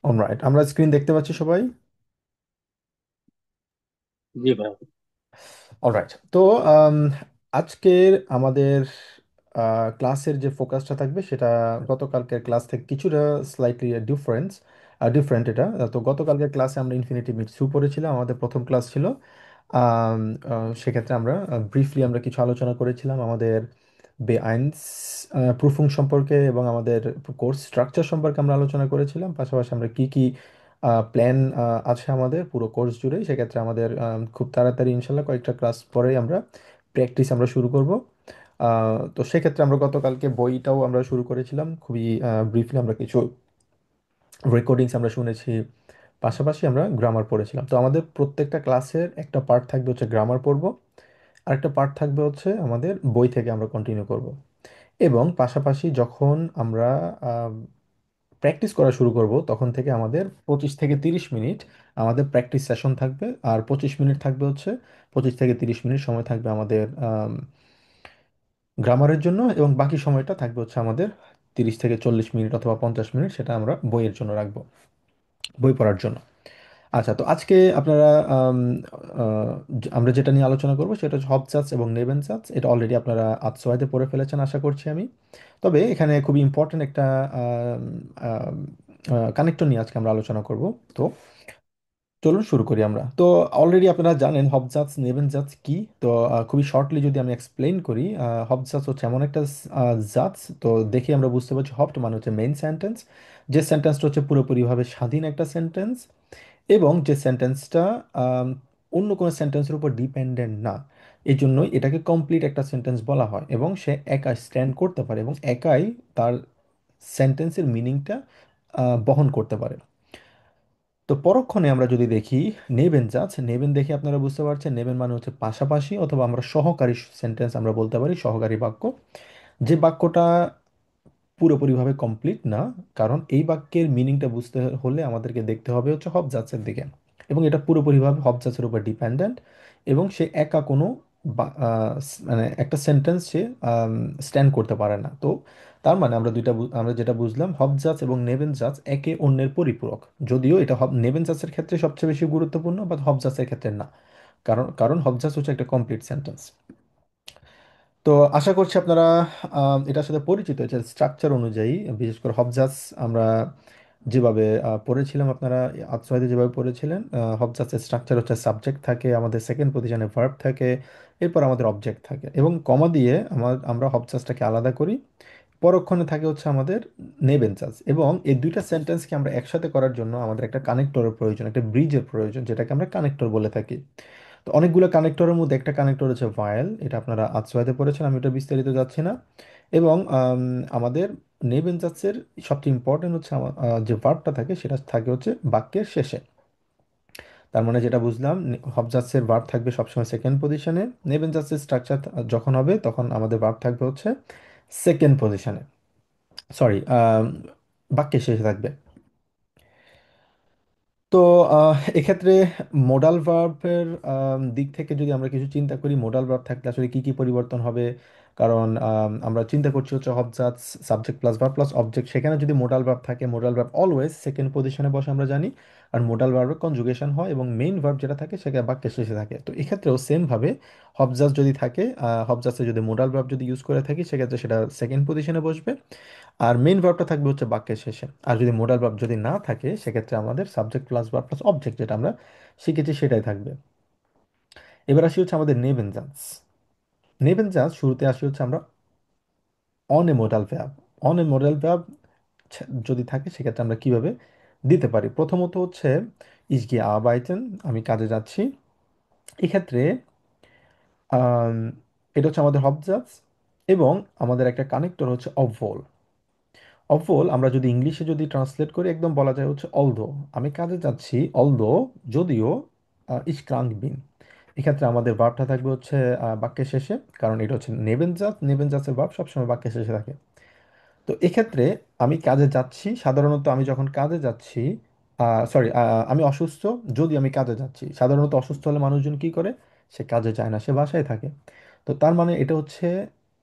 Alright, আমরা screen দেখতে পাচ্ছি সবাই। জি ভাই। অলরাইট, তো আম, আজকের আমাদের ক্লাসের যে ফোকাসটা থাকবে সেটা গতকালকের ক্লাস থেকে কিছুটা স্লাইটলি ডিফারেন্ট এটা। তো গতকালকের ক্লাসে আমরা ইনফিনিটি মিটসু পড়েছিলাম, আমাদের প্রথম ক্লাস ছিল। আম, সেক্ষেত্রে আমরা ব্রিফলি আমরা কিছু আলোচনা করেছিলাম আমাদের বেআইনস প্রুফিং সম্পর্কে এবং আমাদের কোর্স স্ট্রাকচার সম্পর্কে আমরা আলোচনা করেছিলাম। পাশাপাশি আমরা কি কি প্ল্যান আছে আমাদের পুরো কোর্স জুড়ে। সেক্ষেত্রে আমাদের খুব তাড়াতাড়ি ইনশাল্লাহ কয়েকটা ক্লাস পরেই আমরা প্র্যাকটিস আমরা শুরু করব। তো সেক্ষেত্রে আমরা গতকালকে বইটাও আমরা শুরু করেছিলাম, খুবই ব্রিফলি আমরা কিছু রেকর্ডিংস আমরা শুনেছি। পাশাপাশি আমরা গ্রামার পড়েছিলাম। তো আমাদের প্রত্যেকটা ক্লাসের একটা পার্ট থাকবে হচ্ছে গ্রামার পড়ব, আরেকটা পার্ট থাকবে হচ্ছে আমাদের বই থেকে আমরা কন্টিনিউ করব। এবং পাশাপাশি যখন আমরা প্র্যাকটিস করা শুরু করব তখন থেকে আমাদের 25 থেকে 30 মিনিট আমাদের প্র্যাকটিস সেশন থাকবে। আর 25 মিনিট থাকবে হচ্ছে 25 থেকে 30 মিনিট সময় থাকবে আমাদের গ্রামারের জন্য, এবং বাকি সময়টা থাকবে হচ্ছে আমাদের 30 থেকে 40 মিনিট অথবা 50 মিনিট, সেটা আমরা বইয়ের জন্য রাখবো, বই পড়ার জন্য। আচ্ছা, তো আজকে আপনারা আমরা যেটা নিয়ে আলোচনা করবো সেটা হচ্ছে হপচার্চ এবং নেবেনচার্চ। এটা অলরেডি আপনারা আতসোয়াতে পড়ে ফেলেছেন আশা করছি আমি। তবে এখানে খুবই ইম্পর্টেন্ট একটা কানেক্টর নিয়ে আজকে আমরা আলোচনা করব। তো চলুন শুরু করি আমরা। তো অলরেডি আপনারা জানেন হপজাজ নেবেনজাজ কি। তো খুবই শর্টলি যদি আমি এক্সপ্লেইন করি, হপজাজ হচ্ছে এমন একটা জাজ। তো দেখে আমরা বুঝতে পারছি হপট মানে হচ্ছে মেইন সেন্টেন্স, যে সেন্টেন্সটা হচ্ছে পুরোপুরিভাবে স্বাধীন একটা সেন্টেন্স, এবং যে সেন্টেন্সটা অন্য কোনো সেন্টেন্সের উপর ডিপেন্ডেন্ট না। এই জন্যই এটাকে কমপ্লিট একটা সেন্টেন্স বলা হয়, এবং সে একা স্ট্যান্ড করতে পারে এবং একাই তার সেন্টেন্সের মিনিংটা বহন করতে পারে। তো পরক্ষণে আমরা যদি দেখি নেবেন জাজ, নেবেন দেখে আপনারা বুঝতে পারছেন নেবেন মানে হচ্ছে পাশাপাশি অথবা আমরা সহকারী সেন্টেন্স আমরা বলতে পারি, সহকারী বাক্য। যে বাক্যটা পুরোপুরিভাবে কমপ্লিট না, কারণ এই বাক্যের মিনিংটা বুঝতে হলে আমাদেরকে দেখতে হবে হচ্ছে হবজাসের দিকে, এবং এটা পুরোপুরিভাবে হবজাসের উপর ডিপেন্ডেন্ট, এবং সে একা কোনো মানে একটা সেন্টেন্স সে স্ট্যান্ড করতে পারে না। তো তার মানে আমরা আমরা যেটা বুঝলাম হবজাস এবং নেবেনজাস একে অন্যের পরিপূরক। যদিও এটা নেবেনজাসের ক্ষেত্রে সবচেয়ে বেশি গুরুত্বপূর্ণ, বাট হবজাসের ক্ষেত্রে না। কারণ হবজাস হচ্ছে একটা কমপ্লিট সেন্টেন্স। তো আশা করছি আপনারা এটার সাথে পরিচিত হয়েছে স্ট্রাকচার অনুযায়ী। বিশেষ করে হবজাস আমরা যেভাবে পড়েছিলাম, আপনারা আত্মসাহিত্যে যেভাবে পড়েছিলেন, হবজাসের স্ট্রাকচার হচ্ছে সাবজেক্ট থাকে, আমাদের সেকেন্ড পজিশনে ভার্ব থাকে, এরপর আমাদের অবজেক্ট থাকে, এবং কমা দিয়ে আমরা হবজাসটাকে আলাদা করি। পরক্ষণে থাকে হচ্ছে আমাদের নেবেনজাস, এবং এই দুইটা সেন্টেন্সকে আমরা একসাথে করার জন্য আমাদের একটা কানেক্টরের প্রয়োজন, একটা ব্রিজের প্রয়োজন, যেটাকে আমরা কানেক্টর বলে থাকি। তো অনেকগুলো কানেক্টরের মধ্যে একটা কানেক্টর হচ্ছে ভায়েল, এটা আপনারা আজওয়াইতে পড়েছেন, আমি এটা বিস্তারিত যাচ্ছি না। এবং আমাদের নেবেনজাসের সবচেয়ে ইম্পর্টেন্ট হচ্ছে যে ভার্বটা থাকে সেটা থাকে হচ্ছে বাক্যের শেষে। তার মানে যেটা বুঝলাম, হবজাসের ভার্ব থাকবে সবসময় সেকেন্ড পজিশনে, নেবেনজাসের স্ট্রাকচার যখন হবে তখন আমাদের ভার্ব থাকবে হচ্ছে সেকেন্ড পজিশনে, সরি, বাক্যের শেষে থাকবে। তো এক্ষেত্রে মোডাল ভার্বের দিক থেকে যদি আমরা কিছু চিন্তা করি, মোডাল ভার্ব থাকলে আসলে কি কি পরিবর্তন হবে। কারণ আমরা চিন্তা করছি হচ্ছে object, subject plus verb plus object, সেখানে যদি মোডাল ভার্ব থাকে, মোডাল ভার্ব অলওয়েজ সেকেন্ড পজিশনে বসে আমরা জানি। আর মোডাল ভার্বের কনজুগেশন হয় এবং মেইন ভার্ব যেটা থাকে সেটা বাক্যের শেষে থাকে। তো এক্ষেত্রেও সেম ভাবে হবজাস যদি থাকে, হবজাসে যদি মোডাল ভার্ব যদি ইউজ করে থাকি সেক্ষেত্রে সেটা সেকেন্ড পজিশনে বসবে, আর মেইন ভার্বটা থাকবে হচ্ছে বাক্যের শেষে। আর যদি মোডাল ভার্ব যদি না থাকে সেক্ষেত্রে আমাদের subject plus verb plus object যেটা আমরা শিখেছি সেটাই থাকবে। এবার আসি হচ্ছে আমাদের নেবেনজান্স। নেবেনজান্স শুরুতে আসি হচ্ছে আমরা on a modal verb. On a modal verb যদি থাকে সেক্ষেত্রে আমরা কিভাবে দিতে পারি। প্রথমত হচ্ছে ইস গিয়ে আরবাইটেন, আমি কাজে যাচ্ছি। এক্ষেত্রে আম, এটা হচ্ছে আমাদের হবজান্স, এবং আমাদের একটা কানেক্টর হচ্ছে অবভোল। অফল আমরা যদি ইংলিশে যদি ট্রান্সলেট করি একদম বলা যায় হচ্ছে অলদো, আমি কাজে যাচ্ছি, অলদো, যদিও, ইস ক্রাঙ্ক বিন। এক্ষেত্রে আমাদের ভার্বটা থাকবে হচ্ছে বাক্যের শেষে, কারণ এটা হচ্ছে নেবেনজাত, নেবেনজাতের ভার্ব সবসময় বাক্যের শেষে থাকে। তো এক্ষেত্রে আমি কাজে যাচ্ছি, সাধারণত আমি যখন কাজে যাচ্ছি, সরি, আমি অসুস্থ, যদি আমি কাজে যাচ্ছি, সাধারণত অসুস্থ হলে মানুষজন কি করে, সে কাজে যায় না, সে বাসায় থাকে। তো তার মানে এটা হচ্ছে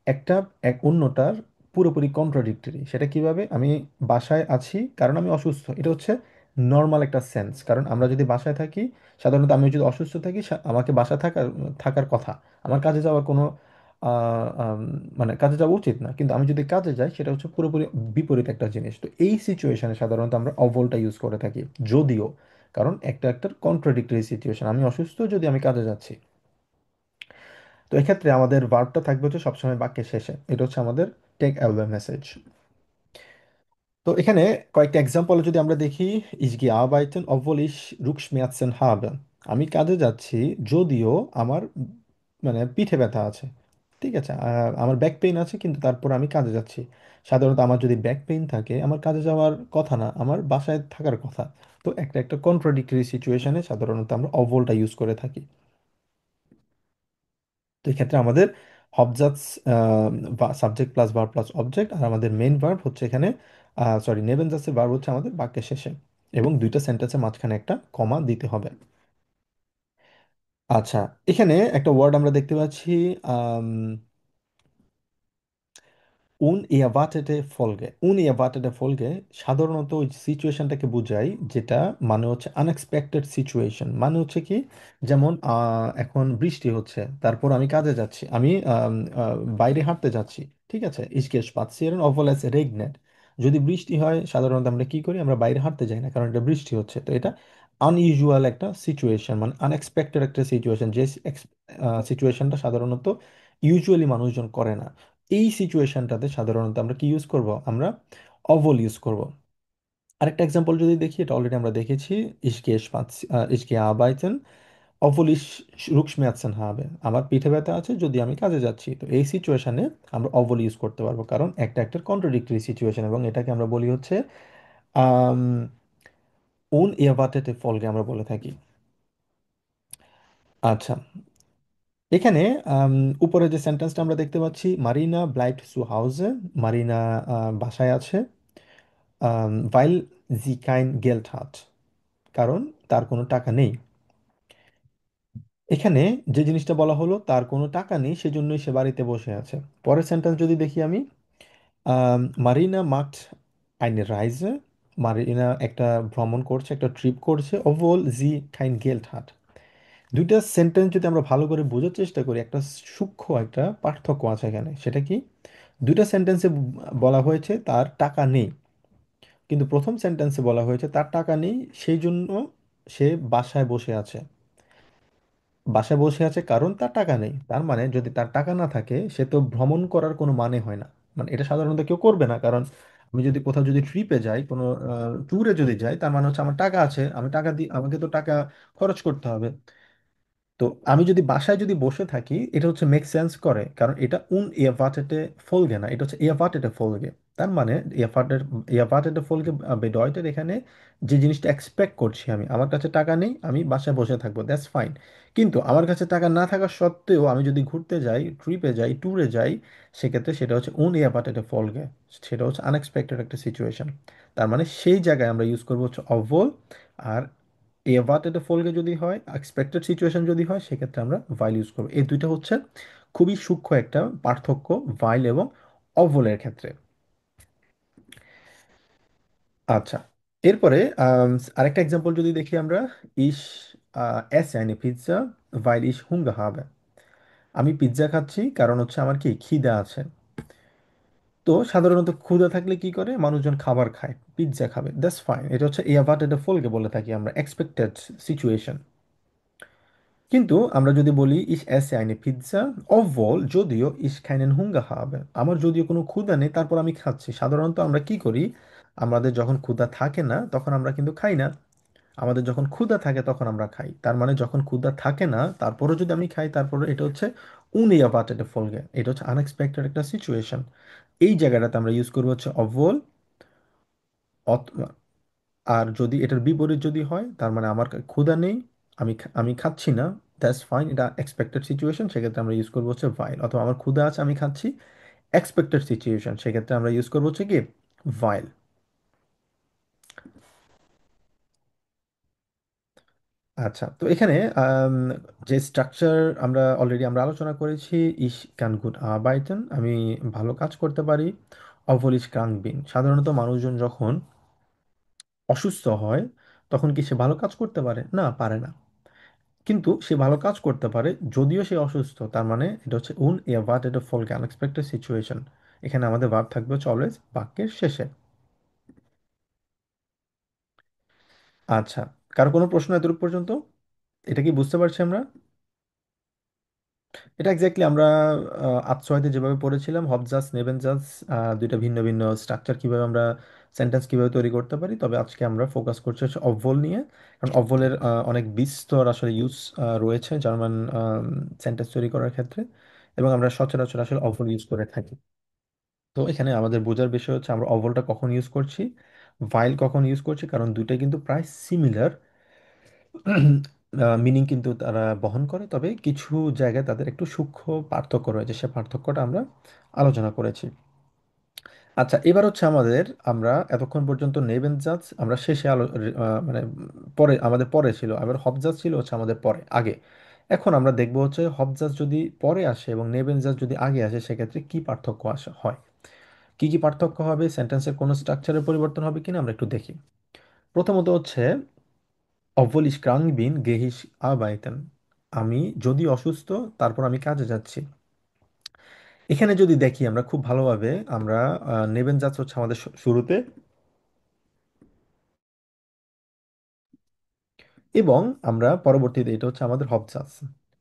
একটা এক অন্যটার পুরোপুরি কন্ট্রাডিক্টরি। সেটা কিভাবে, আমি বাসায় আছি কারণ আমি অসুস্থ, এটা হচ্ছে নর্মাল একটা সেন্স, কারণ আমরা যদি বাসায় থাকি, সাধারণত আমি যদি অসুস্থ থাকি, আমাকে বাসায় থাকার থাকার কথা, আমার কাজে যাওয়ার কোনো মানে কাজে যাওয়া উচিত না, কিন্তু আমি যদি কাজে যাই সেটা হচ্ছে পুরোপুরি বিপরীত একটা জিনিস। তো এই সিচুয়েশনে সাধারণত আমরা অভলটা ইউজ করে থাকি, যদিও, কারণ একটা একটা কন্ট্রাডিক্টরি সিচুয়েশন, আমি অসুস্থ যদি আমি কাজে যাচ্ছি। তো এক্ষেত্রে আমাদের ভার্বটা থাকবে হচ্ছে সবসময় বাক্যের শেষে, এটা হচ্ছে আমাদের টেক অ্যাওয়ে মেসেজ। তো এখানে কয়েকটা এক্সাম্পল যদি আমরা দেখি, ich gehe arbeiten obwohl ich Rückenschmerzen habe। আমি কাজে যাচ্ছি যদিও আমার মানে পিঠে ব্যথা আছে। ঠিক আছে, আমার ব্যাক পেইন আছে কিন্তু তারপর আমি কাজে যাচ্ছি। সাধারণত আমার যদি ব্যাক পেইন থাকে আমার কাজে যাওয়ার কথা না, আমার বাসায় থাকার কথা। তো একটা একটা কন্ট্রাডিক্টরি সিচুয়েশনে সাধারণত আমরা অভলটা ইউজ করে থাকি। তো এক্ষেত্রে আমাদের হবজার্ভস subject plus verb plus object, আর আমাদের মেইন ভার্ব হচ্ছে এখানে, সরি, নেবেনজাসের ভার্ব হচ্ছে আমাদের বাক্যের শেষে, এবং দুইটা সেন্টেন্সের মাঝখানে একটা কমা দিতে হবে। আচ্ছা, এখানে একটা ওয়ার্ড আমরা দেখতে পাচ্ছি, unerwartete Folge। unerwartete Folge সাধারণত ওই সিচুয়েশনটাকে বোঝায় যেটা মানে হচ্ছে আনএক্সপেক্টেড সিচুয়েশন, মানে হচ্ছে কি, যেমন এখন বৃষ্টি হচ্ছে, তারপর আমি কাজে যাচ্ছি, আমি বাইরে হাঁটতে যাচ্ছি। ঠিক আছে, ich gehe spazieren obwohl es regnet। যদি বৃষ্টি হয় সাধারণত আমরা কি করি, আমরা বাইরে হাঁটতে যাই না, কারণ এটা বৃষ্টি হচ্ছে। তো এটা আনইউজুয়াল একটা সিচুয়েশন, মানে আনএক্সপেক্টেড একটা সিচুয়েশন, যে সিচুয়েশনটা সাধারণত ইউজুয়ালি মানুষজন করে না। এই সিচুয়েশনটাতে সাধারণত আমরা কি ইউজ করব, আমরা অভল ইউজ করব। আরেকটা এক্সাম্পল যদি দেখি, এটা অলরেডি আমরা দেখেছি, ich gehe arbeiten obwohl ich Rückenschmerzen habe। আমার পিঠে ব্যথা আছে যদি আমি কাজে যাচ্ছি। তো এই সিচুয়েশনে আমরা অভল ইউজ করতে পারবো, কারণ একটা একটা কন্ট্রাডিক্টরি সিচুয়েশন, এবং এটাকে আমরা বলি হচ্ছে আম, unerwartete Folge আমরা বলে থাকি। আচ্ছা, এখানে আম, উপরে যে সেন্টেন্সটা আমরা দেখতে পাচ্ছি, মারিনা ব্লাইবট zu Hause। মারিনা বাসায় আছে, weil sie kein Geld hat, কারণ তার কোনো টাকা নেই। এখানে যে জিনিসটা বলা হলো, তার কোনো টাকা নেই সেজন্যই সে বাড়িতে বসে আছে। পরের সেন্টেন্স যদি দেখি আমি, Marina macht eine Reise। Marina একটা ভ্রমণ করছে, একটা ট্রিপ করছে, obwohl sie kein Geld hat। দুইটা সেন্টেন্স যদি আমরা ভালো করে বোঝার চেষ্টা করি, একটা সূক্ষ্ম একটা পার্থক্য আছে এখানে। সেটা কি, দুইটা সেন্টেন্সে বলা হয়েছে তার টাকা নেই, কিন্তু প্রথম সেন্টেন্সে বলা হয়েছে তার টাকা নেই, সেই জন্য সে বাসায় বসে আছে। বাসায় বসে আছে কারণ তার টাকা নেই, তার মানে যদি তার টাকা না থাকে সে তো ভ্রমণ করার কোনো মানে হয় না। মানে এটা সাধারণত কেউ করবে না, কারণ আমি যদি কোথাও যদি ট্রিপে যাই, কোনো ট্যুরে যদি যাই, তার মানে হচ্ছে আমার টাকা আছে, আমি টাকা দিই, আমাকে তো টাকা খরচ করতে হবে। তো আমি যদি বাসায় যদি বসে থাকি, এটা হচ্ছে মেক সেন্স করে, কারণ এটা unerwartete Folge না, এটা হচ্ছে erwartete Folge। তার মানে erwartete Folge bedeutet এখানে যে জিনিসটা এক্সপেক্ট করছি আমি, আমার কাছে টাকা নেই, আমি বাসায় বসে থাকবো, দ্যাটস ফাইন। কিন্তু আমার কাছে টাকা না থাকা সত্ত্বেও আমি যদি ঘুরতে যাই, ট্রিপে যাই, ট্যুরে যাই, সেক্ষেত্রে সেটা হচ্ছে unerwartete Folge। সেটা হচ্ছে আনএক্সপেক্টেড একটা সিচুয়েশন। তার মানে সেই জায়গায় আমরা ইউজ করবো হচ্ছে অভল। আর এভারটেড ফলকে যদি হয়, এক্সপেক্টেড সিচুয়েশন যদি হয়, সেক্ষেত্রে আমরা ভাইল ইউজ করবো। এই দুইটা হচ্ছে খুবই সূক্ষ্ম একটা পার্থক্য ভাইল এবং অভলের ক্ষেত্রে। আচ্ছা, এরপরে আরেকটা এক্সাম্পল যদি দেখি আমরা, ইস এস আইনে পিৎজা ভাইল ইস হুঙ্গা হবে। আমি পিৎজা খাচ্ছি কারণ হচ্ছে আমার কি খিদা আছে। তো সাধারণত ক্ষুধা থাকলে কি করে মানুষজন, খাবার খায়, পিৎজা খাবে, দ্যাটস ফাইন। এটা হচ্ছে এভারটেড ফলকে বলে থাকি আমরা এক্সপেক্টেড সিচুয়েশন। কিন্তু আমরা যদি বলি ich esse eine Pizza obwohl, যদিও ich keinen Hunger habe, আমার যদিও কোনো ক্ষুধা নেই তারপর আমি খাচ্ছি। সাধারণত আমরা কি করি, আমাদের যখন ক্ষুধা থাকে না তখন আমরা কিন্তু খাই না, আমাদের যখন ক্ষুধা থাকে তখন আমরা খাই। তার মানে যখন ক্ষুধা থাকে না তারপরও যদি আমি খাই, তারপরে এটা হচ্ছে unerwartete Folge, এটা হচ্ছে আনএক্সপেক্টেড একটা সিচুয়েশন। এই জায়গাটাতে আমরা ইউজ করবো হচ্ছে obwohl। আর যদি এটার বিপরীত যদি হয়, তার মানে আমার ক্ষুধা নেই, আমি খাচ্ছি না, দ্যাটস ফাইন, এটা এক্সপেক্টেড সিচুয়েশন, সেক্ষেত্রে আমরা ইউজ করবো হচ্ছে ভাইল। অথবা আমার ক্ষুধা আছে আমি খাচ্ছি, এক্সপেক্টেড সিচুয়েশন, সেক্ষেত্রে আমরা ইউজ করবো হচ্ছে কি ভাইল। আচ্ছা, তো এখানে যে স্ট্রাকচার আমরা অলরেডি আলোচনা করেছি, ইশ ক্যান গুড আরবাইটেন, আমি ভালো কাজ করতে পারি। অভল ইশ ক্রাঙ্ক বিন, সাধারণত মানুষজন যখন অসুস্থ হয় তখন কি সে ভালো কাজ করতে পারে? না, পারে না। কিন্তু সে ভালো কাজ করতে পারে যদিও সে অসুস্থ, তার মানে এটা হচ্ছে উন এভার্টেড ফলকে আনএক্সপেক্টেড সিচুয়েশন। এখানে আমাদের ভার্ব থাকবে হচ্ছে অলওয়েজ বাক্যের শেষে। আচ্ছা, কারো কোনো প্রশ্ন এতটুকু পর্যন্ত? এটা কি বুঝতে পারছি আমরা? এটা এক্স্যাক্টলি আমরা আতসোয়াতে যেভাবে পড়েছিলাম, হবজাস নেবেনজাস, দুইটা ভিন্ন ভিন্ন স্ট্রাকচার কিভাবে আমরা সেন্টেন্স কিভাবে তৈরি করতে পারি। তবে আজকে আমরা ফোকাস করছি হচ্ছে অবভোল নিয়ে, কারণ অবভোলের অনেক বিস্তর আসলে ইউজ রয়েছে জার্মান সেন্টেন্স তৈরি করার ক্ষেত্রে, এবং আমরা সচরাচর আসলে অবভোল ইউজ করে থাকি। তো এখানে আমাদের বোঝার বিষয় হচ্ছে আমরা অবভোলটা কখন ইউজ করছি, ভাইল কখন ইউজ করছি, কারণ দুইটাই কিন্তু প্রায় সিমিলার মিনিং কিন্তু তারা বহন করে, তবে কিছু জায়গায় তাদের একটু সূক্ষ্ম পার্থক্য রয়েছে, সে পার্থক্যটা আমরা আলোচনা করেছি। আচ্ছা, এবার হচ্ছে আমাদের, আমরা এতক্ষণ পর্যন্ত নেবেন জাজ আমরা শেষে মানে পরে আমাদের পরে ছিল, আবার হবজাজ ছিল হচ্ছে আমাদের পরে আগে। এখন আমরা দেখবো হচ্ছে হবজাজ যদি পরে আসে এবং নেবেন জাজ যদি আগে আসে সেক্ষেত্রে কি পার্থক্য হয়, কি কি পার্থক্য হবে, সেন্টেন্সের কোনো স্ট্রাকচারের পরিবর্তন হবে কিনা আমরা একটু দেখি। প্রথমত হচ্ছে obwohl ich krank bin, gehe ich arbeiten। আমি যদি অসুস্থ, তারপর আমি কাজে যাচ্ছি। এখানে যদি দেখি আমরা খুব ভালোভাবে, আমরা নেবেন যাচ্ছে হচ্ছে আমাদের শুরুতে, এবং আমরা পরবর্তীতে এটা হচ্ছে আমাদের হবজাস।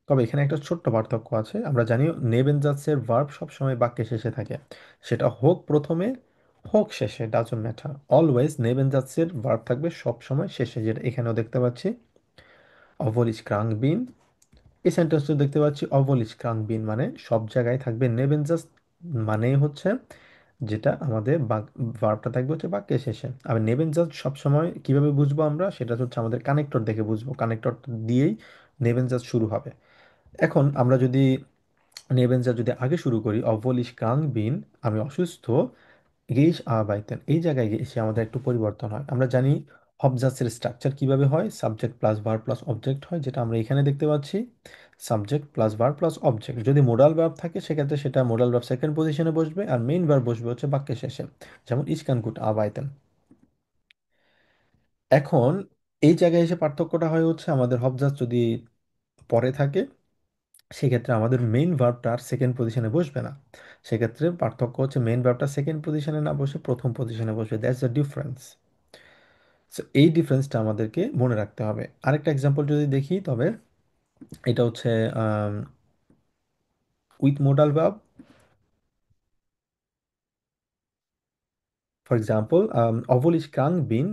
তবে এখানে একটা ছোট্ট পার্থক্য আছে, আমরা জানি নেবেন যাচ্ছের ভার্ব সবসময় বাক্যে শেষে থাকে, সেটা হোক প্রথমে হোক শেষে, ডাজন্ট ম্যাটার, অলওয়েজ নেবেন যাচ্ছের ভার্ব থাকবে সবসময় শেষে, যেটা এখানেও দেখতে পাচ্ছি obwohl ich krank bin। এই সেন্টেন্সটা দেখতে পাচ্ছি অবলিশ ক্রাঙ্কবিন, মানে সব জায়গায় থাকবে নেবেন জাস্ট, মানে হচ্ছে যেটা আমাদের ভার্বটা থাকবে হচ্ছে বাক্যের শেষে। আর নেবেন জাস্ট সবসময় কিভাবে বুঝবো আমরা, সেটা হচ্ছে আমাদের কানেক্টর দেখে বুঝবো, কানেক্টর দিয়েই নেবেন জাস্ট শুরু হবে। এখন আমরা যদি নেবেন জাস্ট যদি আগে শুরু করি, অবলিশ ক্রাঙ্কবিন, আমি অসুস্থ, গেইশ আরবাইতেন, এই জায়গায় এসে আমাদের একটু পরিবর্তন হয়। আমরা জানি হবজাসের স্ট্রাকচার কিভাবে হয়, subject plus verb plus object হয়, যেটা আমরা এখানে দেখতে পাচ্ছি, subject plus verb plus object. যদি মোডাল ভার্ব থাকে সেক্ষেত্রে সেটা মোডাল ভার্ব সেকেন্ড পজিশনে বসবে, আর মেইন ভার্ব বসবে হচ্ছে বাক্যের শেষে, যেমন ইস ক্যান গুড আরবাইতেন। এখন এই জায়গায় এসে পার্থক্যটা হয় হচ্ছে আমাদের হবজাস যদি পরে থাকে সেক্ষেত্রে আমাদের মেইন ভার্বটা আর সেকেন্ড পজিশনে বসবে না। সেক্ষেত্রে পার্থক্য হচ্ছে মেইন ভার্বটা সেকেন্ড পজিশনে না বসে প্রথম পজিশনে বসবে, দ্যাটস দ্য ডিফারেন্স। সো এই ডিফারেন্সটা আমাদেরকে মনে রাখতে হবে। আরেকটা এক্সাম্পল যদি দেখি, তবে এটা হচ্ছে with modal verb. For example, obwohl ich krank bin,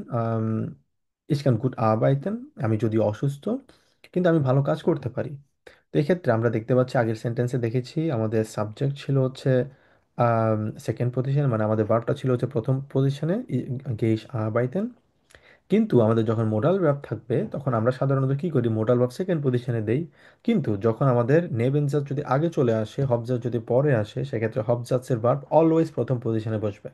ich kann gut arbeiten। আমি যদি অসুস্থ কিন্তু আমি ভালো কাজ করতে পারি। তো এক্ষেত্রে আমরা দেখতে পাচ্ছি আগের সেন্টেন্সে দেখেছি আমাদের সাবজেক্ট ছিল হচ্ছে সেকেন্ড পজিশনে, মানে আমাদের ভার্বটা ছিল হচ্ছে প্রথম পজিশনে, গেইশ আরবাইতেন। কিন্তু আমাদের যখন মোডাল ভার্ব থাকবে তখন আমরা সাধারণত কি করি, মোডাল ভার্ব সেকেন্ড পজিশনে দেই। কিন্তু যখন আমাদের নেবেনজাত যদি আগে চলে আসে, হবজাত যদি পরে আসে, সেক্ষেত্রে হবজাতের ভার্ব অলওয়েজ প্রথম পজিশনে বসবে।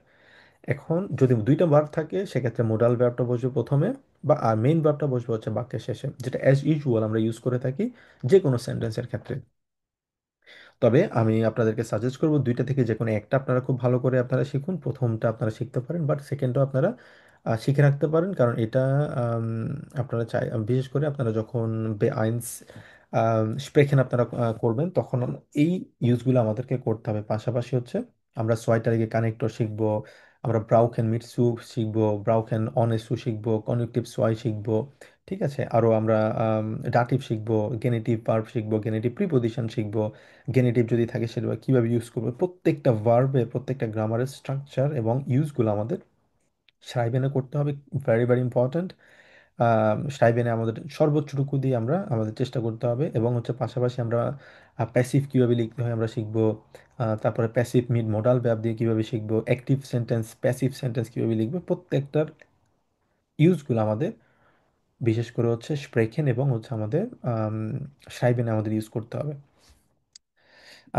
এখন যদি দুইটা ভার্ব থাকে সেক্ষেত্রে মোডাল ভার্বটা বসবে প্রথমে, বা আর মেইন ভার্বটা বসবে হচ্ছে বাক্যের শেষে, যেটা অ্যাজ ইউজুয়াল আমরা ইউজ করে থাকি যে কোনো সেন্টেন্সের ক্ষেত্রে। তবে আমি আপনাদেরকে সাজেস্ট করব দুইটা থেকে যে কোনো একটা আপনারা খুব ভালো করে আপনারা শিখুন, প্রথমটা আপনারা শিখতে পারেন, বাট সেকেন্ডটাও আপনারা শিখে রাখতে পারেন, কারণ এটা আম, আপনারা চাই, বিশেষ করে আপনারা যখন বে আইনস স্প্রেখেন আপনারা করবেন, তখন এই ইউজগুলো আমাদেরকে করতে হবে। পাশাপাশি হচ্ছে আমরা সোয়াইটারিকে কানেক্টর শিখবো, আমরা ব্রাউখেন মিটসু শিখবো, ব্রাউখেন অনেসু শিখবো, কনেকটিভ সোয়াই শিখবো, ঠিক আছে, আরও আমরা ডাটিভ শিখবো, গেনেটিভ ভার্ব শিখবো, গেনেটিভ প্রিপোজিশন শিখবো, গেনেটিভ যদি থাকে সেটা কীভাবে ইউজ করবো, প্রত্যেকটা ভার্বের প্রত্যেকটা গ্রামারের স্ট্রাকচার এবং ইউজগুলো আমাদের সাইবেনে করতে হবে। Very very important. সাইবেনে আমাদের সর্বোচ্চটুকু দিয়ে আমরা আমাদের চেষ্টা করতে হবে, এবং হচ্ছে পাশাপাশি আমরা প্যাসিভ কীভাবে লিখতে হয় আমরা শিখবো। তারপরে প্যাসিভ মিড মোডাল ভার্ব দিয়ে কীভাবে শিখবো, অ্যাক্টিভ সেন্টেন্স প্যাসিভ সেন্টেন্স কীভাবে লিখবো, প্রত্যেকটার ইউজগুলো আমাদের বিশেষ করে হচ্ছে স্প্রেখেন এবং হচ্ছে আমাদের সাইবেনে আমাদের ইউজ করতে হবে।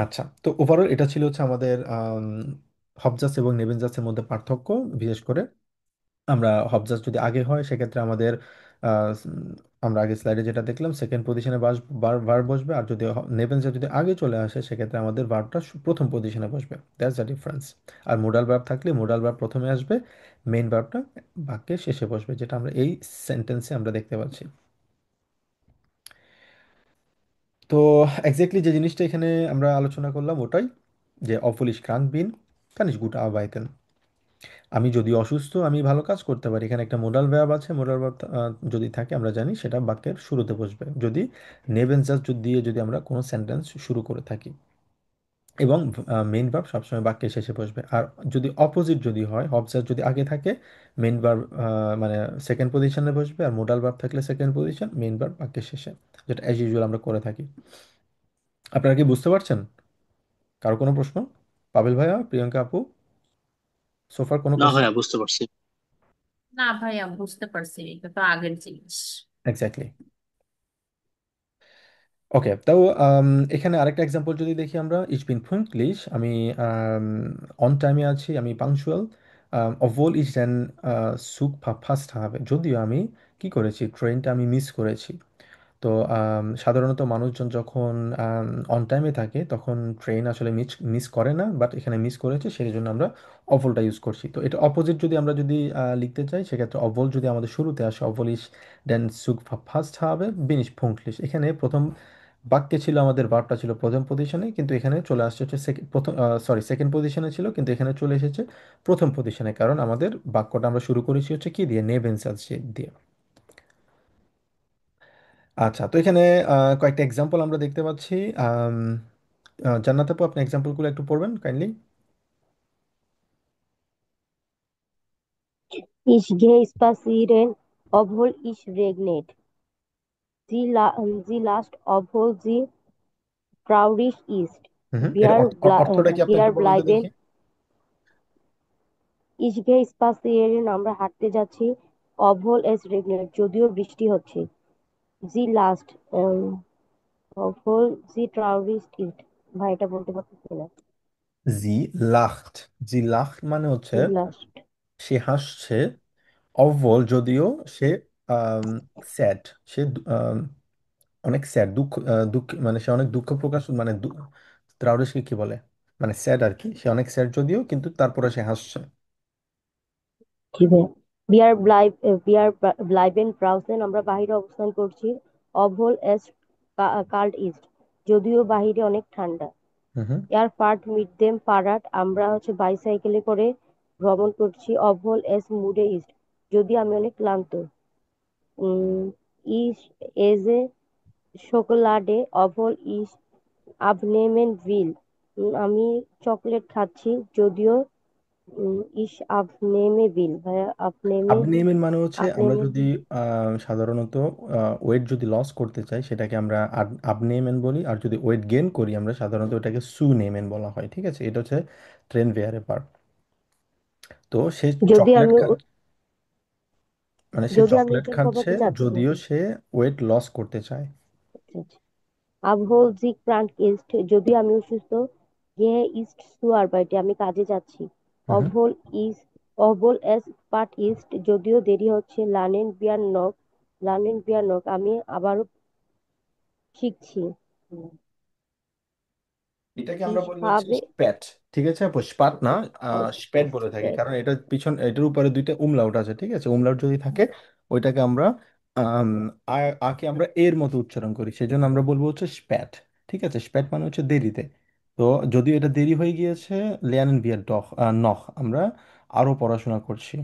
আচ্ছা, তো ওভারঅল এটা ছিল হচ্ছে আমাদের হবজাস এবং নেবেনজাসের মধ্যে পার্থক্য। বিশেষ করে আমরা হবজাস যদি আগে হয় সেক্ষেত্রে আমাদের আমরা আগে স্লাইডে যেটা দেখলাম, সেকেন্ড পজিশনে ভার্ব বসবে, আর যদি নেবেন যদি আগে চলে আসে সেক্ষেত্রে আমাদের ভার্বটা প্রথম পজিশনে বসবে। That's the difference. আর মোডাল ভার্ব থাকলে মোডাল ভার্ব প্রথমে আসবে, মেইন ভার্বটা বাক্যে শেষে বসবে, যেটা আমরা এই সেন্টেন্সে আমরা দেখতে পাচ্ছি। তো এক্স্যাক্টলি যে জিনিসটা এখানে আমরা আলোচনা করলাম ওটাই, যে obwohl ich krank bin, kann ich gut arbeiten। আমি যদি অসুস্থ আমি ভালো কাজ করতে পারি, এখানে একটা মোডাল ভার্ব আছে, মোডাল ভার্ব যদি থাকে আমরা জানি সেটা বাক্যের শুরুতে বসবে, যদি নেবেনজাস দিয়ে যদি আমরা কোনো সেন্টেন্স শুরু করে থাকি, এবং মেইন ভার্ব সবসময় বাক্যের শেষে বসবে। আর যদি অপোজিট যদি হয়, হবজাস যদি আগে থাকে, মেইন ভার্ব মানে সেকেন্ড পজিশনে বসবে, আর মোডাল ভার্ব থাকলে সেকেন্ড পজিশন, মেইন ভার্ব বাক্যের শেষে, যেটা অ্যাজ ইউজুয়াল আমরা করে থাকি। আপনারা কি বুঝতে পারছেন? কারো কোনো প্রশ্ন? পাবেল ভাইয়া, প্রিয়াঙ্কা আপু, সোফার কোনো না কোশ্চেন? ভাইয়া, বুঝতে পারছি। না ভাইয়া, বুঝতে পারছি, এটা তো আগের জিনিস। এক্স্যাক্টলি। ওকে, তাও এখানে আরেকটা এক্সাম্পল যদি দেখি আমরা, ইচ বিন পুঙ্কলিশ, আমি অন টাইমে আছি, আমি পাংচুয়াল। অবল ইজ দেন সুক ফার্স্ট হবে, যদিও আমি কি করেছি, ট্রেনটা আমি মিস করেছি। তো সাধারণত মানুষজন যখন অন টাইমে থাকে তখন ট্রেন আসলে মিস মিস করে না, বাট এখানে মিস করেছে, সেই জন্য আমরা অভলটা ইউজ করছি। তো এটা অপোজিট যদি আমরা যদি লিখতে চাই, সেক্ষেত্রে অভল যদি আমাদের শুরুতে আসে, অভল ইস দেন সুগ ফার্স্ট হবে বিনিশ ফুঙ্কলিশ, এখানে প্রথম বাক্যে ছিল আমাদের ভার্বটা ছিল প্রথম পজিশনে, কিন্তু এখানে চলে আসছে হচ্ছে প্রথম, সরি সেকেন্ড পজিশনে ছিল, কিন্তু এখানে চলে এসেছে প্রথম পজিশনে, কারণ আমাদের বাক্যটা আমরা শুরু করেছি হচ্ছে কি দিয়ে, নেবেনসাস দিয়ে। আচ্ছা, তো এখানে কয়েকটা এক্সাম্পল আমরা দেখতে পাচ্ছি। আম, জান্নাত আপু, আপনি এক্সাম্পলগুলো একটু পড়বেন kindly. Ich gehe spazieren, obwohl ich regnet. Sie lasst, obwohl sie traurig ist. হুম হুম, এর অর্থটা কি আপনি Wir একটু বলুন তো bleiben. দেখি। Ich gehe spazieren, আমরা হাঁটতে যাচ্ছি। obwohl es regnet, যদিও বৃষ্টি হচ্ছে। Sie lasst, obwohl sie traurig ist. ভাই এটা বলতে পারতেছি না। জি লাখট, জি লাখট মানে হচ্ছে Sie lasst. সে হাসছে, অভ্বল যদিও সে স্যাড, সে অনেক স্যাড, দুঃখ দুঃখ মানে সে অনেক দুঃখ প্রকাশ, মানে ত্রাউরেশকে কি বলে, মানে স্যাড আর কি, সে অনেক স্যাড যদিও, কিন্তু তারপরে সে হাসছে। জি ভাইয়া। Wir bleiben draußen, আমরা বাইরে অবস্থান করছি। obwohl es kalt ist, যদিও বাইরে অনেক ঠান্ডা। হুম হুম। এয়ার ফার্ট মিট দেম পারাট, আমরা বাইসাইকেলে করে ভ্রমণ করছি। obwohl es মুডে ইস্ট, যদি আমি অনেক ক্লান্ত। ইস এজে শোকলাডে, obwohl ich abnehmen will, আমি চকলেট খাচ্ছি যদিও। ich abnehme will, ভাইয়া abnehme, আবনেমেন মানে হচ্ছে আমরা abnehme যদি সাধারণত ওয়েট যদি লস করতে চাই সেটাকে আমরা আবনেমেন বলি, আর যদি ওয়েট গেইন করি আমরা সাধারণত ওটাকে সুনেমেন বলা হয়। ঠিক আছে, এটা হচ্ছে ট্রেন ভেয়ারে পার্ট। তো সে যদি চকলেট আমি মানে সে যদি আমি চকলেট ওজন খাচ্ছে কমাতে যাচ্ছি। যদিও সে ওয়েট লস করতে চায়। আচ্ছা, আচ্ছা। obwohl sie krank ist, যদি আমি অসুস্থ। gehe ist zu arbeiten, আমি কাজে যাচ্ছি। হুম হুম। obwohl is, obwohl es spät ist, যদিও দেরি হচ্ছে। lernen wir noch, আমি আবারও শিখছি। এটাকে আমরা ich বলি হচ্ছে habe স্প্যাট। ঠিক আছে আপু, স্পাট না, স্প্যাট বলে থাকি, spät, কারণ এটার পিছন এটার উপরে দুইটা উমলাউট আছে। ঠিক আছে, উমলাউট যদি থাকে ওইটাকে আমরা আম, আকে আমরা এর মতো উচ্চারণ করি, সেজন্য আমরা বলবো হচ্ছে স্প্যাট। ঠিক আছে, স্প্যাট মানে হচ্ছে দেরিতে। তো যদিও এটা দেরি হয়ে গিয়েছে, লেয়ারেন বিয়ার ডখ নখ, আমরা আরো পড়াশোনা করছি।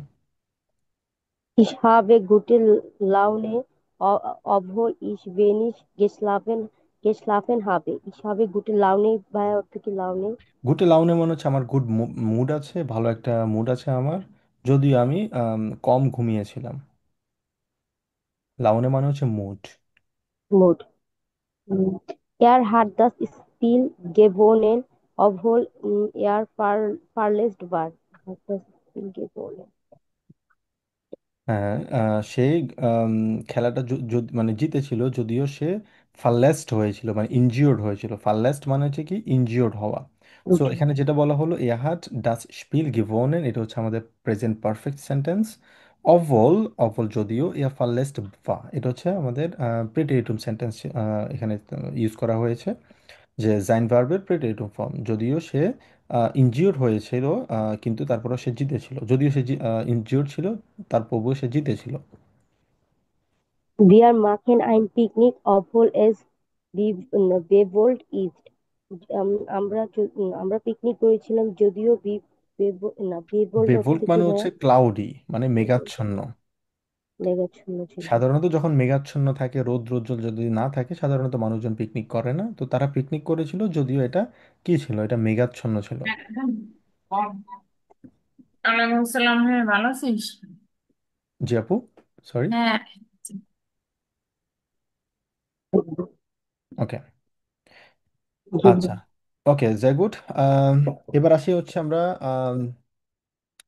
ich habe gute Laune, obwohl ich wenig geschlafen habe, ich habe gute Laune, ভাইয়া অর্থ কি লাউনে? গুটে লাউনে মনে হচ্ছে আমার গুড মুড আছে, ভালো একটা মুড আছে আমার, যদিও আমি কম ঘুমিয়েছিলাম। লাউনে মানে হচ্ছে mood. Mood. Er hat das Spiel gewonnen, obwohl er verletzt war. Er hat das Spiel gewonnen. হ্যাঁ, সে খেলাটা মানে জিতেছিল যদিও সে ফার্লেস্ট হয়েছিল, মানে ইনজিওর্ড হয়েছিল। ফার্লেস্ট মানে হচ্ছে কি, ইনজিওর্ড হওয়া। সো এখানে যেটা বলা হলো, এহাট ডাস স্পিল গিভোনেন, এটা হচ্ছে আমাদের প্রেজেন্ট পারফেক্ট সেন্টেন্স। অভল, অভল যদিও ইয়া ফার্লেস্ট ভা, এটা হচ্ছে আমাদের প্রিটেরিটুম সেন্টেন্স এখানে ইউজ করা হয়েছে, যে জাইন ভার্বের প্রিটেরিটুম ফর্ম। যদিও সে ইনজিওর্ড হয়েছিল, কিন্তু তারপরেও সে জিতেছিল। যদিও সে ইনজিওর্ড ছিল, তারপরেও সে জিতেছিল। Wir machen ein Picknick, obwohl es bewölkt ist. আমরা পিকনিক করেছিলাম যদিও বেভল্ট বেভল্ট অর্থটা কি মানে হচ্ছে ভাইয়া? ক্লাউডি, মানে মেঘাচ্ছন্ন। মেঘাচ্ছন্ন ছিল। সাধারণত যখন মেঘাচ্ছন্ন থাকে, রৌদ্রোজ্জ্বল যদি না থাকে, সাধারণত মানুষজন পিকনিক করে না। তো তারা পিকনিক করেছিল যদিও এটা কি ছিল, এটা মেঘাচ্ছন্ন ছিল। ওয়ালাইকুম সালাম, হ্যাঁ ভালো আছিস? জি আপু, সরি। হ্যাঁ। ওকে, জি জি। আচ্ছা, ওকে, যাই গুড। এবার আসি হচ্ছে আমরা আম,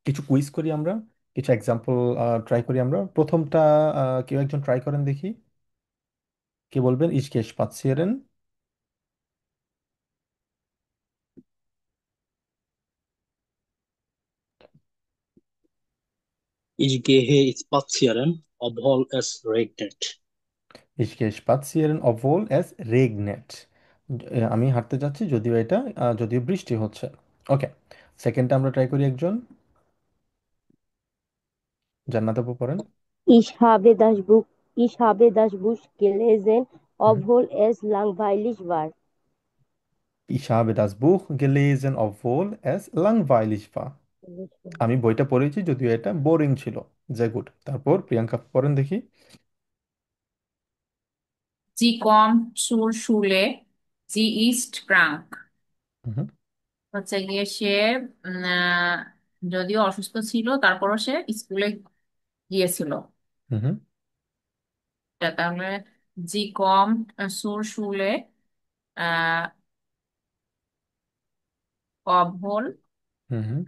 কিছু কুইজ করি আমরা, কিছু এক্সাম্পল ট্রাই করি আমরা। প্রথমটা কেউ একজন ট্রাই করেন দেখি, কে বলবেন? ইশকেশ পাচ্ছিলেন। Ich gehe spazieren, obwohl es regnet. ইশকেশ পাচ্ছিলেন অভোল এস রেগনেট, আমি হাঁটতে যাচ্ছি যদিও এটা যদিও বৃষ্টি হচ্ছে। ওকে, সেকেন্ডটা আমরা ট্রাই করি একজন, জান্নাত আপু পড়েন। Ich habe das Buch, ich habe das Buch gelesen, হুম। obwohl es langweilig war. Ich habe das Buch gelesen, obwohl es langweilig war. আমি বইটা পড়েছি যদিও এটা বোরিং ছিল। যে গুড। তারপর প্রিয়াঙ্কা পড়েন দেখি। Sie kommt zur Schule, sie ist krank। হুম হচ্ছে গিয়ে সে যদিও অসুস্থ ছিল তারপরও সে স্কুলে গিয়েছিল। হুম হুম তাহলে জি কম সুর শুলে আহ অভল, হুম হুম।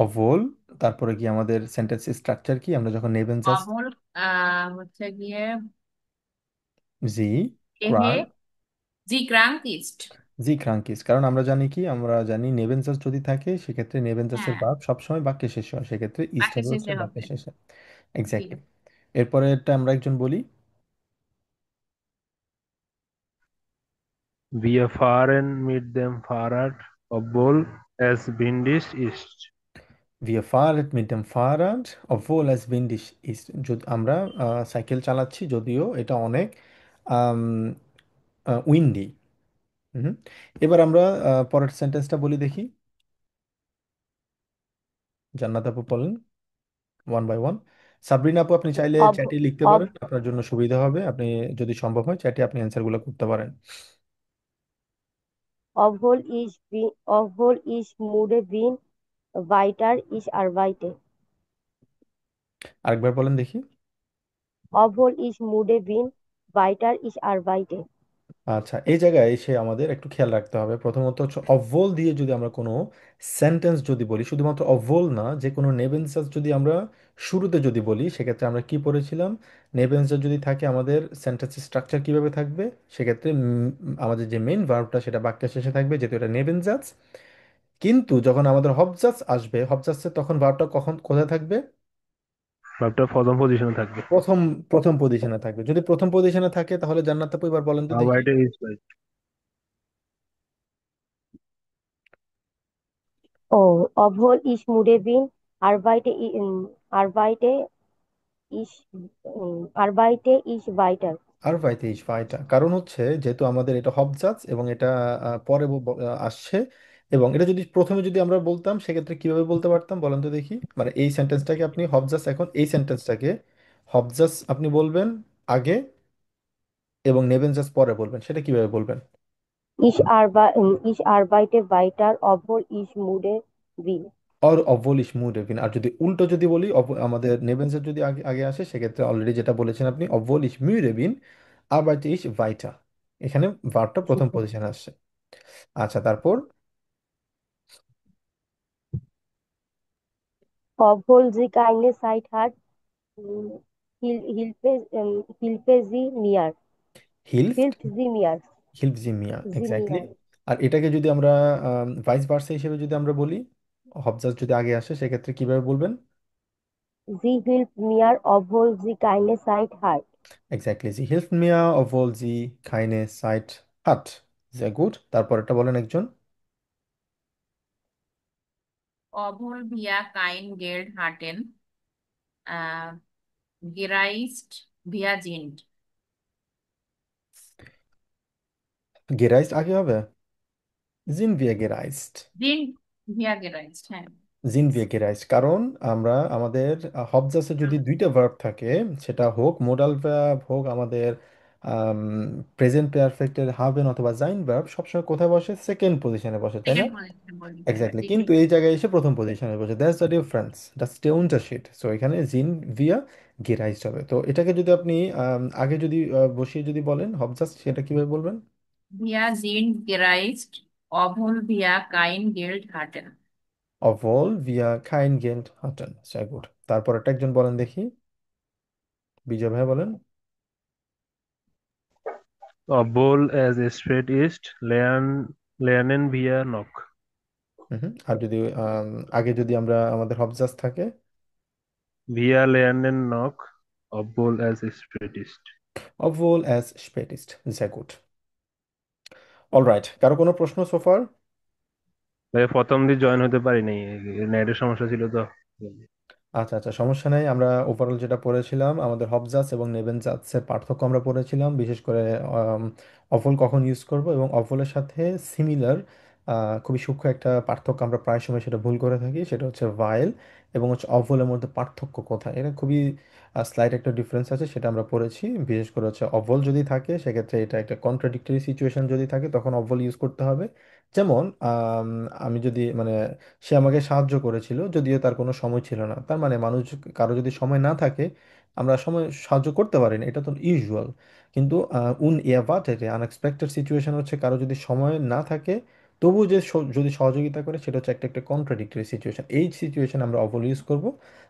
অভোল, তারপরে কি আমাদের সেন্টেন্স স্ট্রাকচার কি, আমরা যখন নেবেন জাস্ট অভল হচ্ছে গিয়ে জি এহে ক্রাঙ্ক। জি ক্রাঙ্ক ইস্ট। জি ক্রাঙ্কিস, কারণ আমরা জানি কি, আমরা জানি নেবেন জাস্ট যদি থাকে সেক্ষেত্রে নেবেন জাস্টের হ্যাঁ, ভার্ব সবসময় বাক্যে শেষে হয়, সেক্ষেত্রে ইস্ট বাকি হবে হচ্ছে শেষে হবে। বাক্যের শেষে। জি। এক্স্যাক্টলি। এরপরে এটা আমরা একজন বলি। Wir fahren mit dem Fahrrad, obwohl es windig ist. Wir fahren mit dem Fahrrad, obwohl es windig ist. আমরা সাইকেল চালাচ্ছি যদিও এটা অনেক উইন্ডি। এবার আমরা পরের সেন্টেন্সটা বলি দেখি, জান্নাত আপু বলেন ওয়ান বাই ওয়ান। সাবরিনা আপু, আপনি চাইলে Ob, চ্যাটে লিখতে ob, পারেন, আপনার জন্য সুবিধা হবে। আপনি যদি সম্ভব হয় চ্যাটে আপনি অ্যান্সারগুলো করতে পারেন। obwohl ich müde bin, weiter ich arbeite. আরেকবার বলেন দেখি। Obwohl ich müde bin, weiter ich arbeite. আচ্ছা, এই জায়গায় এসে আমাদের একটু খেয়াল রাখতে হবে। প্রথমত হচ্ছে অভ্যল দিয়ে যদি আমরা কোনো সেন্টেন্স যদি বলি, শুধুমাত্র অভ্যল না, যে কোনো নেবেন্সাস যদি আমরা শুরুতে যদি বলি, সেক্ষেত্রে আমরা কি পড়েছিলাম? নেবেন্সাস যদি থাকে, আমাদের সেন্টেন্সের স্ট্রাকচার কিভাবে থাকবে? সেক্ষেত্রে আমাদের যে মেইন ভার্বটা সেটা বাক্যের শেষে থাকবে, যেহেতু এটা নেবেনজাস। কিন্তু যখন আমাদের হবজাস আসবে, হবজাসে তখন ভার্বটা কখন কোথায় থাকবে? ভার্বটা প্রথম পজিশনে থাকবে। প্রথম প্রথম পজিশনে থাকবে। যদি প্রথম পজিশনে থাকে তাহলে জান্নাত আপু এবার বলেন তো দেখি। Arbeite ist gleich। Oh, obwohl ich müde bin, ich, arbeite ich weiter. আর ভাইতেইশ ভাইটা, কারণ হচ্ছে যেহেতু আমাদের এটা হবজাজ এবং এটা পরে আসছে। এবং এটা যদি প্রথমে যদি আমরা বলতাম সেক্ষেত্রে কিভাবে বলতে পারতাম বলেন তো দেখি। মানে এই সেন্টেন্সটাকে আপনি হবজাজ, এখন এই সেন্টেন্সটাকে হবজাজ আপনি বলবেন আগে এবং নেবেন জাস্ট পরে বলবেন, সেটা কিভাবে বলবেন? Ich arbeite weiter, obwohl ich müde bin. অর অবলিশ মুড এভিন। আর যদি উল্টো যদি বলি, আমাদের নেবেন্সের যদি আগে আগে আসে, সেক্ষেত্রে অলরেডি যেটা বলেছেন আপনি, অবলিশ মিউ রেভিন আরবাইট ইস ভাইটা, এখানে ভার্বটা প্রথম ঠিক আছে। পজিশনে আসছে। আচ্ছা, তারপর Obwohl sie keine Zeit hat, mm, hilfe sie mir. হিলফট, Hilft sie mir. হিলফজিমিয়া, Sie exactly. mir. আর এটাকে যদি আমরা ভাইস ভার্সা হিসেবে যদি আমরা বলি, হবজাস যদি আগে আসে সেক্ষেত্রে কিভাবে বলবেন? Sie hilft mir, obwohl sie keine Zeit hat. Exactly, জি হেল্প মিয়া অবল জি কাইনে সাইট হাট। গুড, তারপরেরটা বলেন একজন। Obwohl wir kein Geld hatten, äh, gereist wir sind. গেরাইজড আগে হবে, জিন ভিয়া গেরাইজড। Sind wir gereist, হ্যাঁ। জিন ভিয়া গেরাইজড, কারণ আমরা আমাদের হবজাসে যদি দুইটা ভার্ব থাকে, সেটা হোক মোডাল ভার্ব হোক আমাদের প্রেজেন্ট পারফেক্টের হাবেন অথবা জাইন ভার্ব, সবসময় কোথায় বসে? সেকেন্ড পজিশনে বসে, তাই না? সেকেন্ড পজিশনে বলি, হ্যাঁ এক্স্যাক্টলি, ঠিকই। কিন্তু এই জায়গায় এসে প্রথম পজিশনে বসে, that's the difference, that's the unterschied। So এখানে জিন ভিয়া গেরাইজড হবে। তো এটাকে যদি আপনি আগে যদি বসিয়ে যদি বলেন হবজাস, সেটা কিভাবে বলবেন? Wir sind gereist, obwohl wir kein Geld hatten. অভল ভিয়া কাইন গেন্ট হাটন। গুড, তারপর একটা একজন বলেন দেখি, বিজয় ভাই বলেন। Obwohl es spät ist, lernen wir noch. আর যদি আগে যদি আমরা আমাদের হবজাস থাকে, Wir lernen noch, obwohl es spät ist. অভল অ্যাজ স্পেটিস্ট। গুড। অলরাইট, কারো কোনো প্রশ্ন সোফার? ভাই প্রথম দিন জয়েন হতে পারি নাই, নেটের সমস্যা ছিল তো। আচ্ছা আচ্ছা, সমস্যা নেই। আমরা ওভারঅল যেটা পড়েছিলাম, আমাদের হবজাস এবং নেবেনজাসের পার্থক্য আমরা পড়েছিলাম, বিশেষ করে অভল কখন ইউজ করব এবং অভলের সাথে সিমিলার খুবই সূক্ষ্ম একটা পার্থক্য আমরা প্রায় সময় সেটা ভুল করে থাকি, সেটা হচ্ছে ভাইল এবং হচ্ছে অভলের মধ্যে পার্থক্য কোথায়। এটা খুবই স্লাইট একটা ডিফারেন্স আছে, সেটা আমরা পড়েছি। বিশেষ করে হচ্ছে অভল যদি থাকে সেক্ষেত্রে এটা একটা কন্ট্রাডিক্টরি সিচুয়েশন যদি থাকে তখন অভল ইউজ করতে হবে। যেমন আমি যদি মানে সে আমাকে সাহায্য করেছিল যদিও তার কোনো সময় ছিল না, তার মানে মানুষ, কারো যদি সময় না থাকে আমরা সময় সাহায্য করতে পারি না, এটা তো ইউজুয়াল। কিন্তু উন এভার্টেড আনএক্সপেক্টেড সিচুয়েশন হচ্ছে কারো যদি সময় না থাকে তবুও যে যদি সহযোগিতা করে, সেটা হচ্ছে একটা একটা কন্ট্রাডিক্টরি সিচুয়েশন, এই সিচুয়েশন আমরা অভল ইউজ করব।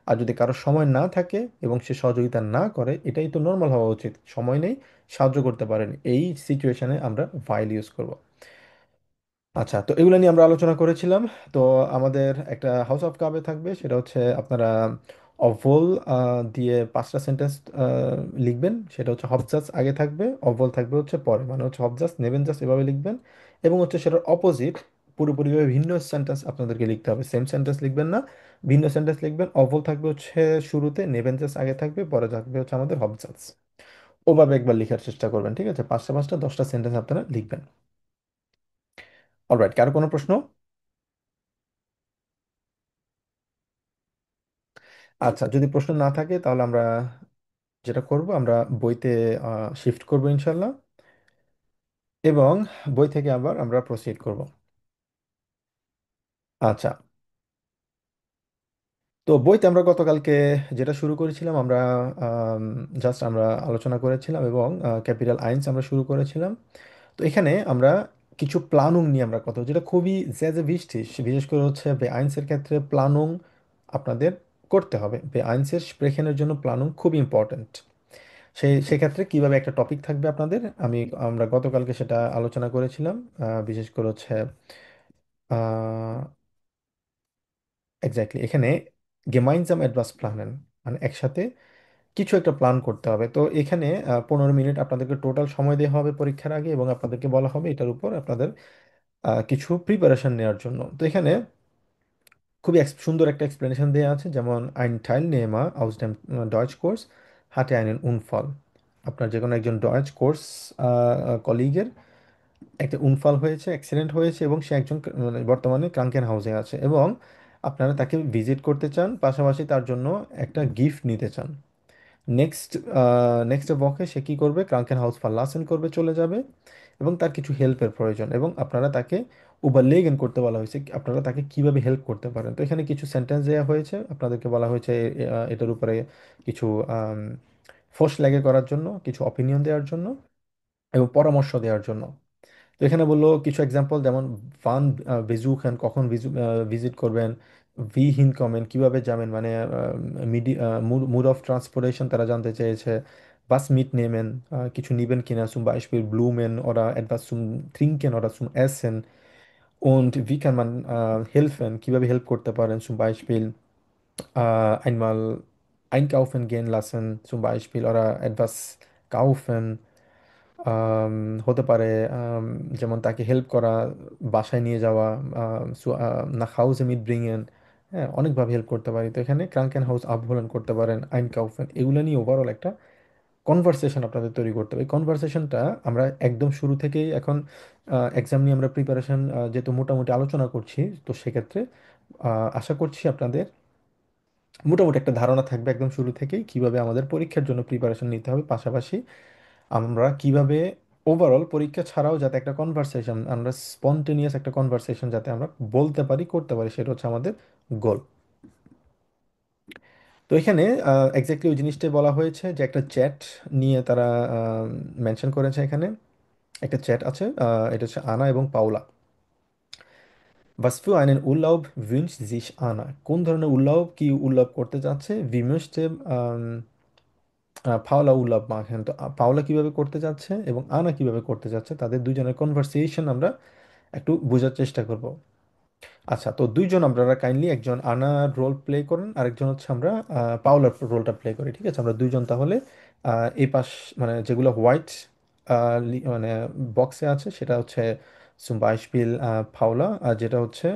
আর যদি কারো সময় না থাকে এবং সে সহযোগিতা না করে, এটাই তো নর্মাল হওয়া উচিত, সময় নেই সাহায্য করতে পারেন, এই সিচুয়েশনে আমরা ভাইল ইউজ করব। আচ্ছা, তো এগুলো নিয়ে আমরা আলোচনা করেছিলাম। তো আমাদের একটা হাউস অফ কাবে থাকবে, সেটা হচ্ছে আপনারা অভল দিয়ে 5টা সেন্টেন্স লিখবেন। সেটা হচ্ছে হবজাস আগে থাকবে, অভল থাকবে হচ্ছে পরে, মানে হচ্ছে হবজাস নেবেন জাস্ট এভাবে লিখবেন। এবং হচ্ছে সেটার অপোজিট পুরোপুরিভাবে ভিন্ন সেন্টেন্স আপনাদেরকে লিখতে হবে, সেম সেন্টেন্স লিখবেন না, ভিন্ন সেন্টেন্স লিখবেন। অভল থাকবে হচ্ছে শুরুতে, নেবেন জাস্ট আগে থাকবে, পরে থাকবে হচ্ছে আমাদের হবজাস। ওভাবে একবার লেখার চেষ্টা করবেন, ঠিক আছে? 5টা 5টা 10টা সেন্টেন্স আপনারা লিখবেন। অলরাইট, কারো কোনো প্রশ্ন? আচ্ছা, যদি প্রশ্ন না থাকে তাহলে আমরা যেটা করব, আমরা বইতে শিফট করব ইনশাল্লাহ, এবং বই থেকে আবার আমরা প্রসিড করব। আচ্ছা, তো বইতে আমরা গতকালকে যেটা শুরু করেছিলাম, আমরা জাস্ট আমরা আলোচনা করেছিলাম এবং ক্যাপিটাল আইনস আমরা শুরু করেছিলাম। তো এখানে আমরা কিছু প্লানুং নিয়ে আমরা কথা, যেটা খুবই যে wichtig, বিশেষ করে হচ্ছে বে আইনসের ক্ষেত্রে প্লানুং আপনাদের করতে হবে। বে আইনসের স্প্রেখেনের জন্য প্লানুং খুব ইম্পর্ট্যান্ট। সেক্ষেত্রে কিভাবে একটা টপিক থাকবে আপনাদের, আমরা গতকালকে সেটা আলোচনা করেছিলাম। বিশেষ করে হচ্ছে এক্স্যাক্টলি এখানে গেমাইনজাম অ্যাডভান্স প্ল্যানেন, মানে একসাথে কিছু একটা প্ল্যান করতে হবে। তো এখানে 15 মিনিট আপনাদেরকে টোটাল সময় দেওয়া হবে পরীক্ষার আগে, এবং আপনাদেরকে বলা হবে এটার উপর আপনাদের কিছু প্রিপারেশন নেওয়ার জন্য। তো এখানে খুবই সুন্দর একটা এক্সপ্লেনেশন দেওয়া আছে, যেমন আইন টাইল নেমা আউস ডেম ডয়েচ কোর্স হাতে আইনের উনফল। আপনার যে কোনো একজন ডয়েচ কোর্স কলিগের একটা উনফাল হয়েছে, অ্যাক্সিডেন্ট হয়েছে, এবং সে একজন মানে বর্তমানে ক্রাঙ্কেন হাউসে আছে, এবং আপনারা তাকে ভিজিট করতে চান, পাশাপাশি তার জন্য একটা গিফট নিতে চান। নেক্সট নেক্সট ওয়াকে সে কী করবে? ক্রাঙ্কেন হাউস ফাল্লাসেন করবে, চলে যাবে, এবং তার কিছু হেল্পের প্রয়োজন, এবং আপনারা তাকে উবারলেগেন করতে বলা হয়েছে, আপনারা তাকে কিভাবে হেল্প করতে পারেন। তো এখানে কিছু সেন্টেন্স দেওয়া হয়েছে, আপনাদেরকে বলা হয়েছে এটার উপরে কিছু ফোর্স লেগে করার জন্য, কিছু অপিনিয়ন দেওয়ার জন্য এবং পরামর্শ দেওয়ার জন্য। তো এখানে বললো কিছু এক্সাম্পল, যেমন ফান বেজুখান কখন ভিজিট করবেন, ভি হিনকমেন কিভাবে যাবেন, মানে মুড অফ ট্রান্সপোর্টেশন তারা জানতে চেয়েছে। বাস মিট নেমেন, কিছু নিবেন কিনা, সুম বাইশপিল ব্লুমেন ওরা etwas zum Trinken oder zum Essen, Und wie kann man helfen? কিভাবে হেল্প করতে পারেন? Zum Beispiel einmal einkaufen gehen lassen, zum Beispiel, oder etwas kaufen. হতে পারে যেমন তাকে হেল্প করা, বাসায় নিয়ে যাওয়া, nach Hause mitbringen। হ্যাঁ, অনেকভাবে হেল্প করতে পারি। তো এখানে Krankenhaus abholen করতে পারেন, einkaufen, এগুলো নিয়ে ওভারঅল একটা কনভারসেশন আপনাদের তৈরি করতে হবে। এই কনভারসেশনটা আমরা একদম শুরু থেকেই, এখন এক্সাম নিয়ে আমরা প্রিপারেশন যেহেতু মোটামুটি আলোচনা করছি, তো সেক্ষেত্রে আশা করছি আপনাদের মোটামুটি একটা ধারণা থাকবে একদম শুরু থেকেই কিভাবে আমাদের পরীক্ষার জন্য প্রিপারেশন নিতে হবে, পাশাপাশি আমরা কিভাবে ওভারঅল পরীক্ষা ছাড়াও যাতে একটা কনভারসেশন, আমরা স্পন্টেনিয়াস একটা কনভারসেশন যাতে আমরা বলতে পারি, করতে পারি, সেটা হচ্ছে আমাদের গোল। তো এখানে এক্স্যাক্টলি ওই জিনিসটাই বলা হয়েছে যে একটা চ্যাট নিয়ে তারা মেনশন করেছে এখানে। একটা চ্যাট আছে, এটা হচ্ছে আনা এবং Paula. Was für einen Urlaub wünscht sich Anna? কোন ধরনের উল্লাভ, কি উল্লাভ করতে চাচ্ছে? Wie möchte Paula উল্লাভ machen? তো পাওলা কিভাবে করতে যাচ্ছে এবং আনা কিভাবে করতে যাচ্ছে, তাদের দুজনের কনভারসেশন আমরা একটু বোঝার চেষ্টা করব। আচ্ছা, তো দুইজন আপনারা কাইন্ডলি, একজন আনার রোল প্লে করেন, আরেকজন হচ্ছে আমরা পাওলার রোলটা প্লে করি, ঠিক আছে? আমরা দুইজন তাহলে এই পাশ, মানে যেগুলো হোয়াইট মানে বক্সে আছে সেটা হচ্ছে zum Beispiel পাওলা, আর যেটা হচ্ছে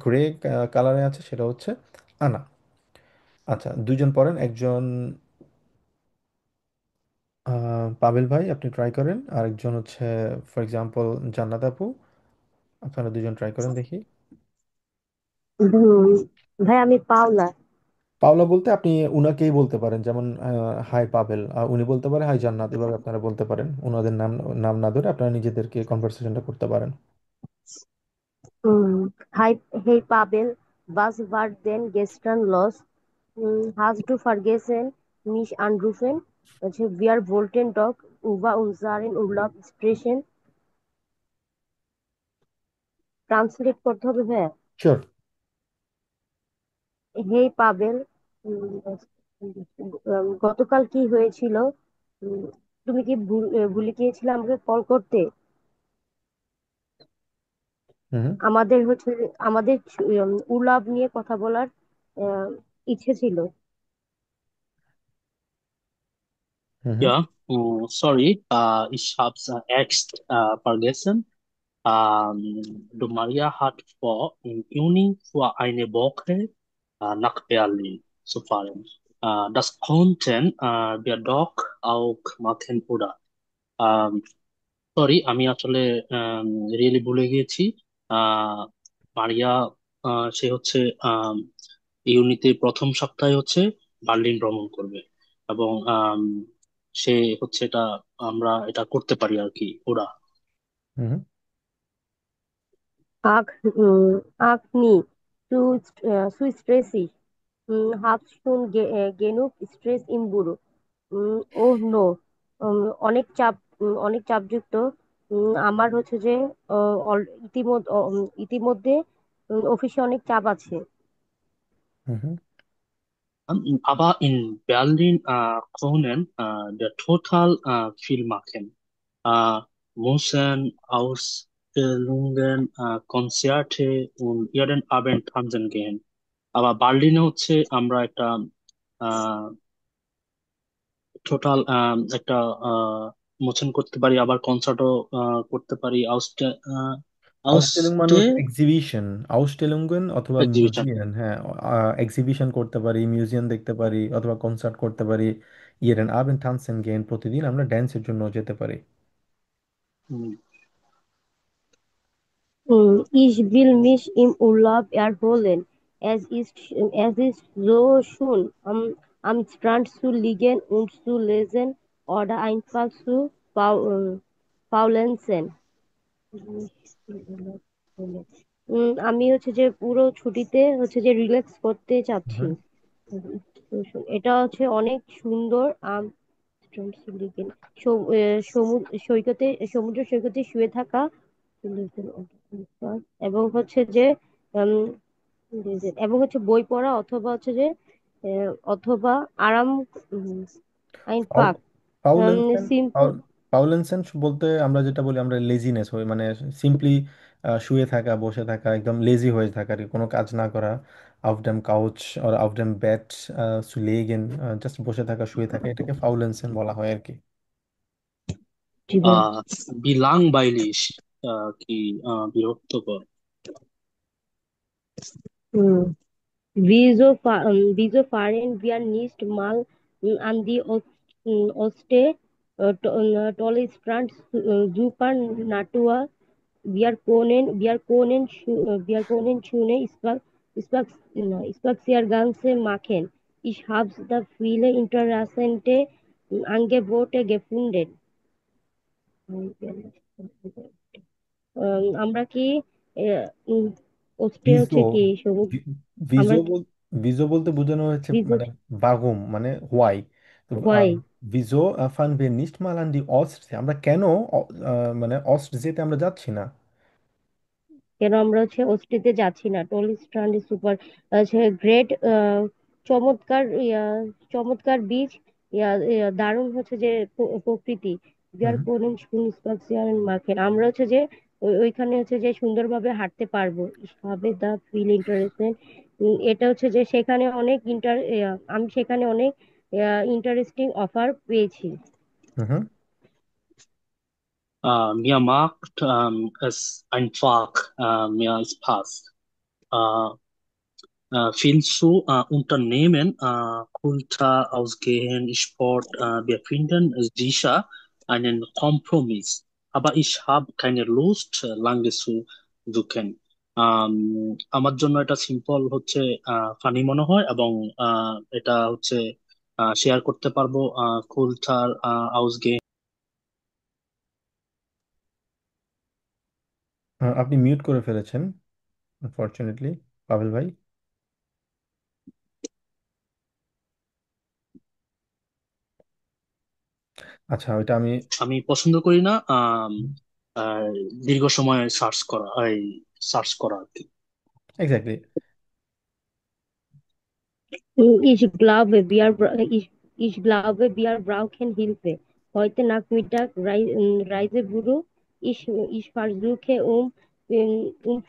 গ্রে কালারে আছে সেটা হচ্ছে আনা। আচ্ছা, দুইজন পড়েন, একজন পাবেল ভাই আপনি ট্রাই করেন, আরেকজন হচ্ছে ফর এক্সাম্পল জান্নাত আপু, আপনারা দুজন ট্রাই করেন দেখি। উম, ভাই আমি পাওলা। পাওলা বলতে আপনি উনাকেই বলতে পারেন, যেমন হাই পাবেল, উনি বলতে পারে হাই জান্নাত, এভাবে আপনারা বলতে পারেন, ওনাদের নাম নাম না ধরে আপনারা নিজেদেরকে কনভারসেশনটা করতে পারেন। Hi, hey Pavel, was war denn gestern los? Hast du vergessen, mich anrufen? Wir wollten doch über unseren Urlaub sprechen. Translate করতে হবে ভাইয়া। শিওর। হেই পাবেল, গতকাল কি হয়েছিল? উম, তুমি কি ভুলে গিয়েছিলে আমাকে কল করতে? হুম আমাদের আমাদের উলাব নিয়ে কথা বলার আহ, ইচ্ছে ছিল। হুম হুম Ja, sorry, ich hab's echt vergessen. Maria hat vor, im Juni vor eine Woche nach Berlin zu fahren. Das konnten wir doch auch machen, oder? Sorry, আমি আসলে রিয়েলি ভুলে গিয়েছি। আহ মারিয়া, সে হচ্ছে আম, ইউনিতে প্রথম সপ্তাহে হচ্ছে বার্লিন ভ্রমণ করবে, এবং সে হচ্ছে এটা, আমরা এটা করতে পারি আর কি, ওরা। হুম Ach, ach nie, zu stressig. Hab's schon genug Stress im Büro. Oh no, অনেক চাপ, অনেক চাপযুক্ত। আমার যে ইতিমধ্যে অফিসে অনেক চাপ আছে। হুম হুম Aber in Berlin können wir total viel machen. Museum, Ausstellungen, Konzerte und jeden Abend tanzen gehen. আবার বার্লিনে হচ্ছে আমরা একটা টোটাল একটা আহ মোশন করতে পারি, আবার কনসার্টও করতে পারি, আউস্টে আউসটেলিং মানে আউস্টে হচ্ছে এক্সিবিশন, আউসটেলুঙ্গেন অথবা এক্সিবিশন। মিউজিয়াম, হ্যাঁ। এক্সিবিশন করতে পারি, মিউজিয়াম দেখতে পারি, অথবা কনসার্ট করতে পারি। ইয়েরেন আবেন টানসেন গেন, প্রতিদিন আমরা ড্যান্সের জন্য যেতে পারি। Ich will mich im Urlaub erholen. Es ist so schön, am Strand zu liegen und zu lesen oder einfach zu faulenzen. আমি পুরো ছুটিতে রিল্যাক্স করতে চাচ্ছি। হুম এটা অনেক সুন্দর। স্ট্রেন্ড লিগেন, সমুদ্র সৈকতে শুয়ে থাকা এবং উম, বই পড়া অথবা অথবা আরাম আইন পাক ফাউলেনসেন, সিম্পল। ফাউলেনসেন বলতে আমরা যেটা বলি, আমরা লেজিনেস হই, মানে সিম্পলি শুয়ে থাকা, বসে থাকা, একদম লেজি হয়ে থাকা আর কি, কোনো কাজ না করা। auf dem Couch or auf dem Bett zu legen, just বসে থাকা, শুয়ে থাকা, এটাকে ফাউলেন্সেন বলা হয় আর কি। জি ভাই। আহ বিলাংবাইলিশ কি বিরক্তকর। হুম। Wieso fahren wir nicht mal an die Ostsee? Tolle Strand, super Natur. Wir können schöne Spaziergänge machen. Ich habe da viele interessante Angebote gefunden. আমরা কি ওস্টে ভিজো, হচ্ছে কি সবুজ, ভিজো আমরা ভিজো বলতে বোঝানো হয়েছে ভিজিট মানে বাগুম, মানে হোয়াই। তো হোয়াই, ভিজো ফান wir nicht mal an die Ostsee, আমরা কেন মানে অস্ট যেতে আমরা যাচ্ছি না? কেন আমরা হচ্ছে ওস্টেতে যাচ্ছি না? টল স্ট্র্যান্ড সুপার হচ্ছে গ্রেট, চমৎকার, চমৎকার বীজ, দারুণ হচ্ছে যে প্রকৃতি। বিয়ার হুম কোনেন স্পাসিয়ান মার্কেট, আমরা হচ্ছে যে ওইখানে হচ্ছে যে সুন্দরভাবে হাঁটতে পারবো। হবে দা ফিল ইন্টারেস্টেড, এটা হচ্ছে যে সেখানে অনেক আমি সেখানে অনেক ইন্টারেস্টিং অফার পেয়েছি। হুম হুম। Mir macht es einfach mehr Spaß. Äh, viel zu unternehmen, Kultur, Ausgehen, Sport. Wir finden sicher einen Kompromiss. Aber ich habe keine Lust, lange zu suchen. আমার জন্য এটা সিম্পল হচ্ছে ফানি মনে হয়, এবং এটা হচ্ছে শেয়ার করতে পারবো কুলচার আউসগে। আপনি মিউট করে ফেলেছেন আনফরচুনেটলি, পাভেল ভাই। আচ্ছা, ওইটা আমি আমি পছন্দ করি না আহ, দীর্ঘ সময় সার্চ করা আর কি। Exactly. Ich glaube, wir brauchen Hilfe. Heute Nachmittag Reisebüro. Ich versuche um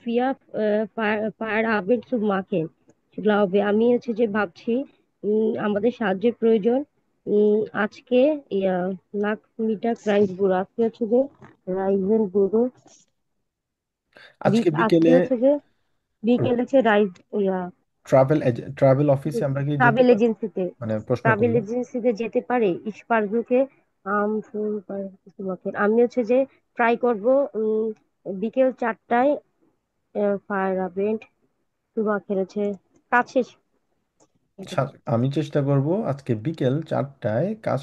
4 Feierabend zu machen. Ich glaube, আমি হচ্ছে যে ভাবছি আমাদের সাহায্যের প্রয়োজন। আজকে নাকমিটাক রাইস বুড়ো, আজকে হচ্ছে যে রাইজেন বুড়ো, আজকে আজকে বিকেলে হচ্ছে যে বিকেলে হচ্ছে রাইস ট্রাভেল অফিসে আমরা কি যেতে ট্রাভেল পারি? এজেন্সিতে, মানে প্রশ্ন করলাম। যেতে পারে ইস্পার্জুকে। আমি হচ্ছে যে ট্রাই করব বিকেল 4টায় ফায়ার আবেন্ট সুবা খেলেছে কাজ শেষ। আমি চেষ্টা করব আজকে বিকেল 4টায় কাজ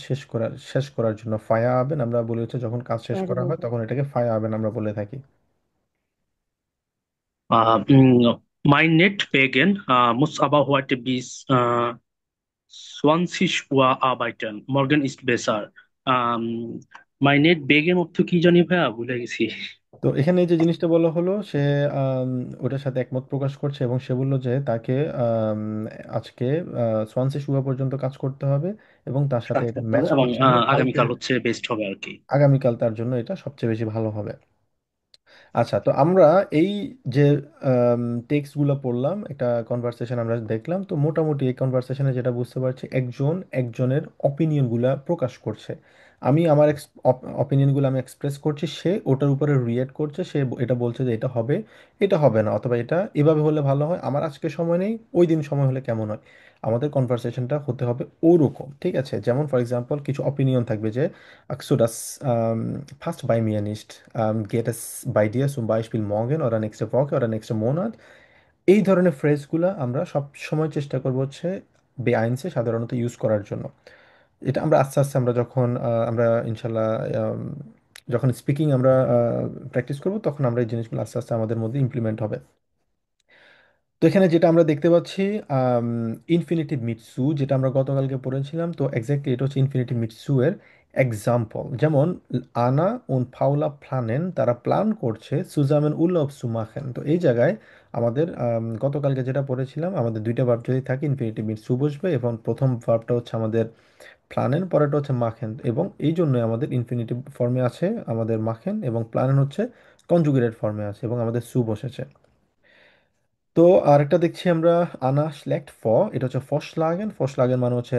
শেষ করার জন্য। ফায়া আবেন আমরা বলি হচ্ছে যখন কাজ শেষ করা হয় তখন এটাকে ফায়া আবেন আমরা বলে থাকি। Mein Wegen muss aber heute bis 20 Uhr arbeiten. Morgen ist besser. মাইনেট বেগের অর্থ কি জানি ভাইয়া, ভুলে গেছি। তো এখানে যে জিনিসটা বলা হলো সে ওটার সাথে একমত প্রকাশ করছে এবং সে বলল যে তাকে আম, আজকে সোয়ানসি শুয়া পর্যন্ত কাজ করতে হবে এবং তার সাথে কাজ এটা করতে ম্যাচ হবে, এবং করছে যে কালকে আগামীকাল হচ্ছে বেস্ট হবে আর কি। আগামীকাল তার জন্য এটা সবচেয়ে বেশি ভালো হবে। আচ্ছা, তো আমরা এই যে টেক্সটগুলো পড়লাম, একটা কনভারসেশন আমরা দেখলাম, তো মোটামুটি এই কনভারসেশনে যেটা বুঝতে পারছি একজন একজনের অপিনিয়নগুলা প্রকাশ করছে। আমি আমার অপিনিয়নগুলো আমি এক্সপ্রেস করছি, সে ওটার উপরে রিয়েক্ট করছে, সে এটা বলছে যে এটা হবে, এটা হবে না, অথবা এটা এভাবে হলে ভালো হয়, আমার আজকে সময় নেই, ওই দিন সময় হলে কেমন হয়। আমাদের কনভারসেশনটা হতে হবে ওরকম, ঠিক আছে? যেমন ফর এক্সাম্পল কিছু অপিনিয়ন থাকবে যে ach so, das passt bei mir nicht. Geht es bei dir zum Beispiel morgen oder nächste Woche oder nächsten Monat? এই ধরনের ফ্রেজগুলো আমরা সব সময় চেষ্টা করব হচ্ছে বেআইনসে সাধারণত ইউজ করার জন্য। এটা আমরা আস্তে আস্তে আমরা যখন আমরা ইনশাল্লাহ আম, যখন স্পিকিং আমরা প্র্যাকটিস করব তখন আমরা এই জিনিসগুলো আস্তে আস্তে আমাদের মধ্যে ইমপ্লিমেন্ট হবে। তো এখানে যেটা আমরা দেখতে পাচ্ছি ইনফিনিটিভ মিটসু, যেটা আমরা গতকালকে পড়েছিলাম, তো এক্স্যাক্টলি এটা হচ্ছে ইনফিনিটিভ মিটসু এর এক্সাম্পল। যেমন আনা ও পাওলা প্লানেন, তারা প্ল্যান করছে সুজামেন উল্লভ সুমাখেন। তো এই জায়গায় আমাদের গতকালকে যেটা পড়েছিলাম, আমাদের দুইটা ভার্ব যদি থাকে ইনফিনিটিভ মিটসু বসবে, এবং প্রথম ভার্বটা হচ্ছে আমাদের প্ল্যানেন, পরেরটা হচ্ছে মাখেন, এবং এই জন্যই আমাদের ইনফিনিটিভ ফর্মে আছে আমাদের মাখেন, এবং প্ল্যানেন হচ্ছে কনজুগেটেড ফর্মে আছে এবং আমাদের সু বসেছে। তো আরেকটা দেখছি আমরা, আনা শ্লেক্ট ফ, এটা হচ্ছে ফসলাগেন। ফসলাগেন মানে হচ্ছে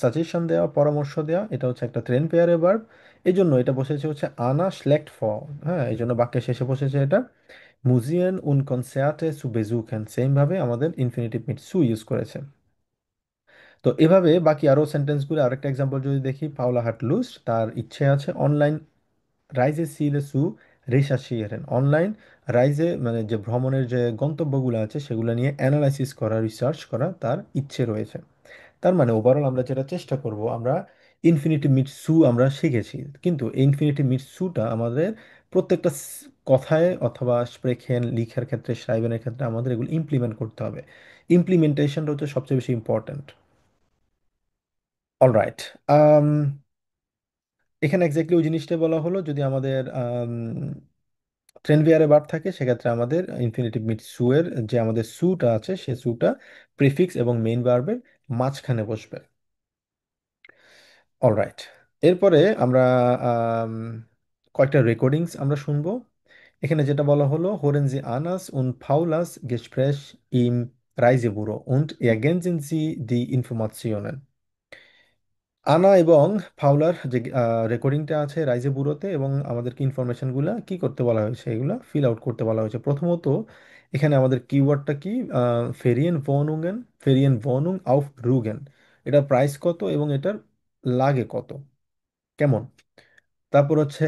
সাজেশন দেওয়া, পরামর্শ দেওয়া। এটা হচ্ছে একটা ট্রেন পেয়ারে ভার্ব, এই জন্য এটা বসেছে হচ্ছে আনা শ্লেক্ট ফ। হ্যাঁ, এই জন্য বাক্যের শেষে বসেছে এটা মুজিয়েন উন কনসার্টে সু বেজুকেন, সেম ভাবে আমাদের ইনফিনিটিভ মিট সু ইউজ করেছে। তো এভাবে বাকি আরো সেন্টেন্সগুলো, আরেকটা এক্সাম্পল যদি দেখি, পাওলা হাট লুস, তার ইচ্ছে আছে অনলাইন রাইজে সিলে সু রিসার্চিeren, অনলাইন রাইজে মানে যে ভ্রমণের যে গন্তব্যগুলো আছে সেগুলো নিয়ে অ্যানালাইসিস করা, রিসার্চ করা তার ইচ্ছে রয়েছে। তার মানে ওভারঅল আমরা যেটা চেষ্টা করব, আমরা ইনফিনিটিভ মিট সু আমরা শিখেছি, কিন্তু ইনফিনিটিভ মিট সুটা আমাদের প্রত্যেকটা কথায় অথবা স্প্রেখেন লিখার ক্ষেত্রে, শ্রাইবেনের ক্ষেত্রে আমাদের এগুলো ইমপ্লিমেন্ট করতে হবে। ইমপ্লিমেন্টেশনটা হচ্ছে সবচেয়ে বেশি ইম্পর্ট্যান্ট। অলরাইট, এখানে এক্স্যাক্টলি ওই জিনিসটা বলা হলো, যদি আমাদের ট্রেন ভিআরে বার থাকে সেক্ষেত্রে আমাদের ইনফিনিটিভ মিট সু এর যে আমাদের সুটা আছে সে সুটা প্রিফিক্স এবং মেইন ভার্বের মাঝখানে বসবে। অলরাইট, এরপরে আমরা আম, কয়েকটা রেকর্ডিংস আমরা শুনবো। এখানে যেটা বলা হলো, হোরেন জি Anas und Paulas Gespräch im Reisebüro und ergänzen Sie die Informationen। আনা এবং ফাউলার যে রেকর্ডিংটা আছে রাইজে ব্যুরোতে, এবং আমাদেরকে ইনফরমেশনগুলো কি করতে বলা হয়েছে, এগুলো ফিল আউট করতে বলা হয়েছে। প্রথমত এখানে আমাদের কিওয়ার্ডটা কি, ফেরিয়েন ভনুং আউফ রুগেন, এটার প্রাইস কত এবং এটার লাগে কত, কেমন। তারপর হচ্ছে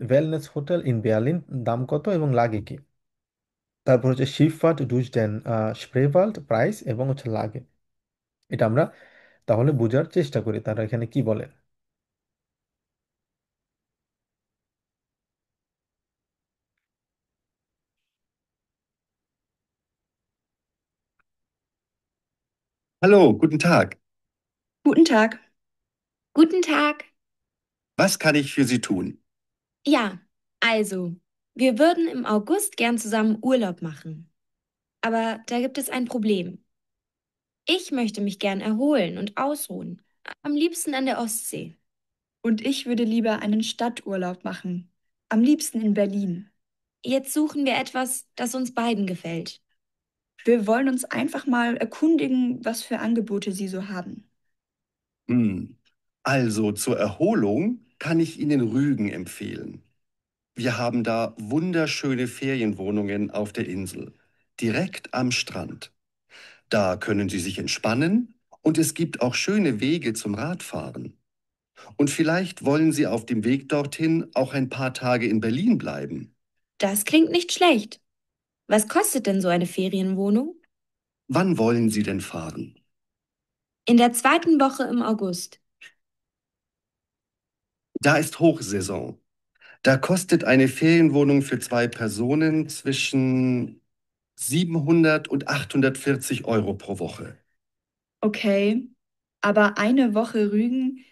ওয়েলনেস হোটেল ইন বেয়ার্লিন, দাম কত এবং লাগে কি। তারপর হচ্ছে শিফট ডুজ ডেন স্প্রেভাল্ড, প্রাইস এবং হচ্ছে লাগে। এটা আমরা তাহলে বোঝার চেষ্টা করি তারা এখানে কি বলে। Hallo, guten Tag. Guten Tag. Guten Tag. Was kann ich für Sie tun? Ja, also, wir würden im August gern zusammen Urlaub machen. Aber da gibt es ein Problem. Ich möchte mich gern erholen und ausruhen. Am liebsten an der Ostsee. Und ich würde lieber einen Stadturlaub machen. Am liebsten in Berlin. Jetzt suchen wir etwas, das uns beiden gefällt. Wir wollen uns einfach mal erkundigen, was für Angebote Sie so haben. Also zur Erholung kann ich Ihnen Rügen empfehlen. Wir haben da wunderschöne Ferienwohnungen auf der Insel, direkt am Strand. Da können Sie sich entspannen und es gibt auch schöne Wege zum Radfahren. Und vielleicht wollen Sie auf dem Weg dorthin auch ein paar Tage in Berlin bleiben. Das klingt nicht schlecht. Was kostet denn so eine Ferienwohnung? Wann wollen Sie denn fahren? In der zweiten Woche im August. Da ist Hochsaison. Da kostet eine Ferienwohnung für 2 Personen zwischen 700 und 840 Euro pro Woche. Okay, aber eine Woche Rügen,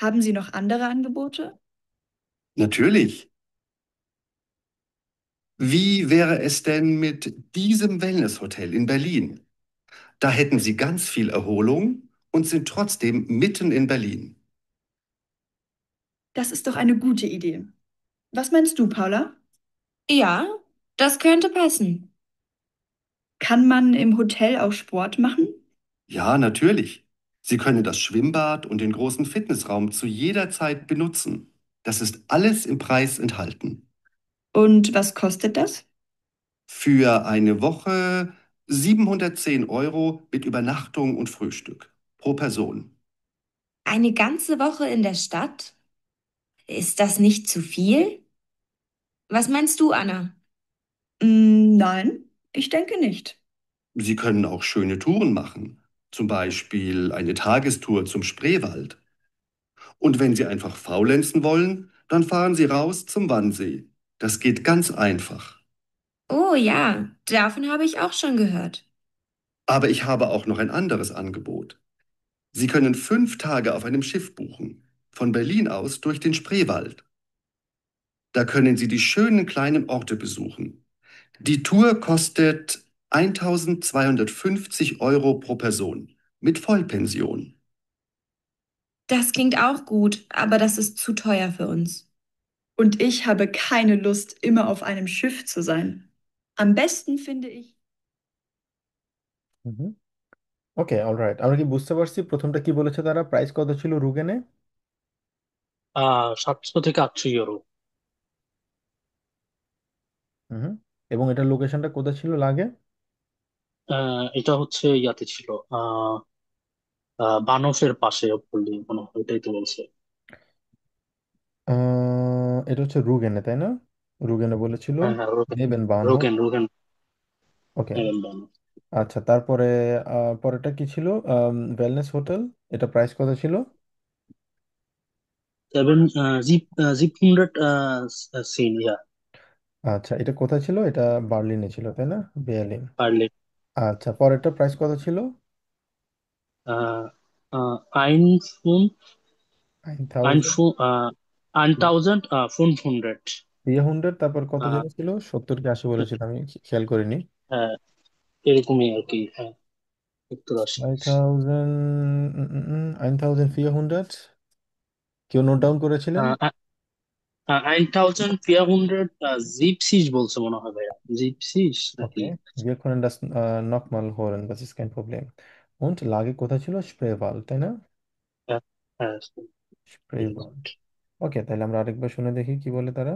haben Sie noch andere Angebote? Natürlich. Wie wäre es denn mit diesem Wellnesshotel in Berlin? Da hätten Sie ganz viel Erholung und sind trotzdem mitten in Berlin. Das ist doch eine gute Idee. Was meinst du, Paula? Ja, das könnte passen. Kann man im Hotel auch Sport machen? Ja, natürlich. Sie können das Schwimmbad und den großen Fitnessraum zu jeder Zeit benutzen. Das ist alles im Preis enthalten. Und was kostet das? Für eine Woche 710 Euro mit Übernachtung und Frühstück pro Person. Eine ganze Woche in der Stadt? Ist das nicht zu viel? Was meinst du, Anna? Nein, ich denke nicht. Sie können auch schöne Touren machen, zum Beispiel eine Tagestour zum Spreewald. Und wenn Sie einfach faulenzen wollen, dann fahren Sie raus zum Wannsee. Das geht ganz einfach. Oh ja, davon habe ich auch schon gehört. Aber ich habe auch noch ein anderes Angebot. Sie können 5 Tage auf einem Schiff buchen, von Berlin aus durch den Spreewald. Da können Sie die schönen kleinen Orte besuchen. Die Tour kostet 1250 Euro pro Person mit Vollpension. Das klingt auch gut, aber das ist zu teuer für uns. Und ich habe keine Lust, immer auf einem Schiff zu sein. Am besten finde ich. Hmm. Okay, alright, আমরা কি বুঝতে পারছি প্রথমটা কি বলেছে তারা? Price কত ছিল রুগেনে? 700 থেকে 800 ইউরো। হুম। এবং এটার লোকেশনটা কোথায় ছিল লাগে? এটা হচ্ছে ইয়াতে ছিল, আহ বানফের পাশে পড়লি মনে হয়, এটাই তো বলছে। এটা হচ্ছে রুগেনে, তাই না? রুগেনে বলেছিল। হ্যাঁ হ্যাঁ, রোগেন নেবেন বানহো। রোগেন রোগেন ওকে। নেবেন বানফ। আচ্ছা, তারপরে পরেরটা কি ছিল? ওয়েলনেস হোটেল, এটা প্রাইস কত ছিল? সেভেন জিপ জিপ 100 সিন, ইয়া। আচ্ছা, এটা কোথায় ছিল? এটা বার্লিনে ছিল, তাই না? বেয়ার্লিন। পারলে আচ্ছা, পরেরটা প্রাইস কত ছিল? আহ, আইন ফুন নাইন আইন থাউজেন্ড ফু 9500। 300, তারপর কত যেন ছিল, 70 কি 80 বলেছিল, আমি খেয়াল করিনি। হ্যাঁ, এরকমই আর কি, হ্যাঁ। 70-80। 9400। কেউ নোট ডাউন করেছিলেন? 9400 জিপসিস বলছে মনে হয় ভাইয়া, জিপসিস নাকি? Okay, wir können das nochmal holen, das ist kein Problem. Und লাগে কোথায় ছিল? স্প্রেভাল, তাই না? হ্যাঁ হ্যাঁ, স্প্রেভাল। ওকে, তাহলে আমরা আরেকবার শুনে দেখি কি বলে তারা।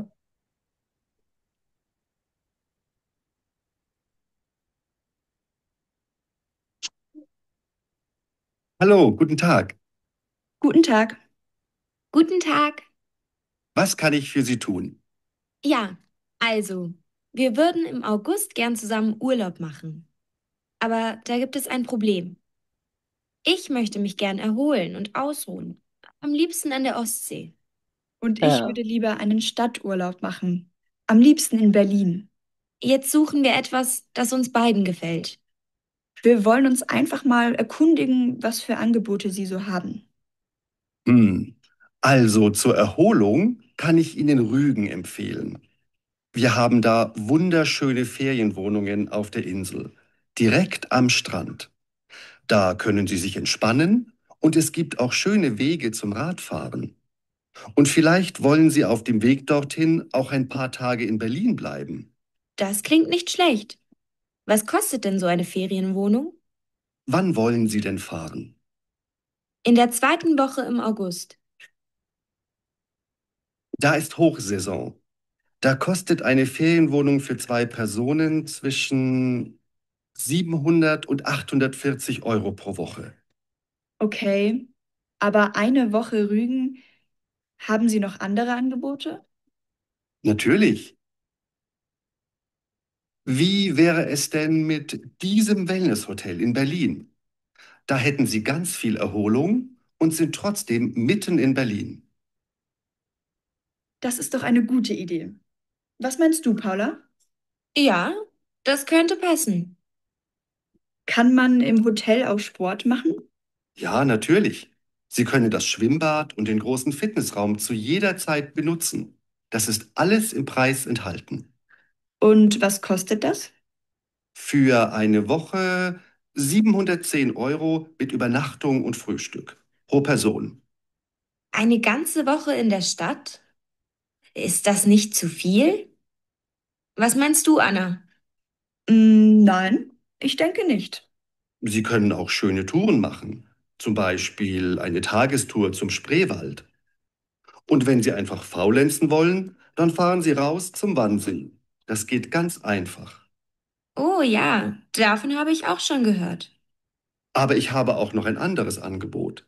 Hallo, guten Tag. Guten Tag. Guten Tag. Was kann ich für Sie tun? Ja, also, wir würden im August gern zusammen Urlaub machen. Aber da gibt es ein Problem. Ich möchte mich gern erholen und ausruhen. Am liebsten an der Ostsee. Und ich হ্যাঁ würde lieber einen Stadturlaub machen. Am liebsten in Berlin. Jetzt suchen wir etwas, das uns beiden gefällt. Wir wollen uns einfach mal erkundigen, was für Angebote Sie so haben. Hm. Also zur Erholung kann ich Ihnen Rügen empfehlen. Wir haben da wunderschöne Ferienwohnungen auf der Insel, direkt am Strand. Da können Sie sich entspannen und es gibt auch schöne Wege zum Radfahren. Und vielleicht wollen Sie auf dem Weg dorthin auch ein paar Tage in Berlin bleiben. Das klingt nicht schlecht. Was kostet denn so eine Ferienwohnung? Wann wollen Sie denn fahren? In der zweiten Woche im August. Da ist Hochsaison. Da kostet eine Ferienwohnung für zwei Personen zwischen 700 und 840 Euro pro Woche. Okay, aber eine Woche Rügen, haben Sie noch andere Angebote? Natürlich. Wie wäre es denn mit diesem Wellnesshotel in Berlin? Da hätten Sie ganz viel Erholung und sind trotzdem mitten in Berlin. Das ist doch eine gute Idee. Was meinst du, Paula? Ja, das könnte passen. Kann man im Hotel auch Sport machen? Ja, natürlich. Sie können das Schwimmbad und den großen Fitnessraum zu jeder Zeit benutzen. Das ist alles im Preis enthalten. Und was kostet das? Für eine Woche 710 Euro mit Übernachtung und Frühstück pro Person. Eine ganze Woche in der Stadt? Ist das nicht zu viel? Was meinst du, Anna? Nein, ich denke nicht. Sie können auch schöne Touren machen, zum Beispiel eine Tagestour zum Spreewald. Und wenn Sie einfach faulenzen wollen, dann fahren Sie raus zum Wannsee. Das geht ganz einfach. Oh ja, davon habe ich auch schon gehört. Aber ich habe auch noch ein anderes Angebot.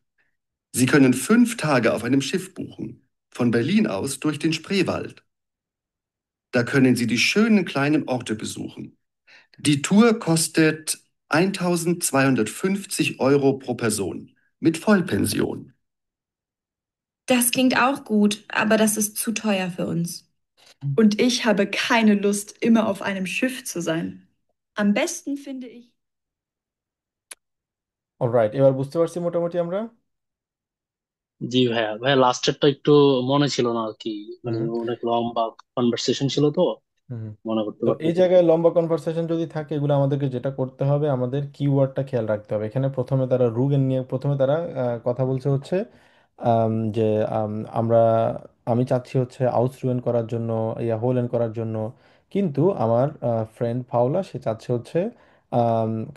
Sie können 5 Tage auf einem Schiff buchen, von Berlin aus durch den Spreewald. Da können Sie die schönen kleinen Orte besuchen. Die Tour kostet 1250 Euro pro Person mit Vollpension. Das klingt auch gut, aber das ist zu teuer für uns. Und ich habe keine Lust, immer auf einem Schiff zu sein. Am besten finde ich. Alright, এবার বুঝতে পারছি মোটামুটি আমরা। জি ভাইয়া, ভাইয়া লাস্টেরটা একটু মনে ছিল না আর কি, মানে হুম অনেক লম্বা কনভারসেশন ছিল তো, হুম। মনে করতে তো এই পারতেছি না। জায়গায় লম্বা কনভারসেশন যদি থাকে, এগুলো আমাদেরকে যেটা করতে হবে, আমাদের কিওয়ার্ডটা খেয়াল রাখতে হবে। এখানে প্রথমে তারা রুগেন নিয়ে প্রথমে তারা কথা বলছে হচ্ছে যে আমরা আমি চাচ্ছি হচ্ছে আউসরুয়েন করার জন্য, হোলেন করার জন্য, কিন্তু আমার ফ্রেন্ড ফাউলা সে চাচ্ছে হচ্ছে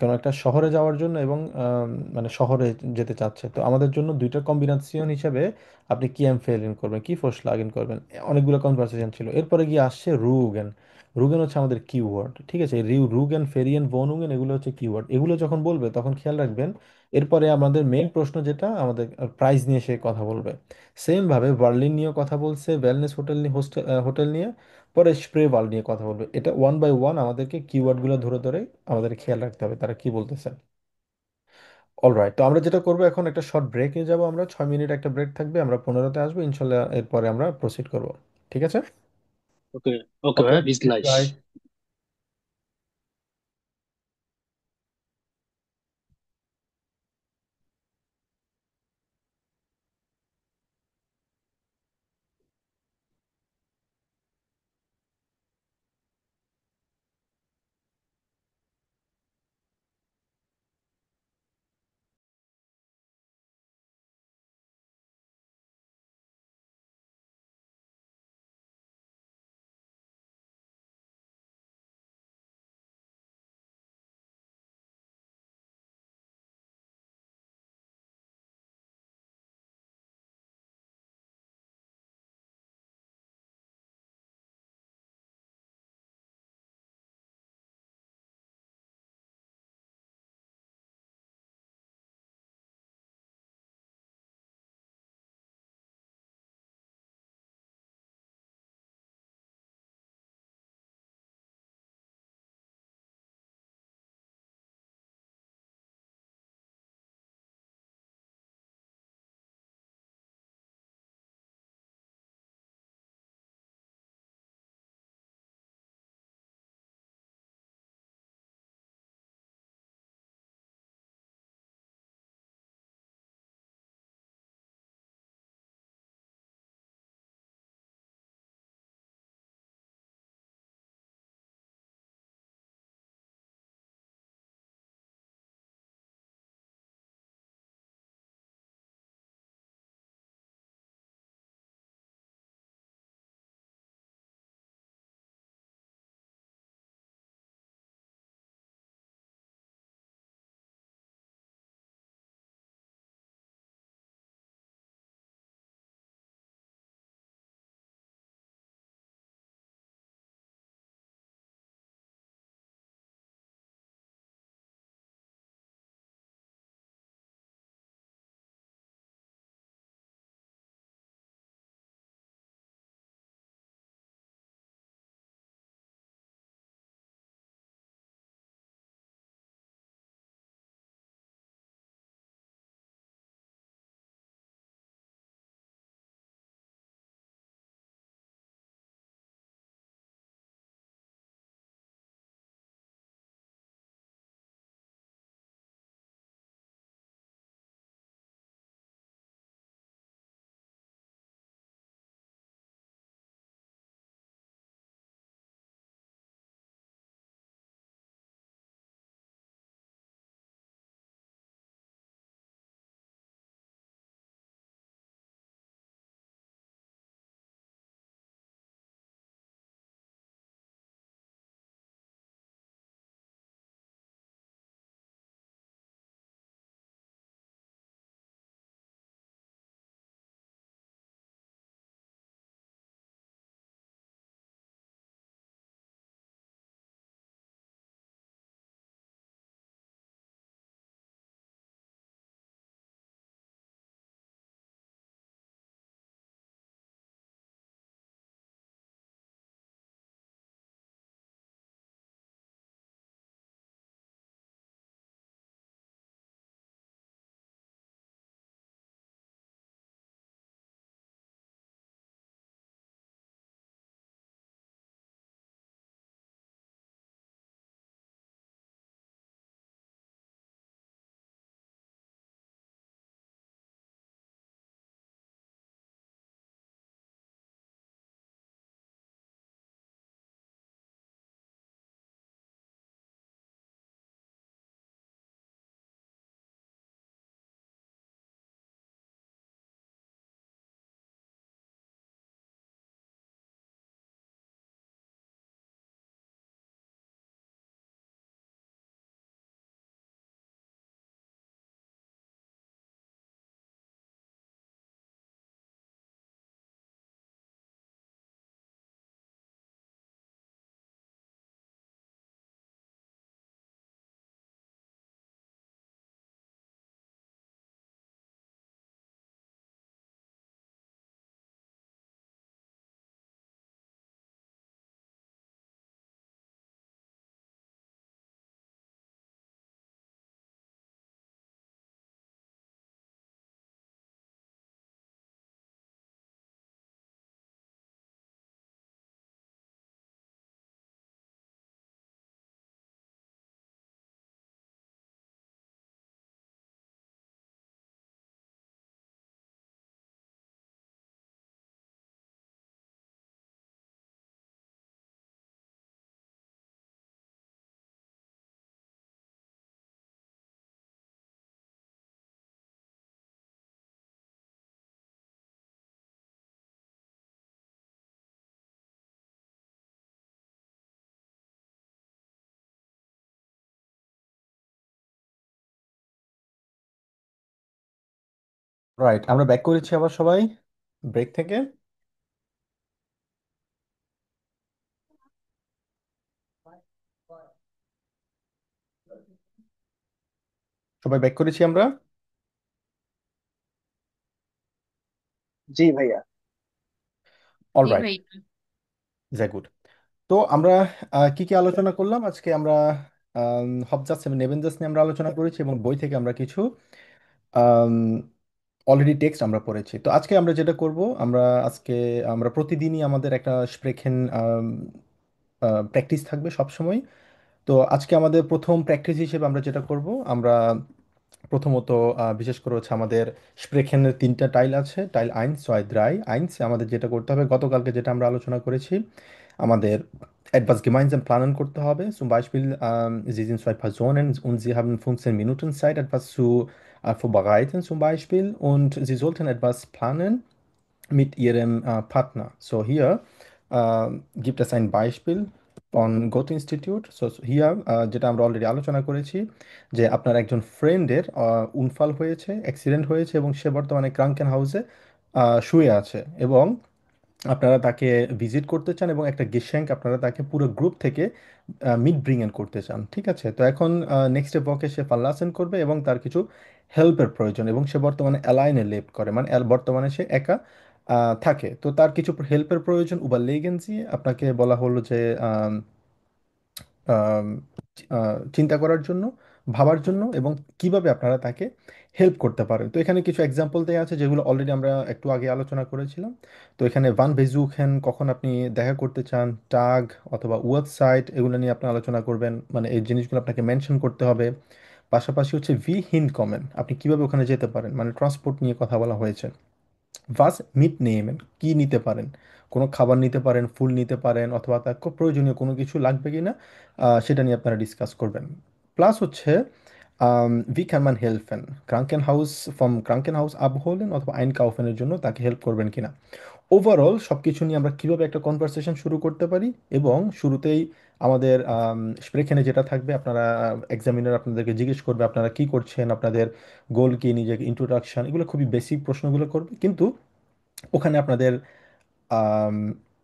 কোনো একটা শহরে যাওয়ার জন্য, এবং মানে শহরে যেতে চাচ্ছে। তো আমাদের জন্য দুইটা কম্বিনেশন হিসেবে আপনি কি এম ফেল ইন করবেন, কি ফোর্স লাগ ইন করবেন, অনেকগুলো কনভারসেশন ছিল। এরপরে গিয়ে আসছে রুগেন। রুগেন হচ্ছে আমাদের কিওয়ার্ড, ঠিক আছে? রুগেন, ফেরিয়েন, ভনুগেন, এগুলো হচ্ছে কিওয়ার্ড। এগুলো যখন বলবে তখন খেয়াল রাখবেন এরপরে আমাদের মেইন প্রশ্ন যেটা আমাদের প্রাইস নিয়ে সে কথা বলবে। সেম ভাবে বার্লিন নিয়ে কথা বলছে, ওয়েলনেস হোটেল নিয়ে, হোটেল নিয়ে, পরে স্প্রে ওয়ার্ল্ড নিয়ে কথা বলবে। এটা ওয়ান বাই ওয়ান আমাদেরকে কিওয়ার্ডগুলো ধরে ধরে আমাদের খেয়াল রাখতে হবে তারা কি বলতেছে। অলরাইট, তো আমরা যেটা করবো এখন একটা শর্ট ব্রেকে যাব, আমরা 6 মিনিট একটা ব্রেক থাকবে, আমরা 15তে আসবো ইনশাল্লাহ, এরপরে আমরা প্রসিড করব। ঠিক আছে? Okay, okay, okay, bis bye. gleich. Right, আমরা ব্যাক করেছি আবার সবাই ব্রেক থেকে। সবাই ব্যাক করেছি আমরা। जी भैया। জি অলরাইট, ভাইয়া। গুড। তো আমরা কি কি আলোচনা করলাম আজকে? আমরা হবজাস এবং নেবেনজাস নিয়ে আমরা আলোচনা করেছি এবং বই থেকে আমরা কিছু অলরেডি টেক্সট আমরা পড়েছি। তো আজকে আমরা যেটা করব, আমরা প্রতিদিনই আমাদের একটা স্প্রেখেন প্র্যাকটিস থাকবে সব সময়। তো আজকে আমাদের প্রথম প্র্যাকটিস হিসেবে আমরা যেটা করব, আমরা প্রথমত বিশেষ করে হচ্ছে আমাদের স্প্রেখেনের তিনটা টাইল আছে, টাইল আইনস, ছয় দ্রাই আইনস। আমাদের যেটা করতে হবে, গতকালকে যেটা আমরা আলোচনা করেছি, আমাদের etwas gemeinsam planen করতে হবে। Zum Beispiel, Sie sind zwei Personen und Sie haben 15 Minuten Zeit, etwas zu vorbereiten zum Beispiel, und Sie sollten etwas planen mit Ihrem Partner. So hier gibt es ein Beispiel von Goethe Institute. Hier যেটা আমরা already আলোচনা করেছি, যে আপনার একজন ফ্রেন্ডের উনফাল হয়েছে, accident হয়েছে এবং সে বর্তমানে ক্রাঙ্কেন হাউসে শুয়ে আছে, এবং আপনারা তাকে ভিজিট করতে চান এবং একটা গেশেঙ্ক আপনারা তাকে পুরো গ্রুপ থেকে মিট ব্রিংয়েন করতে চান। ঠিক আছে, তো এখন নেক্সট বকে সে ফাল্লাসেন করবে এবং তার কিছু হেল্পের প্রয়োজন, এবং সে বর্তমানে অ্যালাইনে লেপ করে, মানে বর্তমানে সে একা থাকে। তো তার কিছু হেল্পের প্রয়োজন, উবারলেগেন্সি আপনাকে বলা হলো যে আম, চিন্তা করার জন্য, ভাবার জন্য, এবং কিভাবে আপনারা তাকে হেল্প করতে পারেন। তো এখানে কিছু এক্সাম্পল দেওয়া আছে যেগুলো অলরেডি আমরা একটু আগে আলোচনা করেছিলাম। তো এখানে ভান বেজুখেন, কখন আপনি দেখা করতে চান, টাগ অথবা ওয়েবসাইট, এগুলো নিয়ে আপনি আলোচনা করবেন, মানে এই জিনিসগুলো আপনাকে মেনশন করতে হবে। পাশাপাশি হচ্ছে ভি হিন কমেন, আপনি কিভাবে ওখানে যেতে পারেন, মানে ট্রান্সপোর্ট নিয়ে কথা বলা হয়েছে। ভাস মিট নেমেন, কি নিতে পারেন, কোনো খাবার নিতে পারেন, ফুল নিতে পারেন, অথবা তার খুব প্রয়োজনীয় কোনো কিছু লাগবে কিনা সেটা নিয়ে আপনারা ডিসকাস করবেন। প্লাস হচ্ছে ভি ক্যান মান হেল্পেন ক্রাঙ্কেন হাউস, ফ্রম ক্রাঙ্কেন হাউস আবহোলেন অথবা আইন কাউফেনের জন্য তাকে হেল্প করবেন কিনা। ওভারঅল সব কিছু নিয়ে আমরা কীভাবে একটা কনভারসেশন শুরু করতে পারি। এবং শুরুতেই আমাদের স্প্রেখানে যেটা থাকবে, আপনারা এক্সামিনার আপনাদেরকে জিজ্ঞেস করবে আপনারা কি করছেন, আপনাদের গোল কি, নিজেকে ইন্ট্রোডাকশন, এগুলো খুবই বেসিক প্রশ্নগুলো করবে, কিন্তু ওখানে আপনাদের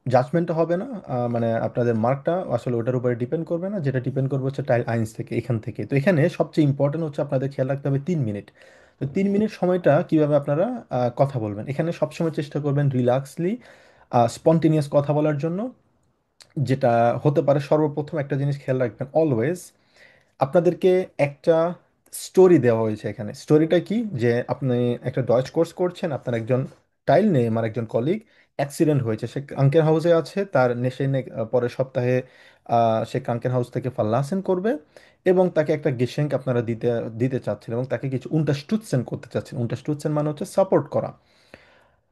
জাজমেন্টটা হবে না, মানে আপনাদের মার্কটা আসলে ওটার উপরে ডিপেন্ড করবে না, যেটা ডিপেন্ড করবে হচ্ছে টাইল আইন্স থেকে, এখান থেকে। তো এখানে সবচেয়ে ইম্পর্টেন্ট হচ্ছে আপনাদের খেয়াল রাখতে হবে 3 মিনিট। তো 3 মিনিট সময়টা কিভাবে আপনারা কথা বলবেন, এখানে সবসময় চেষ্টা করবেন রিল্যাক্সলি স্পন্টেনিয়াস কথা বলার জন্য। যেটা হতে পারে, সর্বপ্রথম একটা জিনিস খেয়াল রাখবেন অলওয়েজ, আপনাদেরকে একটা স্টোরি দেওয়া হয়েছে এখানে। স্টোরিটা কি, যে আপনি একটা ডয়েচ কোর্স করছেন, আপনার একজন টাইল নেম আর একজন কলিগ অ্যাক্সিডেন্ট হয়েছে, সে কাঙ্কের হাউসে আছে, তার পরের সপ্তাহে সে কাঙ্কের হাউস থেকে ফাল্লাসেন করবে, এবং তাকে একটা গেশেঙ্ক আপনারা দিতে দিতে চাচ্ছেন, এবং তাকে কিছু উনটাস্টুৎসেন করতে চাচ্ছেন। উনটাস্টুৎসেন মানে হচ্ছে সাপোর্ট করা।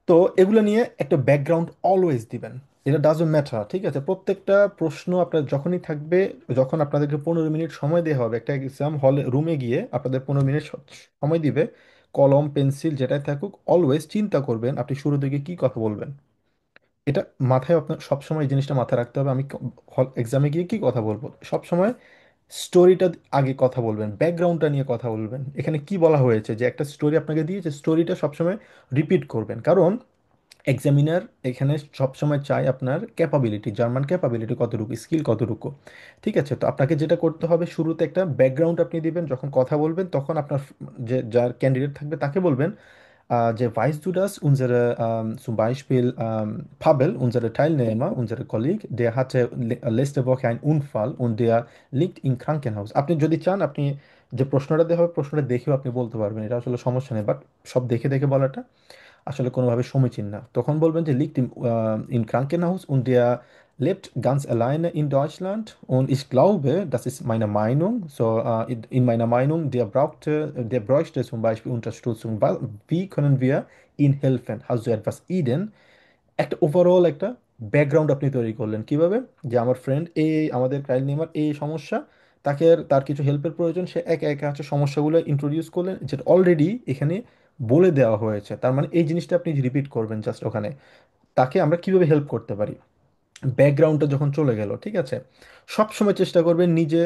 তো এগুলো নিয়ে একটা ব্যাকগ্রাউন্ড অলওয়েজ দিবেন। এটা ডাজন্ট ম্যাটার, ঠিক আছে? প্রত্যেকটা প্রশ্ন আপনার যখনই থাকবে, যখন আপনাদেরকে 15 মিনিট সময় দেওয়া হবে, একটা এক্সাম হলে রুমে গিয়ে আপনাদের 15 মিনিট সময় দিবে, কলম পেন্সিল যেটাই থাকুক, অলওয়েজ চিন্তা করবেন আপনি শুরু দিকে কি কথা বলবেন। এটা মাথায় আপনার সবসময় এই জিনিসটা মাথায় রাখতে হবে, আমি এক্সামে গিয়ে কি কথা বলবো। সবসময় স্টোরিটা আগে কথা বলবেন, ব্যাকগ্রাউন্ডটা নিয়ে কথা বলবেন, এখানে কি বলা হয়েছে, যে একটা স্টোরি আপনাকে দিয়েছে, স্টোরিটা সবসময় রিপিট করবেন। কারণ এক্সামিনার এখানে সবসময় চাই আপনার ক্যাপাবিলিটি, জার্মান ক্যাপাবিলিটি কতটুকু, স্কিল কতটুকু। ঠিক আছে, তো আপনাকে যেটা করতে হবে, শুরুতে একটা ব্যাকগ্রাউন্ড আপনি দিবেন, যখন কথা বলবেন তখন আপনার যে যার ক্যান্ডিডেট থাকবে তাকে বলবেন weißt du das? Zum Beispiel Pavel, unsere Teilnehmer, unser Kollege, der hatte letzte Woche einen Unfall und der liegt im Krankenhaus. আপনি যদি চান, আপনি যে প্রশ্নটা দেওয়া হবে, প্রশ্নটা দেখেও আপনি বলতে পারবেন, এটা আসলে সমস্যা নেই, বাট সব দেখে দেখে বলাটা আসলে কোনোভাবে সমীচীন না। তখন বলবেন যে liegt im Krankenhaus und der lebt ganz alleine in Deutschland, und ich glaube, das ist meine Meinung, in meiner Meinung, der bräuchte zum Beispiel Unterstützung. Wie können wir ihm helfen? Hast du etwas Ideen? একটা overall একটা background আপনি তৈরি করলেন কিভাবে, যে আমার friend আমাদের client Neymar এই সমস্যা, তার কিছু হেল্পের প্রয়োজন, সে একা একা হচ্ছে সমস্যাগুলো ইন্ট্রোডিউস করলেন, যেটা অলরেডি এখানে বলে দেওয়া হয়েছে। তার মানে এই জিনিসটা আপনি রিপিট করবেন জাস্ট ওখানে, তাকে আমরা কিভাবে হেল্প করতে পারি। ব্যাকগ্রাউন্ডটা যখন চলে গেল, ঠিক আছে, সব সময় চেষ্টা করবেন নিজে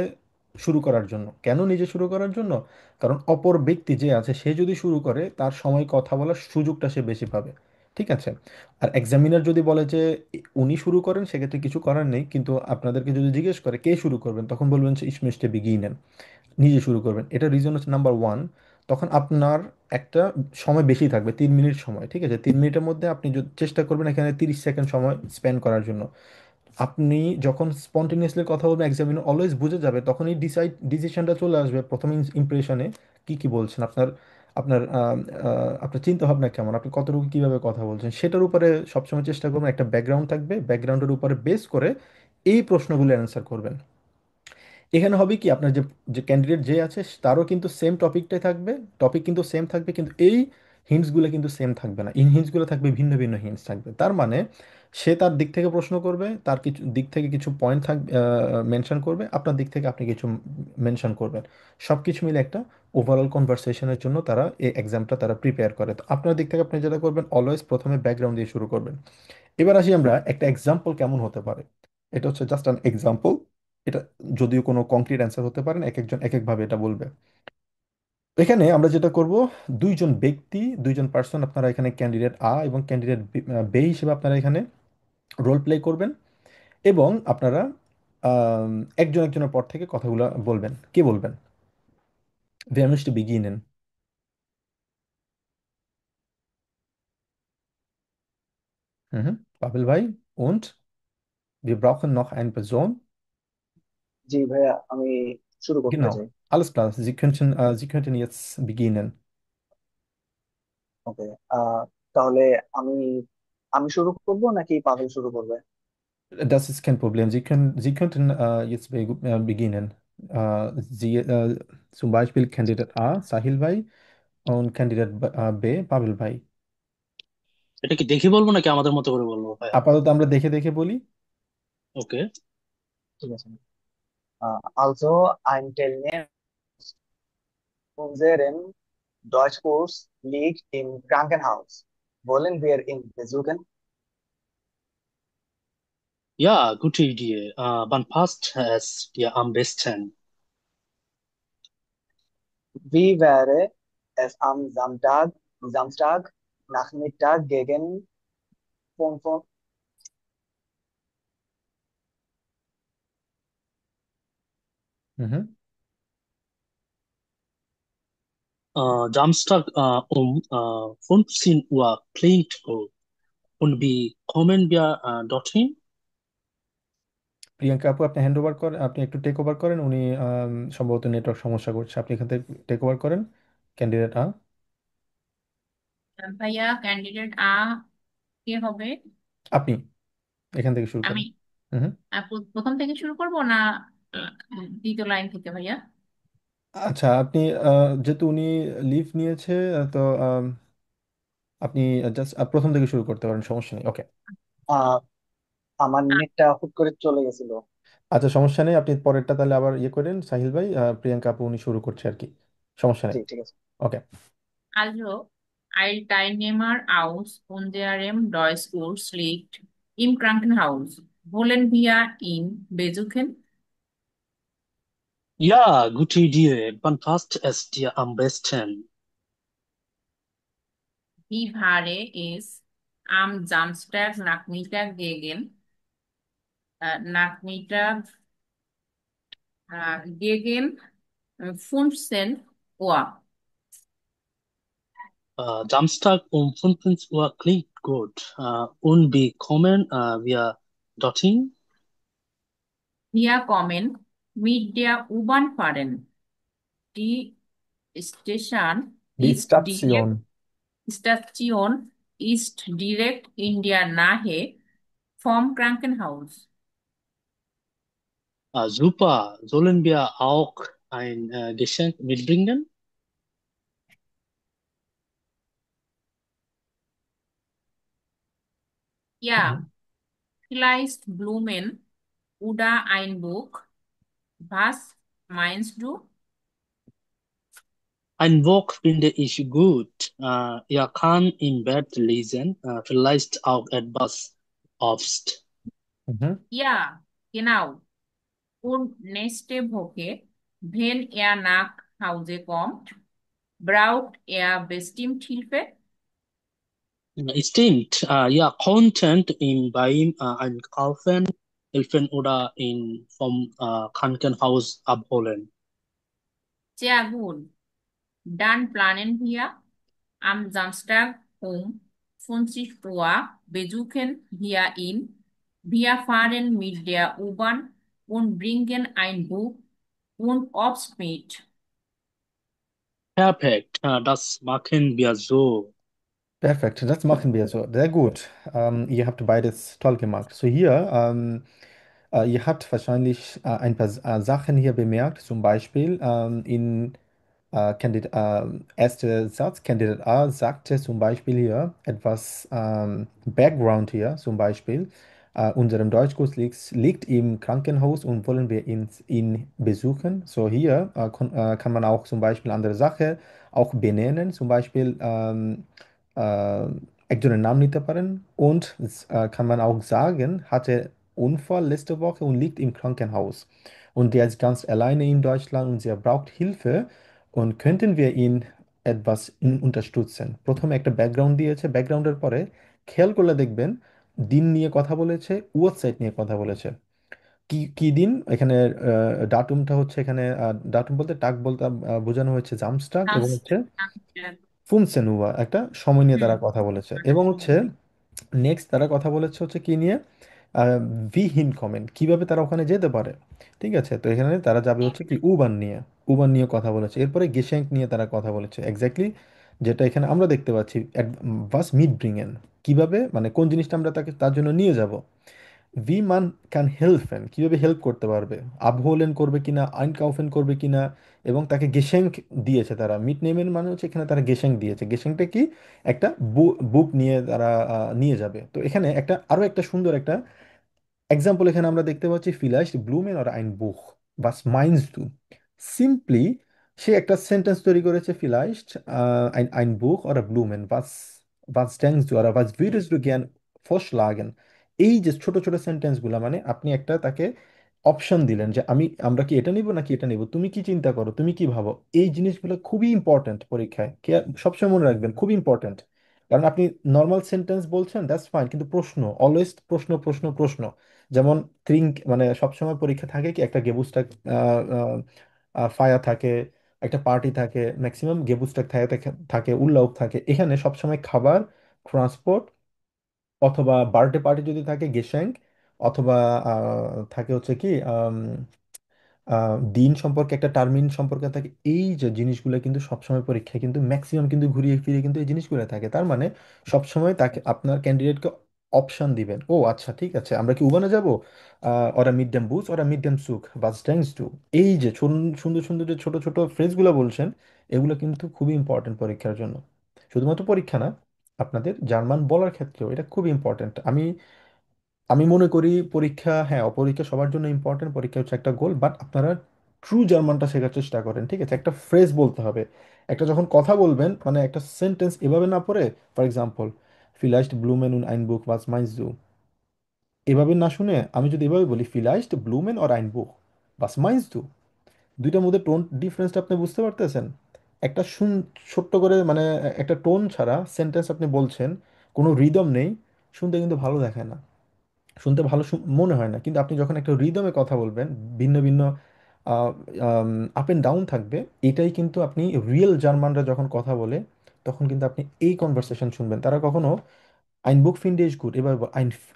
শুরু করার জন্য। কেন নিজে শুরু করার জন্য? কারণ অপর ব্যক্তি যে আছে সে যদি শুরু করে তার সময় কথা বলার সুযোগটা সে বেশি পাবে। ঠিক আছে। আর এক্সামিনার যদি বলে যে উনি শুরু করেন, সেক্ষেত্রে কিছু করার নেই, কিন্তু আপনাদেরকে যদি জিজ্ঞেস করে কে শুরু করবেন, তখন বলবেন ইস মিস্টে বিগিনেন, নিজে শুরু করবেন। এটা রিজন হচ্ছে নাম্বার ওয়ান। তখন আপনার একটা সময় বেশি থাকবে, 3 মিনিট সময়। ঠিক আছে, 3 মিনিটের মধ্যে আপনি চেষ্টা করবেন এখানে 30 সেকেন্ড সময় স্পেন্ড করার জন্য। আপনি যখন স্পন্টেনিয়াসলি কথা বলবেন, এক্সামিনার অলওয়েজ বুঝে যাবে, তখনই ডিসিশনটা চলে আসবে প্রথম ইমপ্রেশনে। কি কি বলছেন, আপনার আপনার আপনার চিন্তা ভাবনা কেমন, আপনি কতটুকু কিভাবে কথা বলছেন, সেটার উপরে সবসময় চেষ্টা করবেন। একটা ব্যাকগ্রাউন্ড থাকবে, ব্যাকগ্রাউন্ডের উপরে বেস করে এই প্রশ্নগুলো অ্যান্সার করবেন। এখানে হবে কি, আপনার যে যে ক্যান্ডিডেট যে আছে তারও কিন্তু সেম টপিকটাই থাকবে, টপিক কিন্তু সেম থাকবে, কিন্তু এই হিন্টসগুলো কিন্তু সেম থাকবে না, ইন হিন্টসগুলো থাকবে, ভিন্ন ভিন্ন হিন্টস থাকবে। তার মানে সে তার দিক থেকে প্রশ্ন করবে, তার কিছু দিক থেকে কিছু পয়েন্ট থাকবে, মেনশন করবে, আপনার দিক থেকে আপনি কিছু মেনশন করবেন। সব কিছু মিলে একটা ওভারঅল কনভারসেশনের জন্য তারা এই এক্সামটা তারা প্রিপেয়ার করে। তো আপনার দিক থেকে আপনি যেটা করবেন, অলওয়েজ প্রথমে ব্যাকগ্রাউন্ড দিয়ে শুরু করবেন। এবার আসি আমরা একটা এক্সাম্পল কেমন হতে পারে। এটা হচ্ছে জাস্ট অ্যান এক্সাম্পল। এটা যদিও কোনো কংক্রিট অ্যান্সার হতে পারে না, এক একজন এক একভাবে এটা বলবে। এখানে আমরা যেটা করব, দুইজন ব্যক্তি, দুইজন পার্সন, আপনারা এখানে ক্যান্ডিডেট আ এবং ক্যান্ডিডেট বে হিসেবে আপনারা এখানে রোল প্লে করবেন। এবং আপনারা আম, একজন একজনের পর থেকে কথাগুলো বলবেন। কে বলবেন? Wer möchte beginnen? Babel ভাই, und wir brauchen noch eine Person. জি ভাইয়া, আমি শুরু করতে Genau, চাই। alles klar. Sie könnten jetzt beginnen. ওকে। তাহলে আমি আমি শুরু করব নাকি পাভেল শুরু করবে? Das ist kein Problem. Sie könnten jetzt beginnen. Zum Beispiel Kandidat A, Sahil Bhai, und Kandidat B, Pavel Bhai. এটা কি দেখে বলবো নাকি আমাদের মতো করে বলবো ভাইয়া? আপাতত আমরা দেখে দেখে বলি। ওকে। ঠিক আছে। Also ein Teilnehmer unserem Deutschkurs liegt im Krankenhaus. Wollen wir ihn besuchen? Ja, gute Idee. Wann passt es dir am besten? Wie wäre es am Samstag Nachmittag gegen 5 Uhr? Mhm. Samstag um 15 Uhr klingt gut. Und wie kommen wir dorthin? Priyanka আপু, আপনি hand over করেন, আপনি একটু take over করেন। উনি সম্ভবত network সমস্যা করছে, আপনি এখান থেকে টেক ওভার করেন। ক্যান্ডিডেট আ, ভাইয়া ক্যান্ডিডেট আ কে হবে? আপনি এখান থেকে শুরু আমি করেন। হুম। প্রথম থেকে শুরু করব না দ্বিতীয় লাইন থেকে ভাইয়া? আচ্ছা, আপনি যেহেতু উনি লিভ নিয়েছে, তো আপনি জাস্ট প্রথম থেকে শুরু করতে পারেন, সমস্যা নেই। ওকে। আহ, আমার নেটটা হুট করে চলে গেছিল। আচ্ছা, সমস্যা নেই, আপনি পরেরটা তাহলে আবার ইয়ে করেন সাহিল ভাই। প্রিয়াঙ্কা আপু উনি শুরু করছে আর কি, সমস্যা জি নেই। ঠিক আছে। ওকে। Also, ein Teilnehmer aus unserem Deutschkurs liegt im Krankenhaus. Wollen wir ihn besuchen? Ja, gute Idee. Wann passt es dir am besten? Wie wäre es am Samstagnachmittag Nachmittag, gegen 15 Uhr? Samstag um 15 Uhr klingt gut. Und wie kommen wir dorthin? Wir kommen mit der U-Bahn fahren. Die Station Die ist direkt Station. Station ist direkt in der Nähe vom Krankenhaus. Super. Sollen wir auch ein Geschenk mitbringen? Ja, vielleicht Blumen oder ein Buch. Was meinst du? Ein Buch finde ich gut. Er kann im Bett lesen, vielleicht auch etwas Obst. Mhm. Ja, genau. Und nächste Woche Wenn er nach Hause kommt, braucht er bestimmt Hilfe. Stimmt. Ja, Content beim Einkaufen helfen oder ihn vom Krankenhaus abholen. Sehr gut. Dann planen wir am Samstag um 20 Uhr besuchen wir ihn. Wir fahren mit der U-Bahn und bringen ein Buch und Obst mit. Perfekt. Das machen wir so. Perfekt, das machen wir so. Sehr gut. Ihr habt beides toll gemacht. So hier, ihr habt wahrscheinlich ein paar Sachen hier bemerkt, zum Beispiel erster Satz, Kandidat A sagte zum Beispiel hier etwas Background hier, zum Beispiel. Unserem Deutschkurs liegt im Krankenhaus und wollen wir ihn besuchen. So hier kann man auch zum Beispiel andere Sachen auch benennen, zum Beispiel äh, একজনের নাম নিতে পারেন und kann man auch sagen, hatte Unfall letzte Woche und liegt im Krankenhaus. Und der ist ganz alleine in Deutschland und er braucht Hilfe. Und könnten wir ihn etwas unterstützen? প্রথমে একটা background দিয়েছে, ব্যাকগ্রাউন্ডের পরে খেয়াল করলে দেখবেন দিন নিয়ে কথা বলেছে, ওয়েবসাইট নিয়ে কথা বলেছে। কি কি দিন এখানে ডাটুমটা হচ্ছে এখানে ডাটুম বলতে টাক বলতে বোঝানো হয়েছে জামস্টাক এবং হচ্ছে Samstag. ফুমসেনুয়া একটা সময় নিয়ে তারা হুম, কথা বলেছে এবং হচ্ছে নেক্সট তারা কথা বলেছে হচ্ছে কি নিয়ে ভি হিন কমেন্ট কিভাবে তারা ওখানে যেতে পারে। ঠিক আছে, তো এখানে তারা যাবে হচ্ছে কি উবান নিয়ে, উবান নিয়ে কথা বলেছে, এরপরে গেশেঙ্ক নিয়ে তারা কথা বলেছে এক্স্যাক্টলি যেটা এখানে আমরা দেখতে পাচ্ছি বাস মিট ব্রিংয়েন কিভাবে মানে কোন জিনিসটা আমরা তাকে তার জন্য নিয়ে যাব। ভি মান ক্যান হেল্পেন কিভাবে হেল্প করতে পারবে, আবহোলেন করবে কিনা, আইনকাউফেন করবে কিনা, এবং তাকে গেশেঙ্ক দিয়েছে তারা মিট নেমের মানে হচ্ছে এখানে তারা গেশেঙ্ক দিয়েছে, গেশেঙ্কটা কি একটা বুক নিয়ে তারা নিয়ে যাবে। তো এখানে একটা আরো একটা সুন্দর একটা এক্সাম্পল এখানে আমরা দেখতে পাচ্ছি ফিলাইস্ট ব্লুমেন অর আইন বুখ বাস মাইন্স দু সিম্পলি সে একটা সেন্টেন্স তৈরি করেছে ফিলাইস্ট ein Buch oder Blumen was denkst du oder was würdest du gern vorschlagen। এই যে ছোট ছোট সেন্টেন্সগুলো মানে আপনি একটা তাকে অপশন দিলেন যে আমরা কি এটা নিব নাকি এটা নিব, তুমি কি চিন্তা করো, তুমি কি ভাবো। এই জিনিসগুলো খুবই ইম্পর্ট্যান্ট পরীক্ষায়, সবসময় মনে রাখবেন খুবই ইম্পর্ট্যান্ট। কারণ আপনি নর্মাল সেন্টেন্স বলছেন দ্যাটস ফাইন, কিন্তু প্রশ্ন অলওয়েজ প্রশ্ন প্রশ্ন প্রশ্ন। যেমন থিঙ্ক মানে সবসময় পরীক্ষা থাকে কি একটা গেবুস্টাক ফায়ার থাকে, একটা পার্টি থাকে, ম্যাক্সিমাম গেবুস্টাক থাকে থাকে উল্লাউক থাকে, এখানে সবসময় খাবার, ট্রান্সপোর্ট, অথবা বার্থডে পার্টি যদি থাকে গেশ্যাঙ্ক, অথবা থাকে হচ্ছে কি দিন সম্পর্কে একটা টার্মিন সম্পর্কে থাকে। এই যে জিনিসগুলো কিন্তু সবসময় পরীক্ষায় কিন্তু ম্যাক্সিমাম কিন্তু ঘুরিয়ে ফিরিয়ে কিন্তু এই জিনিসগুলো থাকে, তার মানে সবসময় তাকে আপনার ক্যান্ডিডেটকে অপশন দিবেন। ও আচ্ছা ঠিক আছে, আমরা কি উবানে যাব, ওরা মিড ডেম বুস ওরা মিড ডেম সুক বাস ট্যাঙ্কস টু। এই যে সুন্দর সুন্দর যে ছোট ছোট ফ্রেজগুলো বলছেন, এগুলো কিন্তু খুবই ইম্পর্টেন্ট পরীক্ষার জন্য। শুধুমাত্র পরীক্ষা না, আপনাদের জার্মান বলার ক্ষেত্রেও এটা খুব ইম্পর্টেন্ট। আমি আমি মনে করি পরীক্ষা, হ্যাঁ পরীক্ষা সবার জন্য ইম্পর্টেন্ট, পরীক্ষা হচ্ছে একটা গোল, বাট আপনারা ট্রু জার্মানটা শেখার চেষ্টা করেন। ঠিক আছে, একটা ফ্রেজ বলতে হবে, একটা যখন কথা বলবেন মানে একটা সেন্টেন্স এভাবে না পড়ে, ফর এক্সাম্পল ফিলাইস্ট ব্লুমেন উন আইন বুক ওয়াজ মাইন্স দু, এভাবে না শুনে আমি যদি এভাবে বলি ফিলাইস্ট ব্লুমেন অর আইন বুক বাস মাইন্স দু, দুইটার মধ্যে টোন ডিফারেন্সটা আপনি বুঝতে পারতেছেন। একটা ছোট্ট করে মানে একটা টোন ছাড়া সেন্টেন্স আপনি বলছেন, কোনো রিদম নেই, শুনতে কিন্তু ভালো দেখায় না, শুনতে ভালো মনে হয় না। কিন্তু আপনি যখন একটা রিদমে কথা বলবেন, ভিন্ন ভিন্ন আপ এন্ড ডাউন থাকবে, এটাই কিন্তু আপনি রিয়েল জার্মানরা যখন কথা বলে তখন কিন্তু আপনি এই কনভারসেশন শুনবেন। তারা কখনো আইন বুক ফিন্ডে ইজ গুড, এবার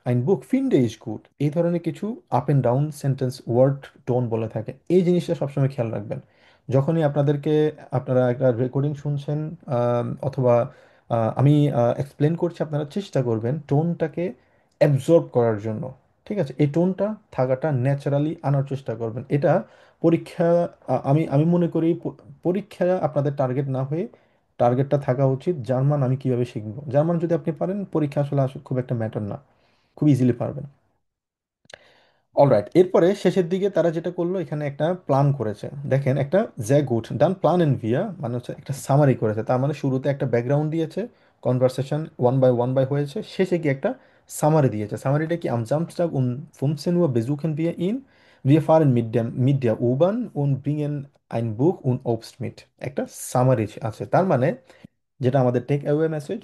আইন বুক ফিন্ডে ইজ গুড, এই ধরনের কিছু up and down sentence word tone বলে থাকে। এই জিনিসটা সবসময় খেয়াল রাখবেন যখনই আপনারা একটা রেকর্ডিং শুনছেন, অথবা আমি এক্সপ্লেন করছি, আপনারা চেষ্টা করবেন টোনটাকে অ্যাবজর্ব করার জন্য। ঠিক আছে, এই টোনটা থাকাটা ন্যাচারালি আনার চেষ্টা করবেন। এটা পরীক্ষা আমি আমি মনে করি পরীক্ষা আপনাদের টার্গেট না হয়ে টার্গেটটা থাকা উচিত জার্মান আমি কিভাবে শিখবো। জার্মান যদি আপনি পারেন পরীক্ষা আসলে খুব একটা ম্যাটার না, খুব ইজিলি পারবেন। অলরাইট, এরপরে শেষের দিকে তারা যেটা করলো এখানে একটা প্ল্যান করেছে, দেখেন একটা জ্যাগুট ডান প্ল্যান এন্ড ভিয়া মানে হচ্ছে একটা সামারি করেছে। তার মানে শুরুতে একটা ব্যাকগ্রাউন্ড দিয়েছে, কনভারসেশন ওয়ান বাই হয়েছে, শেষে গিয়ে একটা সামারি দিয়েছে। সামারিটা কি am Samstag um 15 Uhr besuchen wir ihn Wir fahren mit der U-Bahn und bringen ein Buch und Obst mit. একটা সামারি আছে, তার মানে যেটা আমাদের টেক অ্যাওয়ে মেসেজ,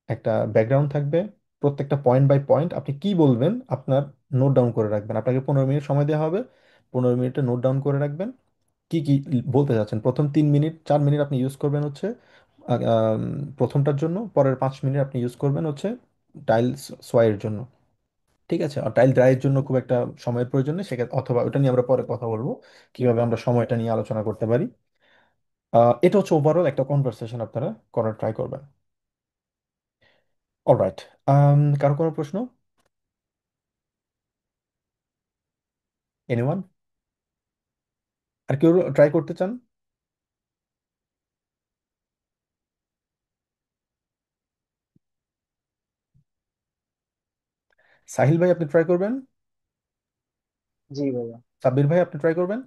একটা ব্যাকগ্রাউন্ড থাকবে, প্রত্যেকটা পয়েন্ট বাই পয়েন্ট আপনি কি বলবেন আপনার নোট ডাউন করে রাখবেন। আপনাকে 15 মিনিট সময় দেওয়া হবে, 15 মিনিটে নোট ডাউন করে রাখবেন কি কি বলতে চাচ্ছেন। প্রথম 3 মিনিট 4 মিনিট আপনি ইউজ করবেন হচ্ছে প্রথমটার জন্য, পরের 5 মিনিট আপনি ইউজ করবেন হচ্ছে টাইল সোয়াইয়ের জন্য। ঠিক আছে, আর টাইল ড্রাইয়ের জন্য খুব একটা সময়ের প্রয়োজন নেই সেক্ষেত্রে, অথবা ওটা নিয়ে আমরা পরে কথা বলবো কিভাবে আমরা সময়টা নিয়ে আলোচনা করতে পারি। এটা হচ্ছে ওভারঅল একটা কনভারসেশন আপনারা করার ট্রাই করবেন। অলরাইট, কারো কোনো প্রশ্ন? এনিওয়ান? আর কেউ ট্রাই করতে চান? সাহিল ভাই আপনি ট্রাই করবেন? जी भैया। সাব্বির ভাই আপনি ট্রাই করবেন?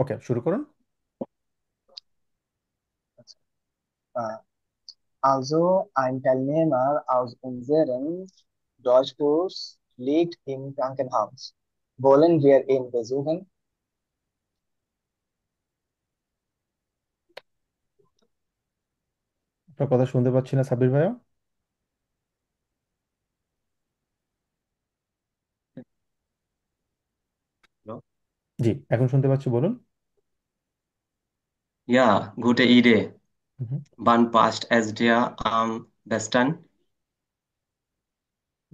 ওকে, শুরু করুন। Äh, Also, ein Teilnehmer aus unserem Deutschkurs liegt im Krankenhaus. Wollen wir ihn besuchen? আপনার কথা শুনতে পাচ্ছি না সাব্বির ভাইয়া। Hallo? জি, এখন শুনতে পাচ্ছি, বলুন। Ja, gute Idee. Mhm. Wann passt es dir am besten?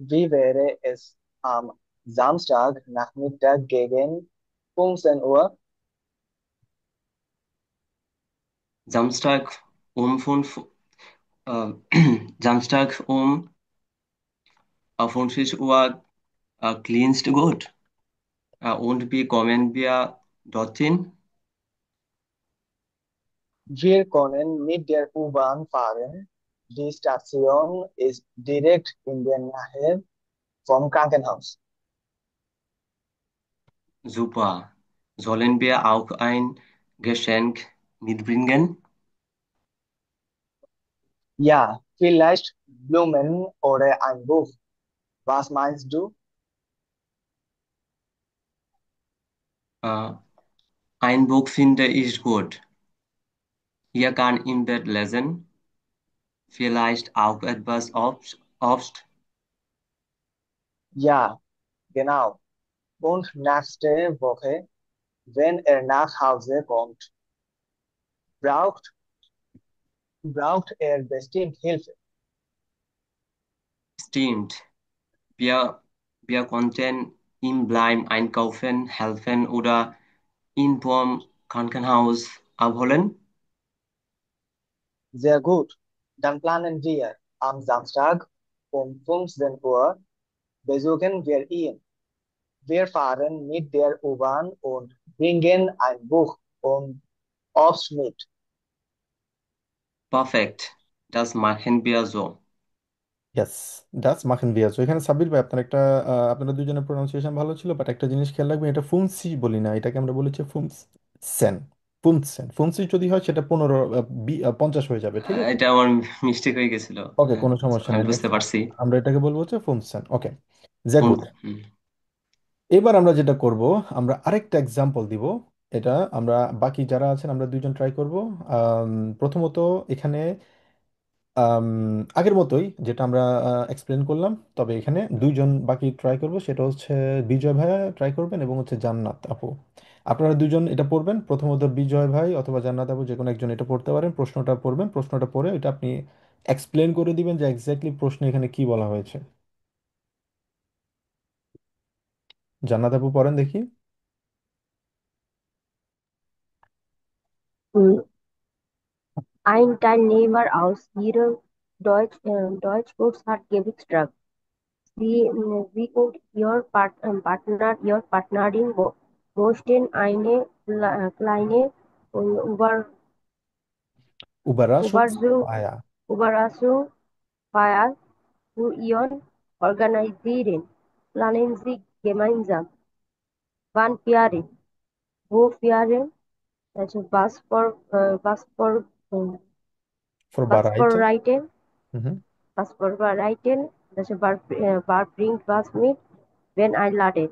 Wie wäre es am Samstagnachmittag gegen 15 Uhr? Samstag um 5, äh, Samstag um 50 Uhr klingst gut. Und wie kommen wir dorthin? Wir können mit der U-Bahn fahren. Die Station ist direkt in der Nähe vom Krankenhaus. Super. Sollen wir auch ein Geschenk mitbringen? Ja, vielleicht Blumen oder ein Buch. Was meinst du? Äh, ein Buch finde ich gut. Hier kann im Bett lesen. Vielleicht auch etwas Obst. Ja, genau. Und nächste Woche, wenn er nach Hause kommt, braucht, braucht er bestimmt Hilfe. Stimmt. Wir, wir konnten ihm beim Einkaufen helfen oder ihn vom Krankenhaus abholen. Sehr gut. Dann planen wir. Am Samstag um 15 Uhr besuchen wir ihn. Wir fahren mit der U-Bahn und bringen ein Buch und Obst mit. Perfekt. Das machen wir so. Yes, that's মাখন বিয়ার। তো এখানে সাব্বির ভাই আপনার একটা আপনারা দুজনের pronunciation ভালো ছিল, বাট একটা জিনিস খেয়াল রাখবেন, এটা ফুমসি বলি না, এটাকে আমরা বলেছি ফুমসেন। ফুমসেন, ফুমসি যদি হয় সেটা 50 হয়ে যাবে, ঠিক আছে? এটা আমার মিস্টেক হয়ে গেছিল। ওকে, হ্যাঁ, কোনো সমস্যা আমি নাই, বুঝতে নেক্সট পারছি। আমরা এটাকে বলবো হচ্ছে ফুমসেন। ওকে, যা হুম, গুড। হুম। এবার আমরা যেটা করব, আমরা আরেকটা এক্সাম্পল দিব। এটা আমরা বাকি যারা আছেন আমরা দুইজন ট্রাই করব। প্রথমত এখানে আম, আগের মতোই যেটা আমরা এক্সপ্লেন করলাম, তবে এখানে দুইজন বাকি ট্রাই করব, সেটা হচ্ছে বিজয় ভাইয়া ট্রাই করবেন এবং হচ্ছে জান্নাত আপু। আপনারা দুজন এটা পড়বেন, প্রথমত বিজয় ভাই অথবা জান্নাত আপু যে কোনো একজন এটা পড়তে পারেন, প্রশ্নটা পড়বেন, প্রশ্নটা পড়ে এটা আপনি এক্সপ্লেন করে দিবেন যে এক্স্যাক্টলি প্রশ্ন এখানে কি বলা হয়েছে। জান্নাত আপু পড়েন দেখি। Mm, Ein Teilnehmer aus Ihrem Deutschkurs hat Gewichtstrag. Sie und Ihr Partnerin möchten eine kleine Überraschung, Überraschungsfeier. Überraschung Feier für Ihren organisieren. Planen Sie gemeinsam. Wann fahren? Wo fahren? Also was für Was Vorbereiten. vorbereiten, Mhm. was vorbereiten, das Verb bringt was mit, wenn einladen.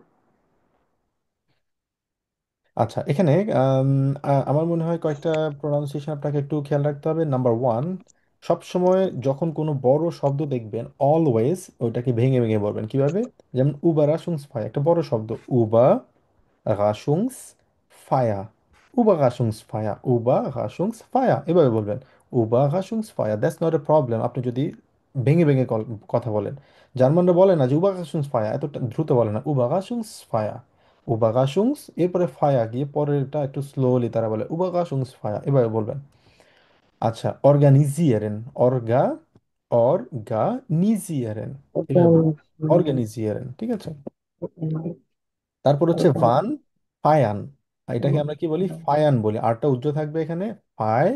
আচ্ছা, এখানে আমার মনে হয় কয়েকটা pronunciation আপনাকে একটু খেয়াল রাখতে হবে। নাম্বার ওয়ান, সবসময় যখন কোনো বড় শব্দ দেখবেন অলওয়েজ ওইটাকে ভেঙে ভেঙে বলবেন। কিভাবে? যেমন উবারাশুংসফায়া একটা বড় শব্দ, উবারাশুংসফায়া, উবারাশুংসফায়া, উবারাশুংসফায়া এভাবে বলবেন। উবারাশুংসফায়া, দ্যাটস নট এ প্রবলেম আপনি যদি ভেঙে ভেঙে কথা বলেন। জার্মানরা বলে না যে উবারাশুংসফায়া, এত দ্রুত বলে না, উবারাশুংসফায়া, উবারাশুংস এরপরে ফায়া গিয়ে পরেরটা একটু স্লোলি তারা বলে উবারাশুংসফায়া এভাবে বলবেন। আচ্ছা, অর্গানিজিয়ারেন, অর্গানিজিয়ারেন এভাবে বলবেন, অর্গানিজিয়ারেন, ঠিক আছে। তারপর হচ্ছে ভান ফায়ান, এটাকে আমরা কি বলি? ফায়ান বলি। আরটা উজ্জ্ব থাকবে এখানে, ফাই,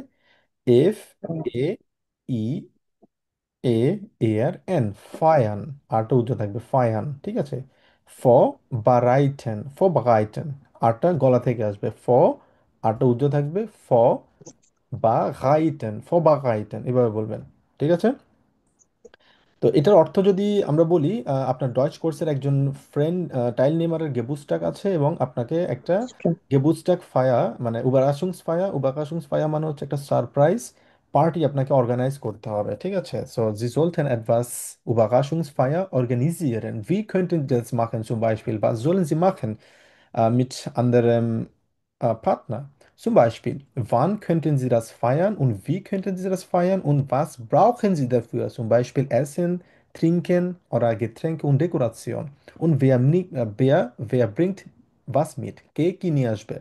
এফ এ ই এ এর এন, ফায়ান, আরটা উজ্জ্ব থাকবে, ফায়ান, ঠিক আছে। ফ বারাইটেন, ফ বারাইটেন, আরটা গলা থেকে আসবে, ফ, আরটা উজ্জ্ব থাকবে, ফ বা গাইটেন, ফ বা গাইটেন এভাবে বলবেন, ঠিক আছে। তো এটার অর্থ যদি আমরা বলি, আপনার ডয়েচ কোর্সের একজন ফ্রেন্ড টাইলনেমারের গেবুস্টাক আছে এবং আপনাকে একটা গেবুস্টাক ফায়া মানে উবারাশুংস ফায়া, উবাকাশুংস ফায়া মানে হচ্ছে একটা সারপ্রাইজ পার্টি আপনাকে অর্গানাইজ করতে হবে, ঠিক আছে। So Sie sollten etwas Überraschungsfeier organisieren. Wie könnten Sie das machen zum Beispiel? Was sollen Sie machen? Mit anderem Partner. Zum Beispiel, wann könnten Sie das feiern und wie könnten Sie das feiern und was brauchen Sie dafür? Zum Beispiel Essen, Trinken oder Getränke und Dekoration. Und wer bringt was mit? কে কি নিয়ে আসবে?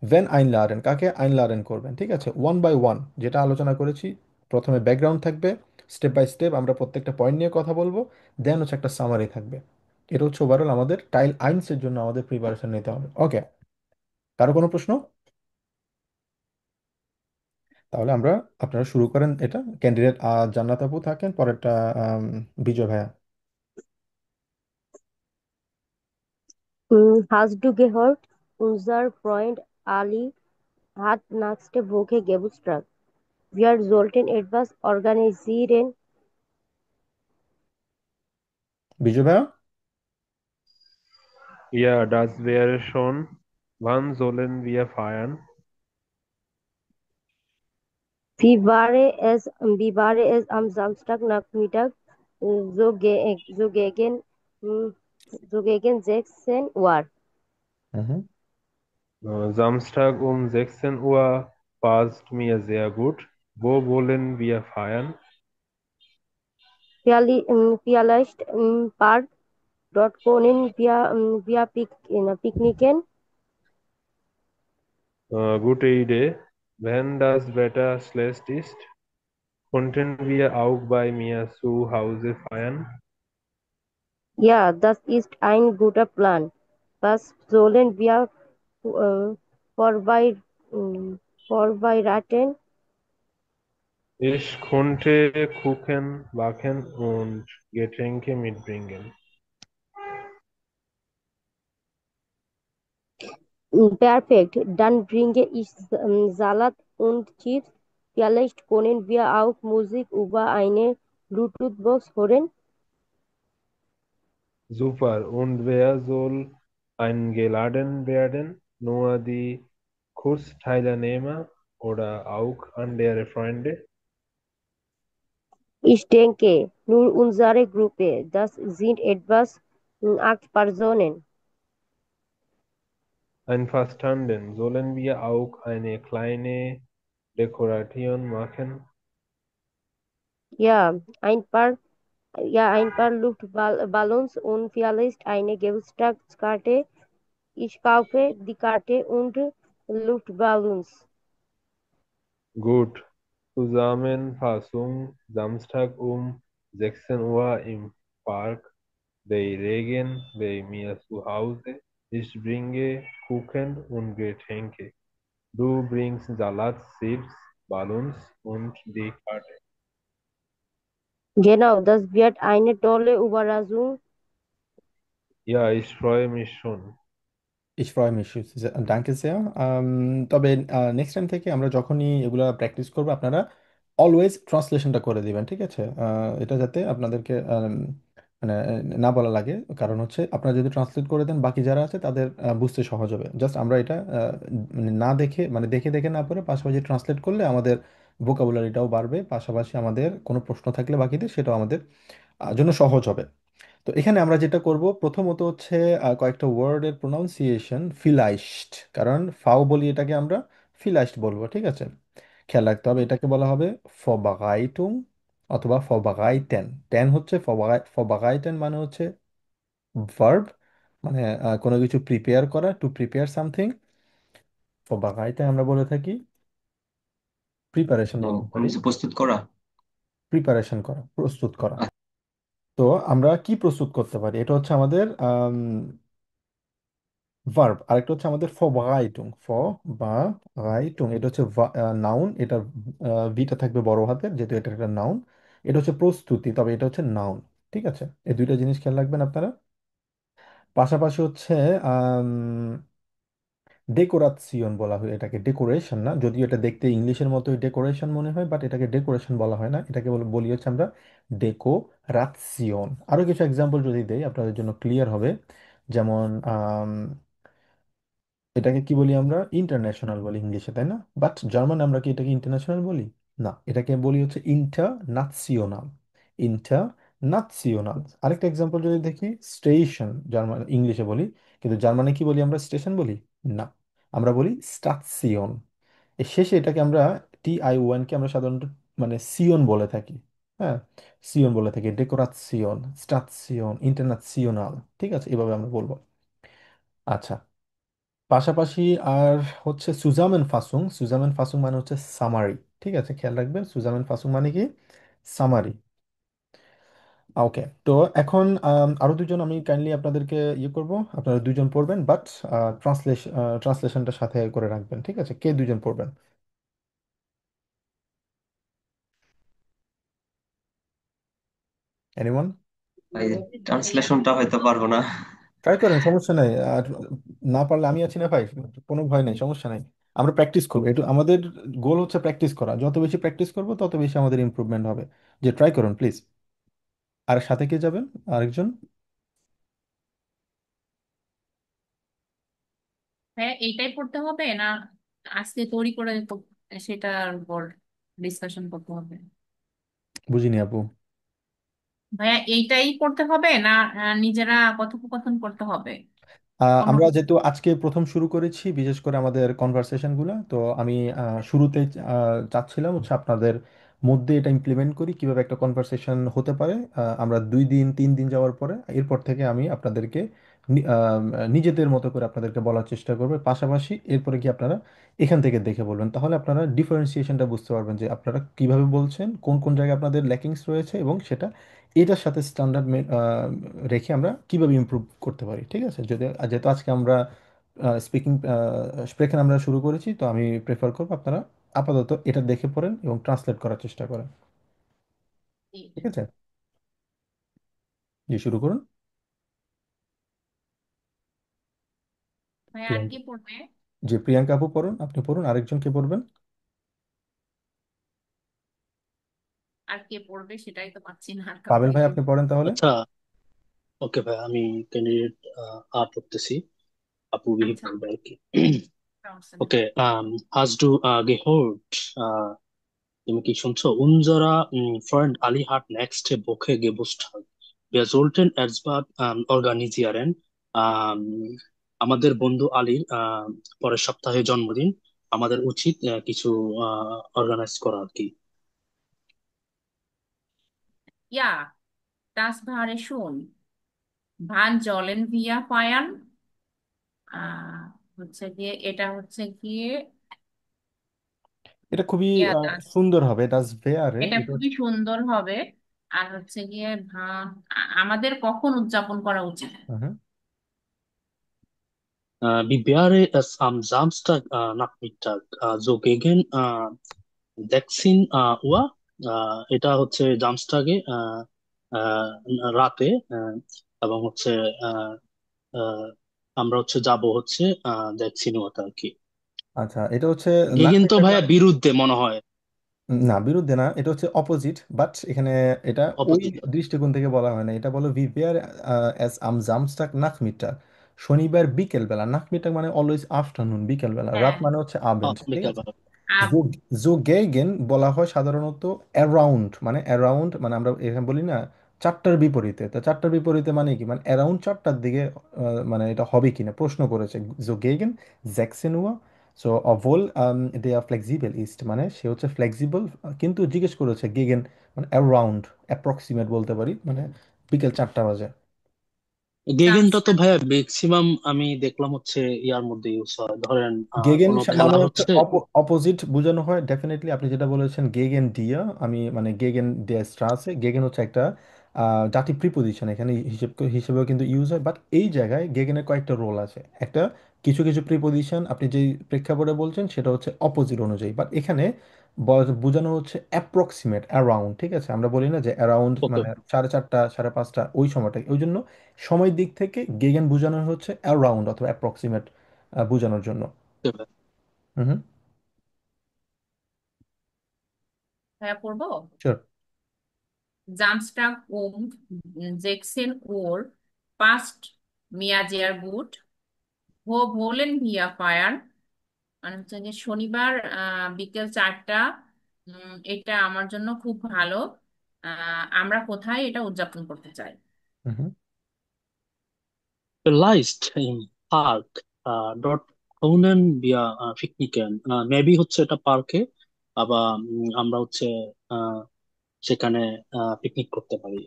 Wenn einladen, কাকে einladen করবেন, ঠিক আছে। One by one যেটা আলোচনা করেছি, প্রথমে ব্যাকগ্রাউন্ড থাকবে, স্টেপ বাই স্টেপ আমরা প্রত্যেকটা পয়েন্ট নিয়ে কথা বলবো, দেন হচ্ছে একটা সামারি থাকবে। এটা হচ্ছে ওভারঅল আমাদের টাইল আইনসের জন্য আমাদের প্রিপারেশন নিতে হবে। ওকে, কারো কোনো প্রশ্ন? তাহলে আমরা, আপনারা শুরু করেন এটা। ক্যান্ডিডেট জান্নাত আপু থাকেন, পরেরটা বিজয় ভাইয়া। Hast du gehört? Unser Freund Ali hat nächste Woche Geburtstag. Wir sollten etwas organisieren. বিজয় ভাইয়া, Ja, das wäre schon. Wann sollen wir feiern? Wie wäre es am Samstagnachmittag so mm, so gegen 16 Uhr? mhm. Samstag um 16 Uhr passt mir sehr gut. Wo wollen wir feiern? Vielleicht im Park. Dort können wir picknicken. Gute Idee. Wenn das Wetter schlecht ist, könnten wir auch bei mir zu Hause feiern. Ja, das ist ein guter Plan. Was sollen wir äh, vorbei, vorbereiten? Ich könnte Kuchen backen und Getränke mitbringen. Perfekt. Dann bringe ich Salat und Chips. Vielleicht können wir auch Musik über eine Bluetooth-Box hören. Super. Und wer soll eingeladen werden? Nur die Kursteilnehmer oder auch andere Freunde? Ich denke, nur unsere Gruppe. Das sind etwas 8 Personen. Einverstanden. Sollen wir auch eine kleine Dekoration machen? Ja, ein paar, ein paar Luftballons und vielleicht eine Geburtstagskarte. Ich kaufe die Karte und Luftballons. Gut. Zusammenfassung. Samstag um 16 Uhr im Park. Bei Regen bei mir zu Hause. Ich bringe Kuchen und Getränke. Du bringst Salat, Chips, Ballons und die Karte. Genau, das wird eine tolle Überraschung. Ja, ich freue mich schon. Ich freue mich, danke sehr। তবে next time থেকে আমরা যখনই এগুলা practice করবো, আপনারা always ট্রান্সলেশনটা করে দিবেন, ঠিক আছে? এটা যাতে আপনাদেরকে মানে না বলা লাগে, কারণ হচ্ছে আপনারা যদি ট্রান্সলেট করে দেন বাকি যারা আছে তাদের বুঝতে সহজ হবে। জাস্ট আমরা এটা মানে না দেখে, মানে দেখে দেখে না পড়ে পাশাপাশি ট্রান্সলেট করলে আমাদের ভোকাবুলারিটাও বাড়বে, পাশাপাশি আমাদের কোনো প্রশ্ন থাকলে বাকিদের সেটাও আমাদের জন্য সহজ হবে। তো এখানে আমরা যেটা করব প্রথমত হচ্ছে কয়েকটা ওয়ার্ডের প্রোনাউন্সিয়েশন ফিলাইশড, কারণ ফাও বলি এটাকে আমরা ফিলাইশড বলবো, ঠিক আছে? খেয়াল রাখতে হবে, এটাকে বলা হবে ফবাগাইটুং অথবা ফবাগাইটেন। টেন হচ্ছে ফবাগাইটেন মানে হচ্ছে ভার্ব, মানে কোনো কিছু প্রিপেয়ার করা, টু প্রিপেয়ার সামথিং। ফবাগাইটেন আমরা বলে থাকি প্রিপারেশন বলতে কোনো পারি, কিছু প্রস্তুত করা। প্রিপারেশন করা, প্রস্তুত করা। তো আমরা কি প্রস্তুত করতে পারি, এটা হচ্ছে আমাদের ভার্ব। আরেকটা হচ্ছে আমাদের ফবাগাইটুং, ফবাগাইটুং এটা হচ্ছে নাউন। এটা ভিটা থাকবে বড় হাতের, যেহেতু এটা একটা নাউন। এটা হচ্ছে প্রস্তুতি, তবে এটা হচ্ছে নাউন, ঠিক আছে? এই দুইটা জিনিস খেয়াল রাখবেন আপনারা। পাশাপাশি হচ্ছে ডেকোরাসিয়ন বলা হয় এটাকে, ডেকোরেশন না, যদিও এটা দেখতে ইংলিশের মতোই ডেকোরেশন মনে হয়, বাট এটাকে ডেকোরেশন বলা হয় না, এটাকে বলি হচ্ছে আমরা ডেকোরাসিয়ন। আরো কিছু এক্সাম্পল যদি দেই আপনাদের জন্য ক্লিয়ার হবে, যেমন এটাকে কি বলি আমরা, ইন্টারন্যাশনাল বলি ইংলিশে, তাই না? বাট জার্মানে আমরা কি এটাকে ইন্টারন্যাশনাল বলি? না, এটাকে বলি হচ্ছে ইন্টারন্যাশনাল, ইন্টারন্যাশনাল। আরেকটা এক্সাম্পল যদি দেখি, স্টেশন জার্মান ইংলিশে বলি, কিন্তু জার্মানে কি বলি আমরা, স্টেশন বলি? না, আমরা বলি স্টাৎসিয়ন। এর শেষে এটাকে আমরা TION কে আমরা সাধারণত মানে সিয়ন বলে থাকি। হ্যাঁ, সিয়ন বলে থাকি, ডেকোরাসিয়ন, স্টাৎসিয়ন, ইন্টারন্যাশনাল, ঠিক আছে? এভাবে আমরা বলবো। আচ্ছা, পাশাপাশি আর হচ্ছে সুজামেন ফাসুং। সুজামেন ফাসুং মানে হচ্ছে সামারি, ঠিক আছে? খেয়াল রাখবেন, সুজামেন ফাসুং মানে কি, সামারি। ওকে, তো এখন আরো দুজন আমি কাইন্ডলি আপনাদেরকে ইয়ে করব, আপনারা দুজন পড়বেন, বাট ট্রান্সলেশনটা সাথে করে রাখবেন, ঠিক আছে? কে দুজন পড়বেন? এনিওয়ান? ভাই ট্রান্সলেশনটা হয়তো পারবো না। ট্রাই করেন, সমস্যা নাই। আর না পারলে আমি আছি না ভাই, কোনো ভয় নেই, সমস্যা নাই। আমরা প্র্যাকটিস করবো, একটু আমাদের গোল হচ্ছে প্র্যাকটিস করা, যত বেশি প্র্যাকটিস করবো তত বেশি আমাদের ইমপ্রুভমেন্ট হবে। যে ট্রাই করুন প্লিজ। আর সাথে কে যাবেন, আরেকজন? হ্যাঁ, এইটাই পড়তে হবে না আজকে তৈরি করে সেটার উপর ডিসকাশন করতে হবে? বুঝিনি আপু। ভাইয়া এইটাই পড়তে হবে না নিজেরা কথোপকথন করতে হবে অন্য আমরা কিছু? যেহেতু আজকে প্রথম শুরু করেছি, বিশেষ করে আমাদের কনভারসেশনগুলো, তো আমি শুরুতে চাচ্ছিলাম হচ্ছে আপনাদের মধ্যে এটা ইমপ্লিমেন্ট করি কিভাবে একটা কনভারসেশন হতে পারে। আমরা 2 দিন 3 দিন যাওয়ার পরে এরপর থেকে আমি আপনাদেরকে নিজেদের মতো করে আপনাদেরকে বলার চেষ্টা করবো, পাশাপাশি এরপরে কি আপনারা এখান থেকে দেখে বলবেন, তাহলে আপনারা ডিফারেন্সিয়েশনটা বুঝতে পারবেন যে আপনারা কিভাবে বলছেন, কোন কোন জায়গায় আপনাদের ল্যাকিংস রয়েছে, এবং সেটা এটার সাথে স্ট্যান্ডার্ড রেখে আমরা কিভাবে ইমপ্রুভ করতে পারি, ঠিক আছে? যদি যেহেতু আজকে আমরা স্পিকিং স্প্রেখান আমরা শুরু করেছি, তো আমি প্রেফার করবো আপনারা আপাতত এটা দেখে পড়েন এবং ট্রান্সলেট করার চেষ্টা করেন, ঠিক আছে? জি, শুরু করুন। ভাইয়া আর প্রিয়াঙ্কা, কি পড়বে? জি প্রিয়াঙ্কা আপু পড়ুন, আপনি পড়ুন, আরেকজন কে পড়বেন? আর কে পড়বে সেটাই তো পাচ্ছি না, আর কাউকে পাবেল ভাই একটু। আপনি পড়েন তাহলে। আচ্ছা, ওকে ভাই, আমি ক্যান্ডিডেট আ পড়তেছি, আপু বিহি আচ্ছা, পড়বে আর কি। সমস্যা নেই। ওকে, hast du gehört? তুমি কি শুনছো? Unser Freund Ali hat nächste Woche Geburtstag. Wir sollten etwas organisieren. আম, আমাদের বন্ধু আলীর পরের সপ্তাহে জন্মদিন। আমাদের উচিত কিছু অর্গানাইজ করা আর কি। Ja, das wäre schon. Wann sollen wir feiern? আহ হচ্ছে গিয়ে এটা হচ্ছে গিয়ে এটা খুবই ইয়া দাস, সুন্দর হবে, ডাস ভেয়ারে এটা এটা খুবই সুন্দর হবে। আর হচ্ছে গিয়ে আমাদের কখন উদযাপন করা উচিত? হুম। Wie wäre es am Samstag Nachmittag, so gegen 16 Uhr? এটা হচ্ছে জামস্টাগে রাতে, এবং হচ্ছে আহ, আহ, আমরা হচ্ছে যাব হচ্ছে দেখ সিনেমাটা আর কি। আচ্ছা, এটা হচ্ছে গেগেন তো নাটকটা। ভাইয়া বিরুদ্ধে মনে হয়। না, বিরুদ্ধে না, এটা হচ্ছে অপোজিট, বাট এখানে এটা ওই অপোজিট। দৃষ্টিকোণ থেকে বলা হয় না। এটা বলো ভি ওয়্যার এস আম জামস্টাক নাখমিটাগ, শনিবার বিকেল বেলা। নাখমিটাগ মানে অলওয়েজ আফটারনুন, বিকেল বেলা। রাত হ্যাঁ, মানে হচ্ছে আবেন্ড, ঠিক আছে। বিকালবেলা। আব জো গেগেন বলা হয় সাধারণত অ্যারাউন্ড, মানে অ্যারাউন্ড মানে আমরা এখানে বলি না চারটার বিপরীতে। তো চারটার বিপরীতে মানে কি, মানে অ্যারাউন্ড চারটার দিকে মানে এটা হবে কিনা প্রশ্ন করেছে। জো গেগেন জ্যাকসেনুয়া। সো অভোল দে আর ফ্লেক্সিবল ইস্ট, মানে সে হচ্ছে ফ্লেক্সিবল, কিন্তু জিজ্ঞেস করেছে গেগেন মানে অ্যারাউন্ড, অ্যাপ্রক্সিমেট বলতে পারি, মানে বিকেল 4টা বাজে। গেগেনটা তো জামস্টার। ভাইয়া ম্যাক্সিমাম আমি দেখলাম হচ্ছে ইয়ার মধ্যে ইউজ হয়, ধরেন গেগেন কোনো মানে খেলা হচ্ছে হচ্ছে। অপোজিট বোঝানো হয় ডেফিনেটলি। আপনি যেটা বলেছেন গেগেন ডিয়া, আমি মানে গেগেন ডিয়া স্ট্রাসে, গেগেন হচ্ছে একটা ডাটি প্রিপোজিশন, এখানে হিসেবেও কিন্তু ইউজ হয়। বাট এই জায়গায় গেগেনের কয়েকটা রোল আছে। একটা, কিছু কিছু প্রিপোজিশন আপনি যেই প্রেক্ষাপটে বলছেন সেটা হচ্ছে অপোজিট অনুযায়ী, বাট এখানে বোঝানো হচ্ছে অ্যাপ্রক্সিমেট, অ্যারাউন্ড, ঠিক আছে। আমরা বলি না যে অ্যারাউন্ড ওকে। মানে 4:30 5:30 ওই সময়টা, ওই জন্য সময়ের দিক থেকে গেগেন বোঝানো হচ্ছে অ্যারাউন্ড অথবা অ্যাপ্রক্সিমেট বোঝানোর জন্য। হুম হুম। হ্যাঁ, পড়বো। Sure. জামস্টাক sechsen Uhr passt mir sehr gut. Wo wollen wir feiern? মানে হচ্ছে যে শনিবার বিকেল 4টা, এটা আমার জন্য খুব ভালো। আমরা কোথায় এটা উদযাপন করতে চাই? হুম হুম। Vielleicht im Park. Dort können wir picknicken. Maybe হচ্ছে এটা পার্কে, আবার আমরা হচ্ছে আহ, সেখানে পিকনিক করতে পারি।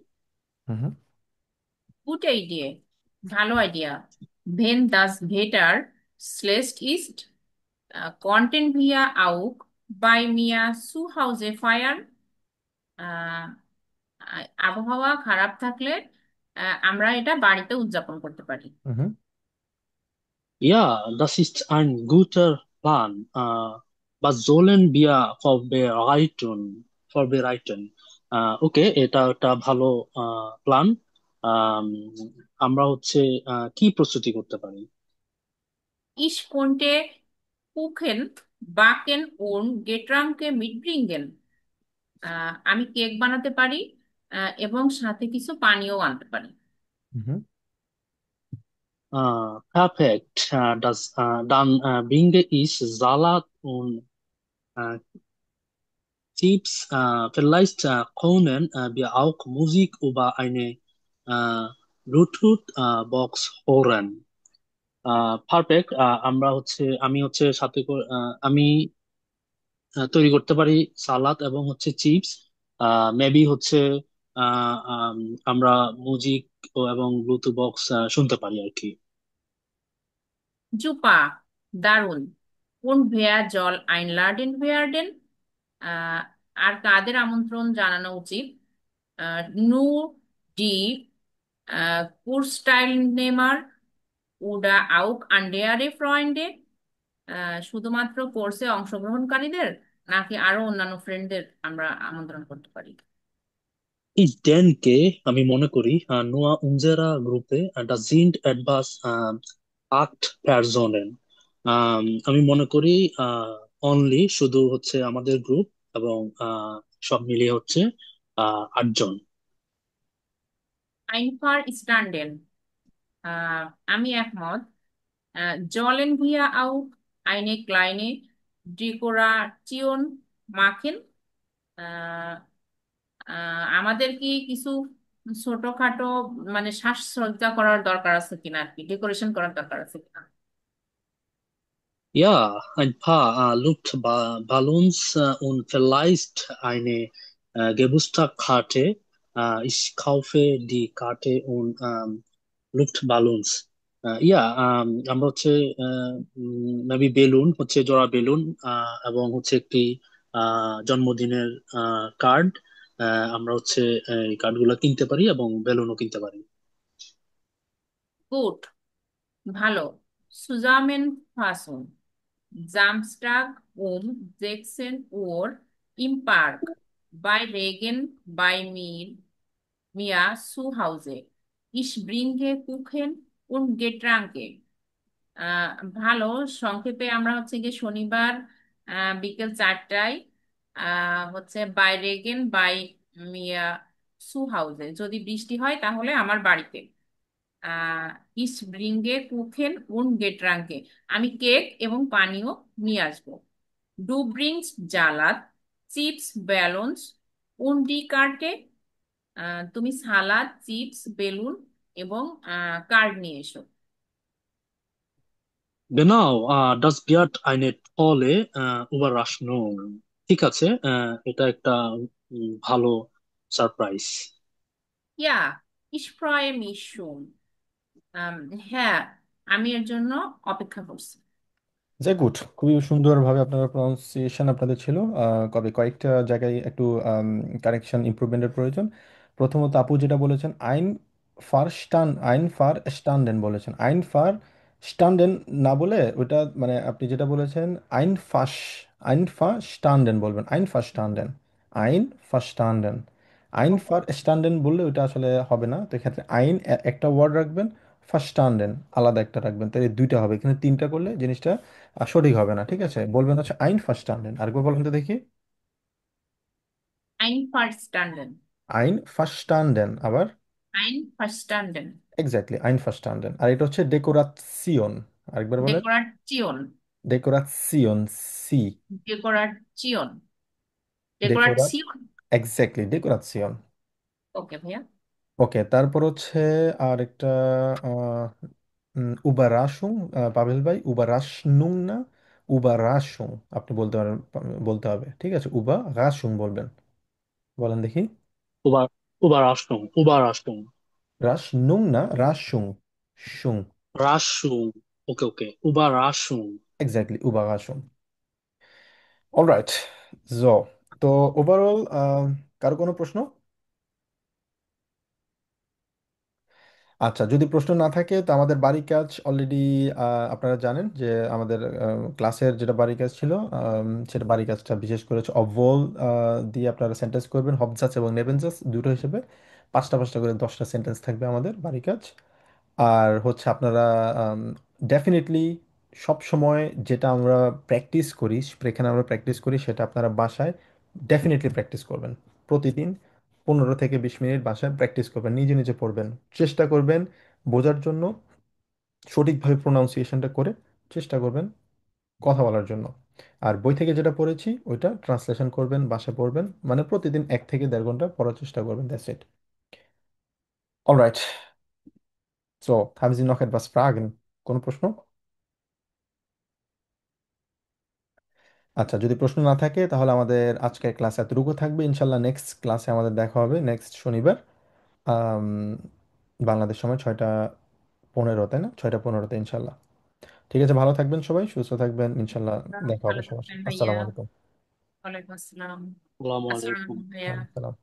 হুম হুম। গুড আইডিয়া, ভালো idea. Wenn das Wetter schlecht ist, konnten wir auch bei mir zu Hause feiern. আহ, আবহাওয়া খারাপ থাকলে আমরা এটা বাড়িতে উদযাপন করতে পারি। হুম হুম। Ja, das ist ein guter Plan. Was sollen wir vorbereiten? ওকে, এটা একটা ভালো প্ল্যান। আমরা হচ্ছে কি প্রস্তুতি করতে পারি? Ich konnte Kuchen backen und Getränke mitbringen. আমি কেক বানাতে পারি এবং সাথে কিছু পানীয় আনতে পারি। হুম হুম। Perfekt. Dann bringe ich Salat und äh, Chips. Vielleicht können wir auch Musik über eine Bluetooth-Box hören. Perfect. আমরা হচ্ছে আমি হচ্ছে আমি তৈরি করতে পারি সালাদ এবং হচ্ছে চিপস। মেবি হচ্ছে আহ, আম, আমরা মিউজিক এবং ব্লুটুথ বক্স শুনতে পারি আর কি। জুপা, দারুন। কোন ভেয়া জল আইনলাডেন ভেয়ার্ডেন, আহ, আর কাদের আমন্ত্রণ জানানো উচিত? নু ডি কুরস্টাইলনেমার উডা আউক আন্ডেয়ারে ফ্রয়েন্ডে, শুধুমাত্র কোর্সে অংশগ্রহণকারীদের নাকি আরো অন্যান্য ফ্রেন্ডদের আমরা আমন্ত্রণ করতে পারি? Ich denke, আমি মনে করি nur unsere Gruppe, das sind etwas 8 Personen. আমি মনে করি অনলি শুধু হচ্ছে আমাদের গ্রুপ এবং সব মিলিয়ে হচ্ছে 8 জন। আইনফার স্ট্যান্ডেন, আহ, আমি একমত। জলেন ভিয়া আউক আইনে ক্লাইনে ডিকোরাচিয়ন মাখেন, আহ, আমাদের কি কিছু ছোটখাটো মানে সাজসজ্জা করার দরকার আছে কিনা, আর কি ডেকোরেশন করার দরকার আছে কিনা? Ja, ein paar Luftballons und vielleicht eine Geburtstagskarte. Ich kaufe die Karte und Luftballons. আমরা হচ্ছে মেবি বেলুন, হচ্ছে জোড়া বেলুন এবং হচ্ছে একটি জন্মদিনের কার্ড। আমরা হচ্ছে এই কার্ডগুলো কিনতে পারি এবং বেলুনও কিনতে পারি। গুড, ভালো। সুজামেন ফাসুন Samstag um 16 Uhr im Park bei Regen bei mir zu Hause. Ich bringe Kuchen und Getränke. আহ, ভালো। সংক্ষেপে আমরা হচ্ছে গিয়ে শনিবার বিকেল 4টায় হচ্ছে বাই রেগেন বাই মিয়া সু হাউসে, যদি বৃষ্টি হয় তাহলে আমার বাড়িতে। আহ ইস ব্রিঙ্গে কুখেন উন গেট্রাঙ্কে, আমি কেক এবং পানীয় নিয়ে আসবো। ডু ব্রিংস জালাদ চিপস ব্যালন্স উন ডি কার্টে, তুমি সালাদ চিপস বেলুন এবং কার্ড নিয়ে এসো। Genau, das wird eine tolle Überraschung. ঠিক আছে, এটা একটা ভালো সারপ্রাইজ। ইয়া ইস ফ্রয়ে মিশ শুন, হ্যাঁ আমি এর জন্য অপেক্ষা করছি। যে গুড, খুবই সুন্দরভাবে আপনার প্রনাউন্সিয়েশন আপনাদের ছিল। কবে কয়েকটা জায়গায় একটু কারেকশন ইমপ্রুভমেন্টের প্রয়োজন। প্রথমত আপু যেটা বলেছেন আইন ফার স্টান্ডেন বলেছেন, আইন ফার স্টান্ডেন না বলে ওইটা মানে আপনি যেটা বলেছেন ফাস আইন ফা স্টান্ডেন বলবেন, আইন ফা স্টান্ডেন, আইন ফা স্টান্ডেন। আইন ফার স্টান্ডেন বললে ওইটা আসলে হবে না, তো এক্ষেত্রে একটা ওয়ার্ড রাখবেন, ফার্স্টান্ডেন আলাদা একটা রাখবেন, তাহলে দুইটা হবে। এখানে তিনটা করলে জিনিসটা সঠিক হবে না। ঠিক আছে, বলবেন হচ্ছে আইন ফার্স্টান্ডেন। আরেকবার বলেন তো দেখি। আইন ফার্স্টান্ডেন। আইন ফার্স্টান্ডেন আবার। আইন ফার্স্টান্ডেন। এক্স্যাক্টলি, আইন ফার্স্টান্ডেন। আর এটা হচ্ছে ডেকোরাসিয়ন। আরেকবার বলেন। ডেকোরাচিয়ন। ডেকোরাসিয়ন, সি। ডেকোরাচিয়ন। ডেকোরা ডেকোরাচিয়ন। এক্স্যাক্টলি, ডেকোরাসিয়ন। ওকে ভাইয়া। ওকে, তারপর হচ্ছে আর একটা উবারাসুং, পাভেল ভাই, উবারাসনুং না, উবারাসুং আপনি বলতে পারেন, বলতে হবে। ঠিক আছে, উবারাসুং বলবেন। বলেন দেখি। Über, Überraschung, Überraschung, রাসনুং না, রাসুং, সুং। Raschung, okay, okay, Überraschung. Exactly, উবারাসুং। অলরাইট। সো, তো ওভারঅল কারো কোনো প্রশ্ন? আচ্ছা, যদি প্রশ্ন না থাকে তো আমাদের বাড়ির কাজ অলরেডি আপনারা জানেন যে আমাদের ক্লাসের যেটা বাড়ির কাজ ছিল, সেটা বাড়ির কাজটা বিশেষ করে হচ্ছে অবল দিয়ে আপনারা সেন্টেন্স করবেন, হবজাস এবং নেবেনজাস দুটো হিসেবে। পাঁচটা পাঁচটা করে 10টা সেন্টেন্স থাকবে আমাদের বাড়ির কাজ। আর হচ্ছে আপনারা ডেফিনেটলি সব সময় যেটা আমরা প্র্যাকটিস করি, এখানে আমরা প্র্যাকটিস করি, সেটা আপনারা বাসায় ডেফিনেটলি প্র্যাকটিস করবেন। প্রতিদিন 15 থেকে 20 মিনিট বাসায় প্র্যাকটিস করবেন, নিজে নিজে পড়বেন, চেষ্টা করবেন বোঝার জন্য, সঠিকভাবে প্রোনাউন্সিয়েশনটা করে চেষ্টা করবেন কথা বলার জন্য। আর বই থেকে যেটা পড়েছি ওইটা ট্রান্সলেশন করবেন, বাসায় পড়বেন, মানে প্রতিদিন 1 থেকে 1.5 ঘন্টা পড়ার চেষ্টা করবেন, that's it. Alright. So, haben Sie noch etwas Fragen? কোনো প্রশ্ন? আচ্ছা, যদি প্রশ্ন না থাকে তাহলে আমাদের আজকের ক্লাস এতটুকু থাকবে। ইনশাল্লাহ নেক্সট ক্লাসে আমাদের দেখা হবে নেক্সট শনিবার, আম, বাংলাদেশ সময় 6টা 15, তাই না? 6টা 15-তে ইনশাল্লাহ। ঠিক আছে, ভালো থাকবেন সবাই, সুস্থ থাকবেন, ইনশাল্লাহ দেখা হবে ভালো সবার থাকবেন সাথে। ভাইয়া। আসসালামু আলাইকুম। ওয়ালাইকুম আসসালাম। আসসালামু আসসালাম আলাইকুম। ভাইয়া। ওয়ালাইকুম সালাম।